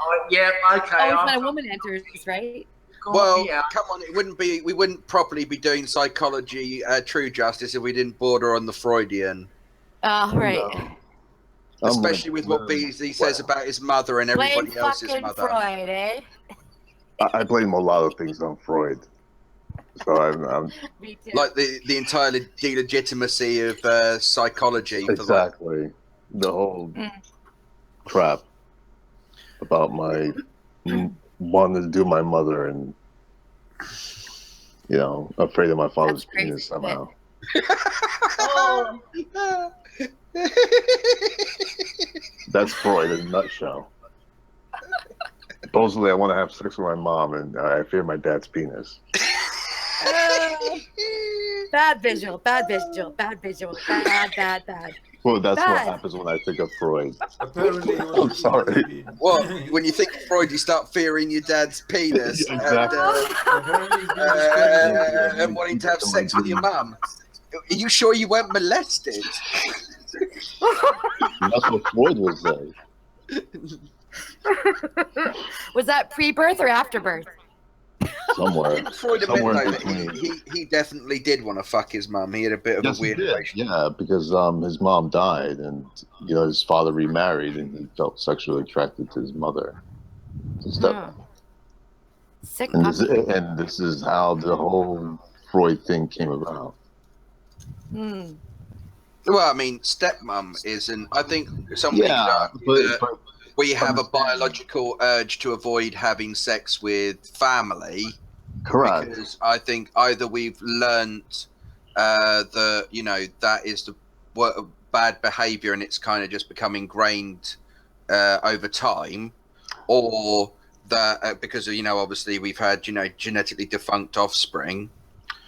went, yeah, okay.
Oh, when a woman enters, right?
Well, come on, we wouldn't properly be doing psychology true justice if we didn't border on the Freudian.
Oh, right.
No.
Especially with what Beasley says about his mother and
Blame
everybody else's
fucking
mother.
Freud, eh?
I blame a lot of things on Freud. So I'm
Me too.
Like the entire delegitimacy of psychology.
exactly the whole crap about my wanting to do my mother and afraid of my father's
That's crazy,
penis somehow.
Oh,
That's Freud in a nutshell. Supposedly, I want to have sex with my mom, and I fear my dad's penis.
bad visual. Bad.
Well, that's what
Bad.
happens when I think of Freud.
Apparently, it was
I'm sorry.
Well, when you think of Freud, you start fearing your dad's penis
Exactly.
and wanting to have sex with your mum. Are you sure you weren't molested?
That's what Freud would say.
Was that pre-birth or after birth?
Somewhere.
Freud admit
Somewhere in
though that
between.
he definitely did want to fuck his mum. He had a bit of
Yes,
a weird
he did.
relationship.
Yeah, because his mom died, and his father remarried, and he felt sexually attracted to his mother. His stepmom.
Sick
And
puppy.
this is how the whole Freud thing came about.
Well, I mean, stepmom isn't. I think somebody could argue that we have a biological urge to avoid having sex with family.
Correct.
Because I think either we've learnt that is the bad behaviour and it's kind of just become ingrained over time, or that because of obviously we've had genetically defunct offspring.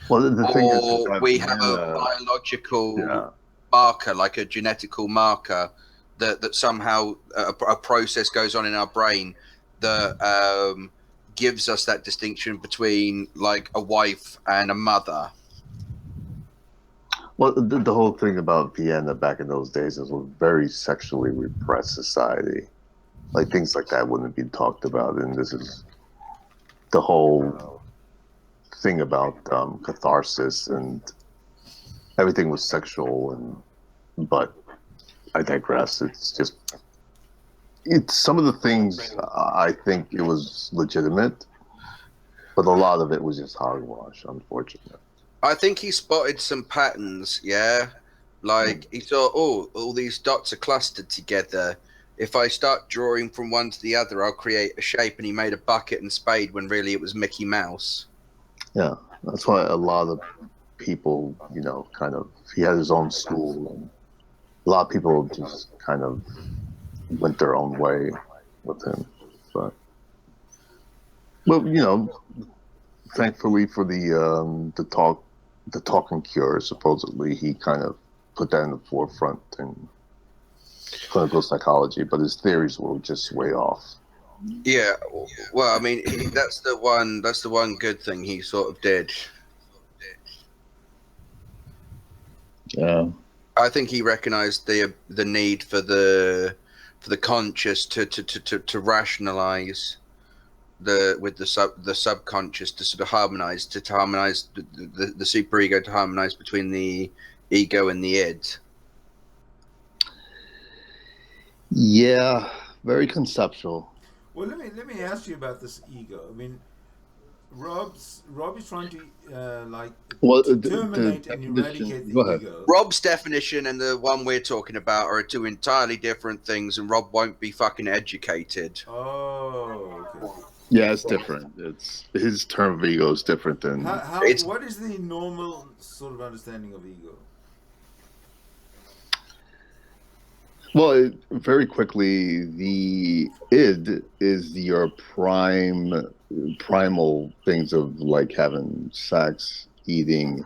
Well, the thing is
that we have a biological marker, like a genetical marker, that somehow a process goes on in our brain that gives us that distinction between like a wife and a mother.
Well, the whole thing about Vienna back in those days is a very sexually repressed society. Like things like that wouldn't be talked about, and this is the whole thing about catharsis and everything was sexual. But I digress. It's some of the things I think it was legitimate, but a lot of it was just hogwash, unfortunately.
I think he spotted some patterns, yeah? Like, he saw, all these dots are clustered together. If I start drawing from one to the other, I'll create a shape. And he made a bucket and spade when really it was Mickey Mouse.
Yeah. That's why a lot of people, he had his own school, and a lot of people just kind of went their own way with him. But thankfully for the talking cure, supposedly he kind of put that in the forefront in clinical psychology, but his theories were just way off.
Yeah, well, I mean, that's the one good thing he sort of did.
Yeah,
I think he recognized the need for the conscious to rationalize with the subconscious to sort of harmonize the superego, to harmonize between the ego and the id.
Yeah, very conceptual.
Well, let me ask you about this ego. I mean, Rob is trying to terminate and eradicate the ego.
Rob's definition and the one we're talking about are two entirely different things, and Rob won't be fucking educated.
Oh, okay.
Yeah, it's different. It's his term of ego is different than.
What is the normal sort of understanding of ego?
Well, very quickly, the id is your primal things of like having sex, eating.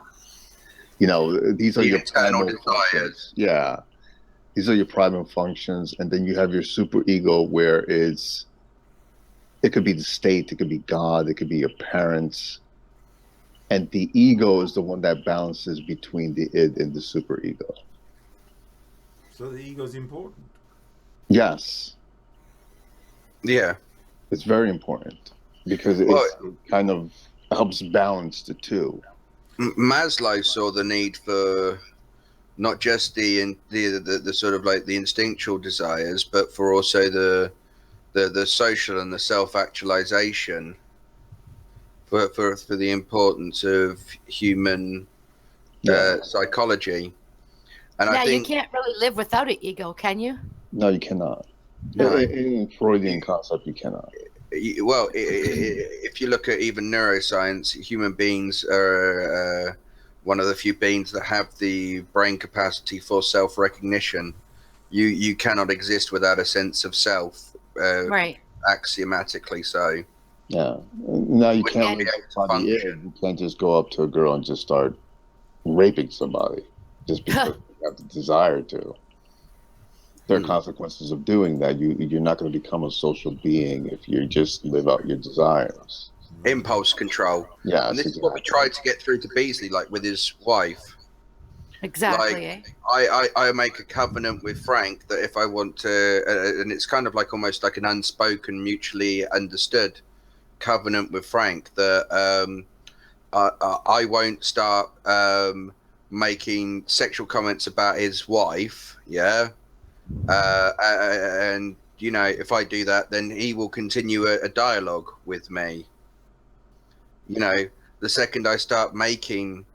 These are your primal functions. Yeah, these are your primal functions, and then you have your superego, where it could be the state, it could be God, it could be your parents, and the ego is the one that balances between the id and the superego.
So the ego is important.
Yes.
Yeah.
It's very important because it kind of helps balance the two.
Maslow saw the need for not just the sort of like the instinctual desires, but for also the social and the self-actualization for the importance of human psychology. And I think
you can't really live without an ego, can you?
No, you cannot.
No.
In Freudian concept, you cannot.
Well, if you look at even neuroscience, human beings are one of the few beings that have the brain capacity for self-recognition. You cannot exist without a sense of self,
right?
Axiomatically so.
Yeah. Now you can't you can't just go up to a girl and just start raping somebody just because you have the desire to. There are consequences of doing that. You're not going to become a social being if you just live out your desires.
Impulse control.
Yeah,
and this is what we tried to get through to Beasley, like with his wife.
Exactly.
Like, I make a covenant with Frank that if I want to, and it's kind of like almost like an unspoken, mutually understood covenant with Frank that I won't start making sexual comments about his wife. Yeah. And if I do that, then he will continue a dialogue with me. The second I start making,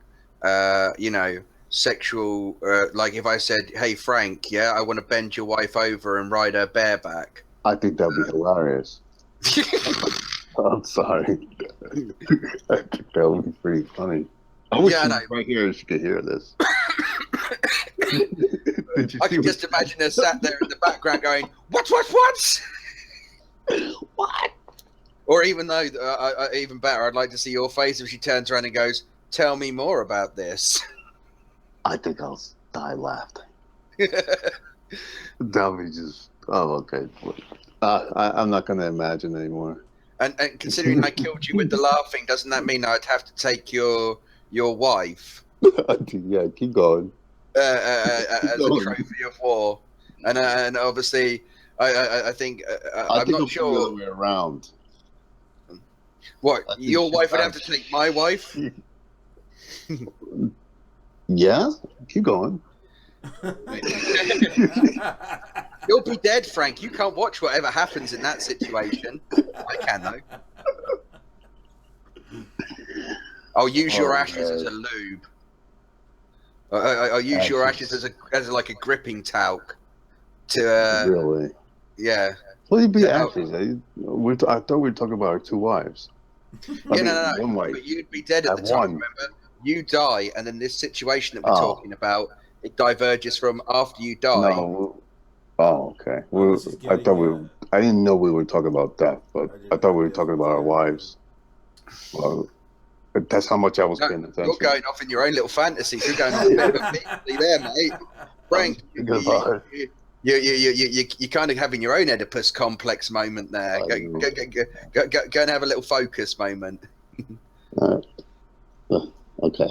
sexual, like if I said, "Hey Frank, yeah, I want to bend your wife over and ride her bareback."
I think that'd be hilarious. I'm sorry. I think that would be pretty funny. I wish she was right here she could hear this.
I can just imagine her sat there in the background going, what?
What?
Or even though, even better, I'd like to see your face if she turns around and goes, tell me more about this.
I think I'll die laughing. That'll be just, okay. I'm not going to imagine anymore.
And considering I killed you with the laughing, doesn't that mean I'd have to take your wife?
Yeah, keep going.
As a trophy of war, and obviously, I think I'm not sure.
The other way around.
What, your wife would have to take my wife?
Yeah, keep going.
You'll be dead, Frank. You can't watch whatever happens in that situation. I can though. I'll use your ashes as a lube. I'll use your ashes as like a gripping talc.
Really?
Yeah.
Well, you'd be ashes. I thought we were talking about our two wives.
No. But you'd be dead at the time. Remember, you die, and then this situation that we're talking about, it diverges from after you die.
No. Oh, okay. I didn't know we were talking about death, but I thought we were talking about our wives. Well, that's how much I was paying attention.
You're going off in your own little fantasies. You're going on a bit of a Beasley there, mate. Frank, you're kind of having your own Oedipus complex moment there. Go and have a little focus moment.
All right. Okay.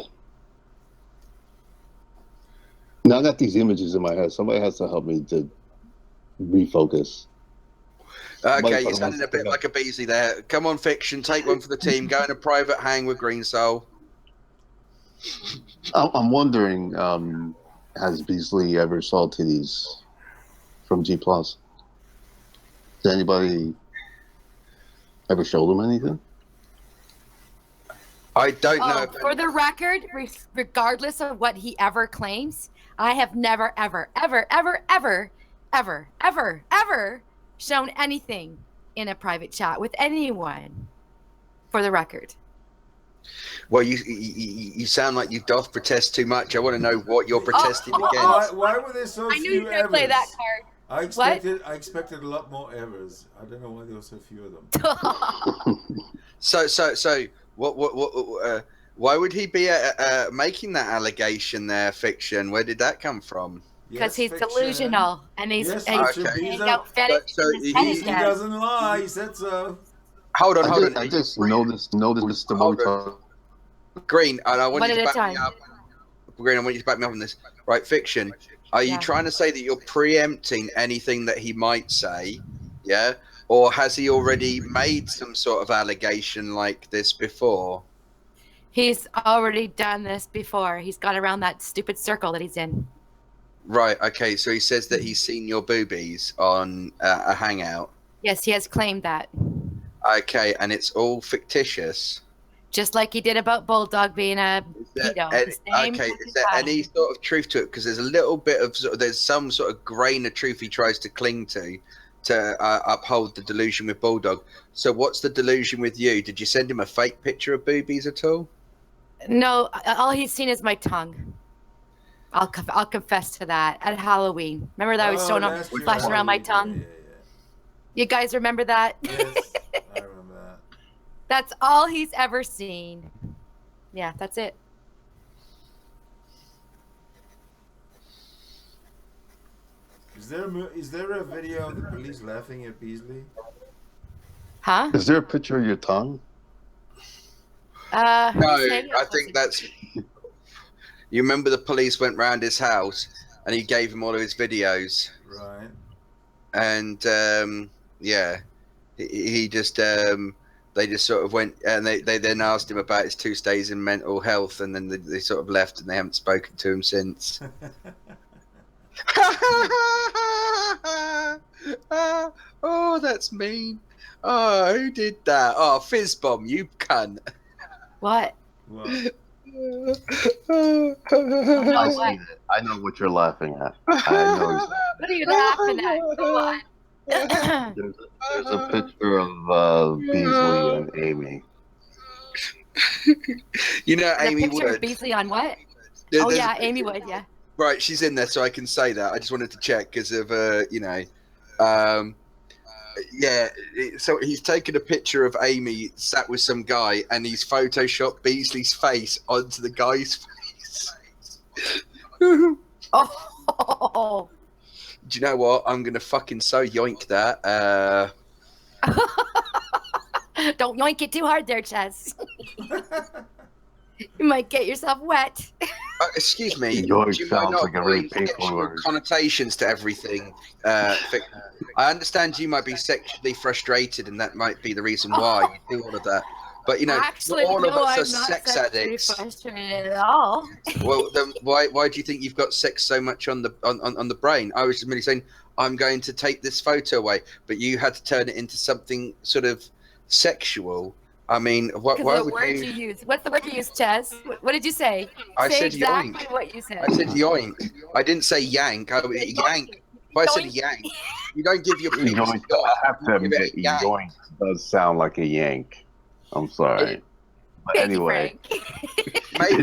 Now I got these images in my head. Somebody has to help me to refocus.
Okay, you're sounding a bit like a Beasley there. Come on, Fiction, take one for the team. Go on a private hang with Green Soul.
I'm wondering, has Beasley ever saw titties from G+? Does anybody ever show them anything?
I don't know.
For the record, regardless of what he ever claims, I have never, ever, ever, ever, ever, ever, ever, ever shown anything in a private chat with anyone. For the record.
Well, you sound like you doth protest too much. I want to know what you're protesting against.
Why were there so few?
I knew you were gonna play that card.
I expected a lot more evers. I don't know why there were so few of them.
So what why would he be making that allegation there, Fiction? Where did that come from?
Because he's delusional and he's
he
doesn't lie. He said so.
Hold on.
I just noticed the one time.
Green, and I want you to back me up. Green, I want you to back me up on this. Right, Fiction. Are you trying to say that you're preempting anything that he might say? Yeah? Or has he already made some sort of allegation like this before?
He's already done this before. He's got around that stupid circle that he's in.
Right, okay. So he says that he's seen your boobies on a hangout.
Yes, he has claimed that.
Okay, and it's all fictitious.
Just like he did about Bulldog being a pedo.
Is there any sort of truth to it? Because there's a little bit of there's some sort of grain of truth he tries to cling to uphold the delusion with Bulldog. So what's the delusion with you? Did you send him a fake picture of boobies at all?
No, all he's seen is my tongue. I'll confess to that at Halloween. Remember that I was showing up, flashing around my tongue. Yeah. You guys remember that?
Yes, I remember that.
That's all he's ever seen. Yeah, that's it.
Is there a video of the police laughing at Beasley?
Huh?
Is there a picture of your tongue?
No, I think that's... You remember the police went round his house and he gave him all of his videos.
Right.
And, yeah, he just... they just sort of went and they then asked him about his 2 stays in mental health, and then they sort of left and they haven't spoken to him since. Oh, that's mean. Oh, who did that? Oh, Fizzbomb, you cunt.
What?
I know what you're laughing at. I know exactly.
What are you laughing at? Go on.
There's a picture of Beasley and Amy.
You know, Amy
Wood. Of Beasley on what? Yeah, Amy Wood, yeah.
Right, she's in there, so I can say that. I just wanted to check because of, you know, yeah. So he's taken a picture of Amy sat with some guy, and he's photoshopped Beasley's face onto the guy's face.
Oh.
Do you know what? I'm gonna fucking so yoink that.
Don't yoink it too hard there, Chaz. You might get yourself wet.
Excuse me.
Yoink sounds like a really painful word.
Connotations to everything. I understand you might be sexually frustrated, and that might be the reason why you do all of that. But you know,
actually,
all of us
are
not sex addicts.
Frustrated at all.
Well, then why do you think you've got sex so much on the brain? I was merely saying I'm going to take this photo away, but you had to turn it into something sort of sexual. I mean, why would you
use? What's the word you used, Chaz? What did you say?
I
said
exactly
yoink. What you said.
I said yoink. I didn't say yank. Yank. If I said yank, you don't give your penis.
I have to admit, yoink does sound like a yank. I'm sorry. But
Thank you,
anyway,
maybe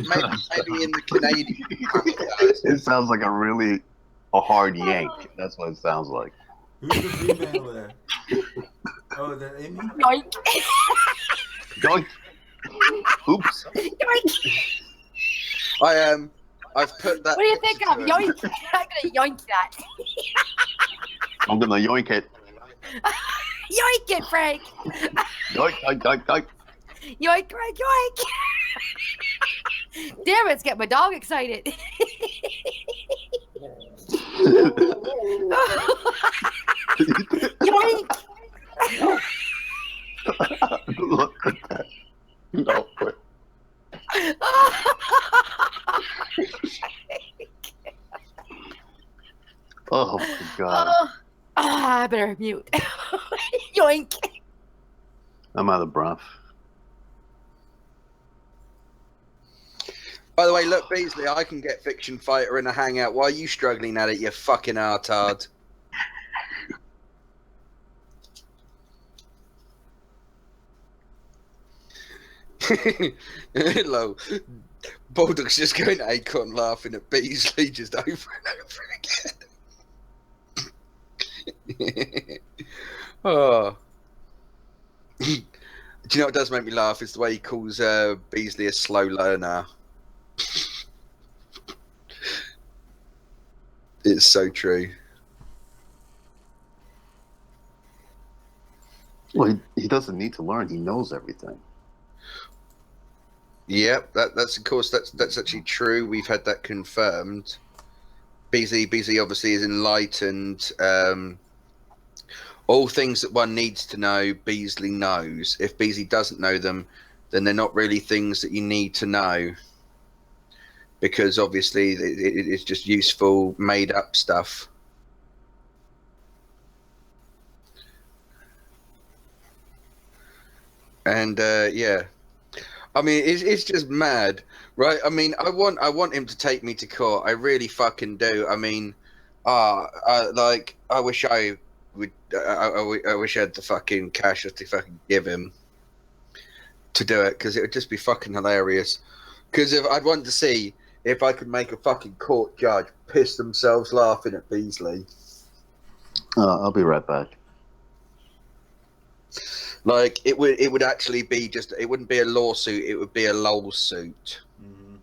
in the Canadian.
it sounds like a hard yank. That's what it sounds like.
Who's the female there? Oh, that Amy?
Yoink.
Yoink. Oops.
Yoink.
I've put that.
What do you think of? Yoink. I'm gonna yoink that.
I'm gonna yoink it.
Yoink it, Frank.
Yoink, yoink, yoink, yoink.
Yoink, yoink, yoink. Damn it, it's getting my dog excited. Yoink.
Look at that. No, wait. Oh my God.
I better mute. Yoink.
I'm out of breath.
By the way, look, Beasley, I can get Fiction Fighter in a Hangout. Why are you struggling at it, you fucking artard? Hello. Bulldog's just going to Acorn laughing at Beasley just over and over again. Oh. Do you know what does make me laugh? Is the way he calls Beasley a slow learner. It's so true.
Well, he doesn't need to learn. He knows everything.
Yep, that's of course that's actually true. We've had that confirmed. Beasley obviously is enlightened. All things that one needs to know, Beasley knows. If Beasley doesn't know them, then they're not really things that you need to know. Because obviously it's just useful, made-up stuff. And yeah, I mean it's just mad, right? I mean, I want him to take me to court. I really fucking do. I mean, like I wish I would. I wish I had the fucking cash to fucking give him to do it, because it would just be fucking hilarious. Because if I'd want to see if I could make a fucking court judge piss themselves laughing at Beasley.
I'll be right back.
Like it would actually be just, it wouldn't be a lawsuit, it would be a lol suit.
Mm-hmm.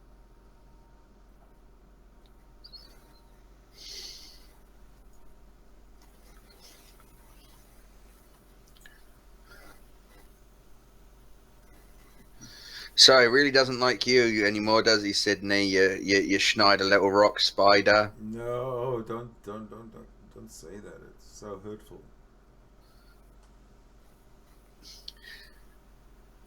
So he really doesn't like you anymore, does he, Sydney? You Schneider little rock spider.
No, don't say that. It's so hurtful.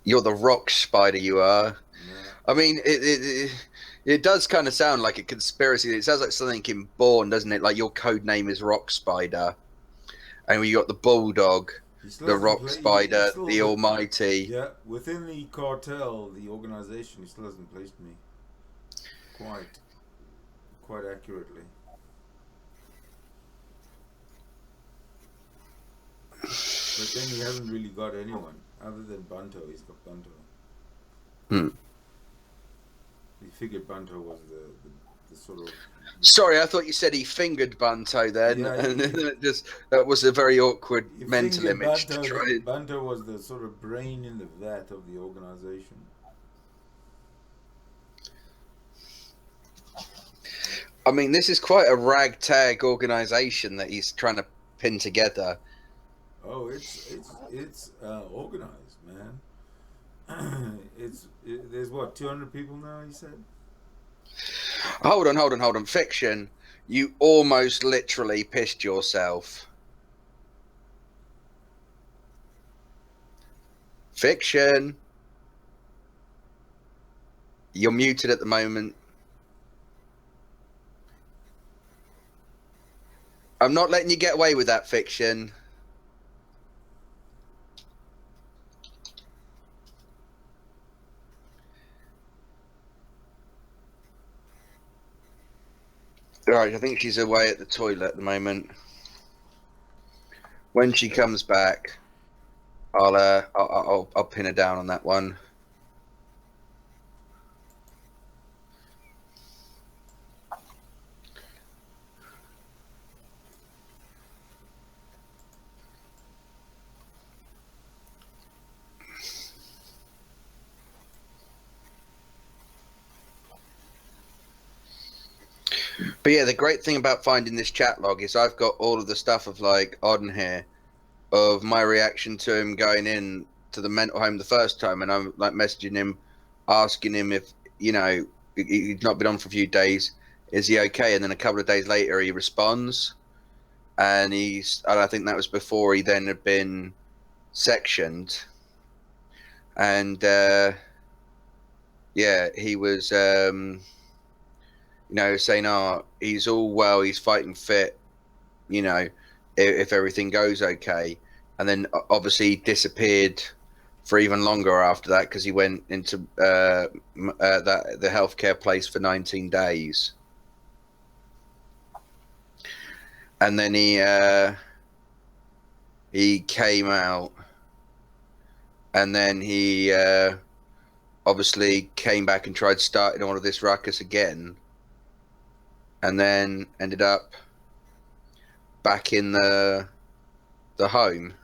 You're the rock spider, you are.
Yeah.
I mean, it does kind of sound like a conspiracy. It sounds like something in Bourne, doesn't it? Like your code name is Rock Spider, and you got the Bulldog, the Rock Spider, the Almighty.
Yeah, within the cartel, the organization, he still hasn't placed me quite accurately. But then he hasn't really got anyone other than Bunto. He's got Bunto. He figured Bunto was the sort of.
Sorry, I thought you said he fingered Bunto then,
Yeah,
and that was a very awkward mental image
Bunto,
to try.
Bunto was the sort of brain in the vat of the organization.
I mean, this is quite a ragtag organization that he's trying to pin together.
Oh, it's organized, man. There's what, 200 people now, you said?
Hold on. Fiction, you almost literally pissed yourself. Fiction. You're muted at the moment. I'm not letting you get away with that, Fiction. Right, I think she's away at the toilet at the moment. When she comes back, I'll pin her down on that one. But yeah, the great thing about finding this chat log is I've got all of the stuff of like on here of my reaction to him going in to the mental home the first time, and I'm like messaging him, asking him if, you know, he'd not been on for a few days, is he okay? And then a couple of days later he responds, and I think that was before he then had been sectioned, and yeah, he was you know, saying, oh, he's all well, he's fighting fit, you know, if everything goes okay. And then obviously disappeared for even longer after that, because he went into the healthcare place for 19 days. And then he came out, and then he obviously came back and tried starting all of this ruckus again, and then ended up back in the home.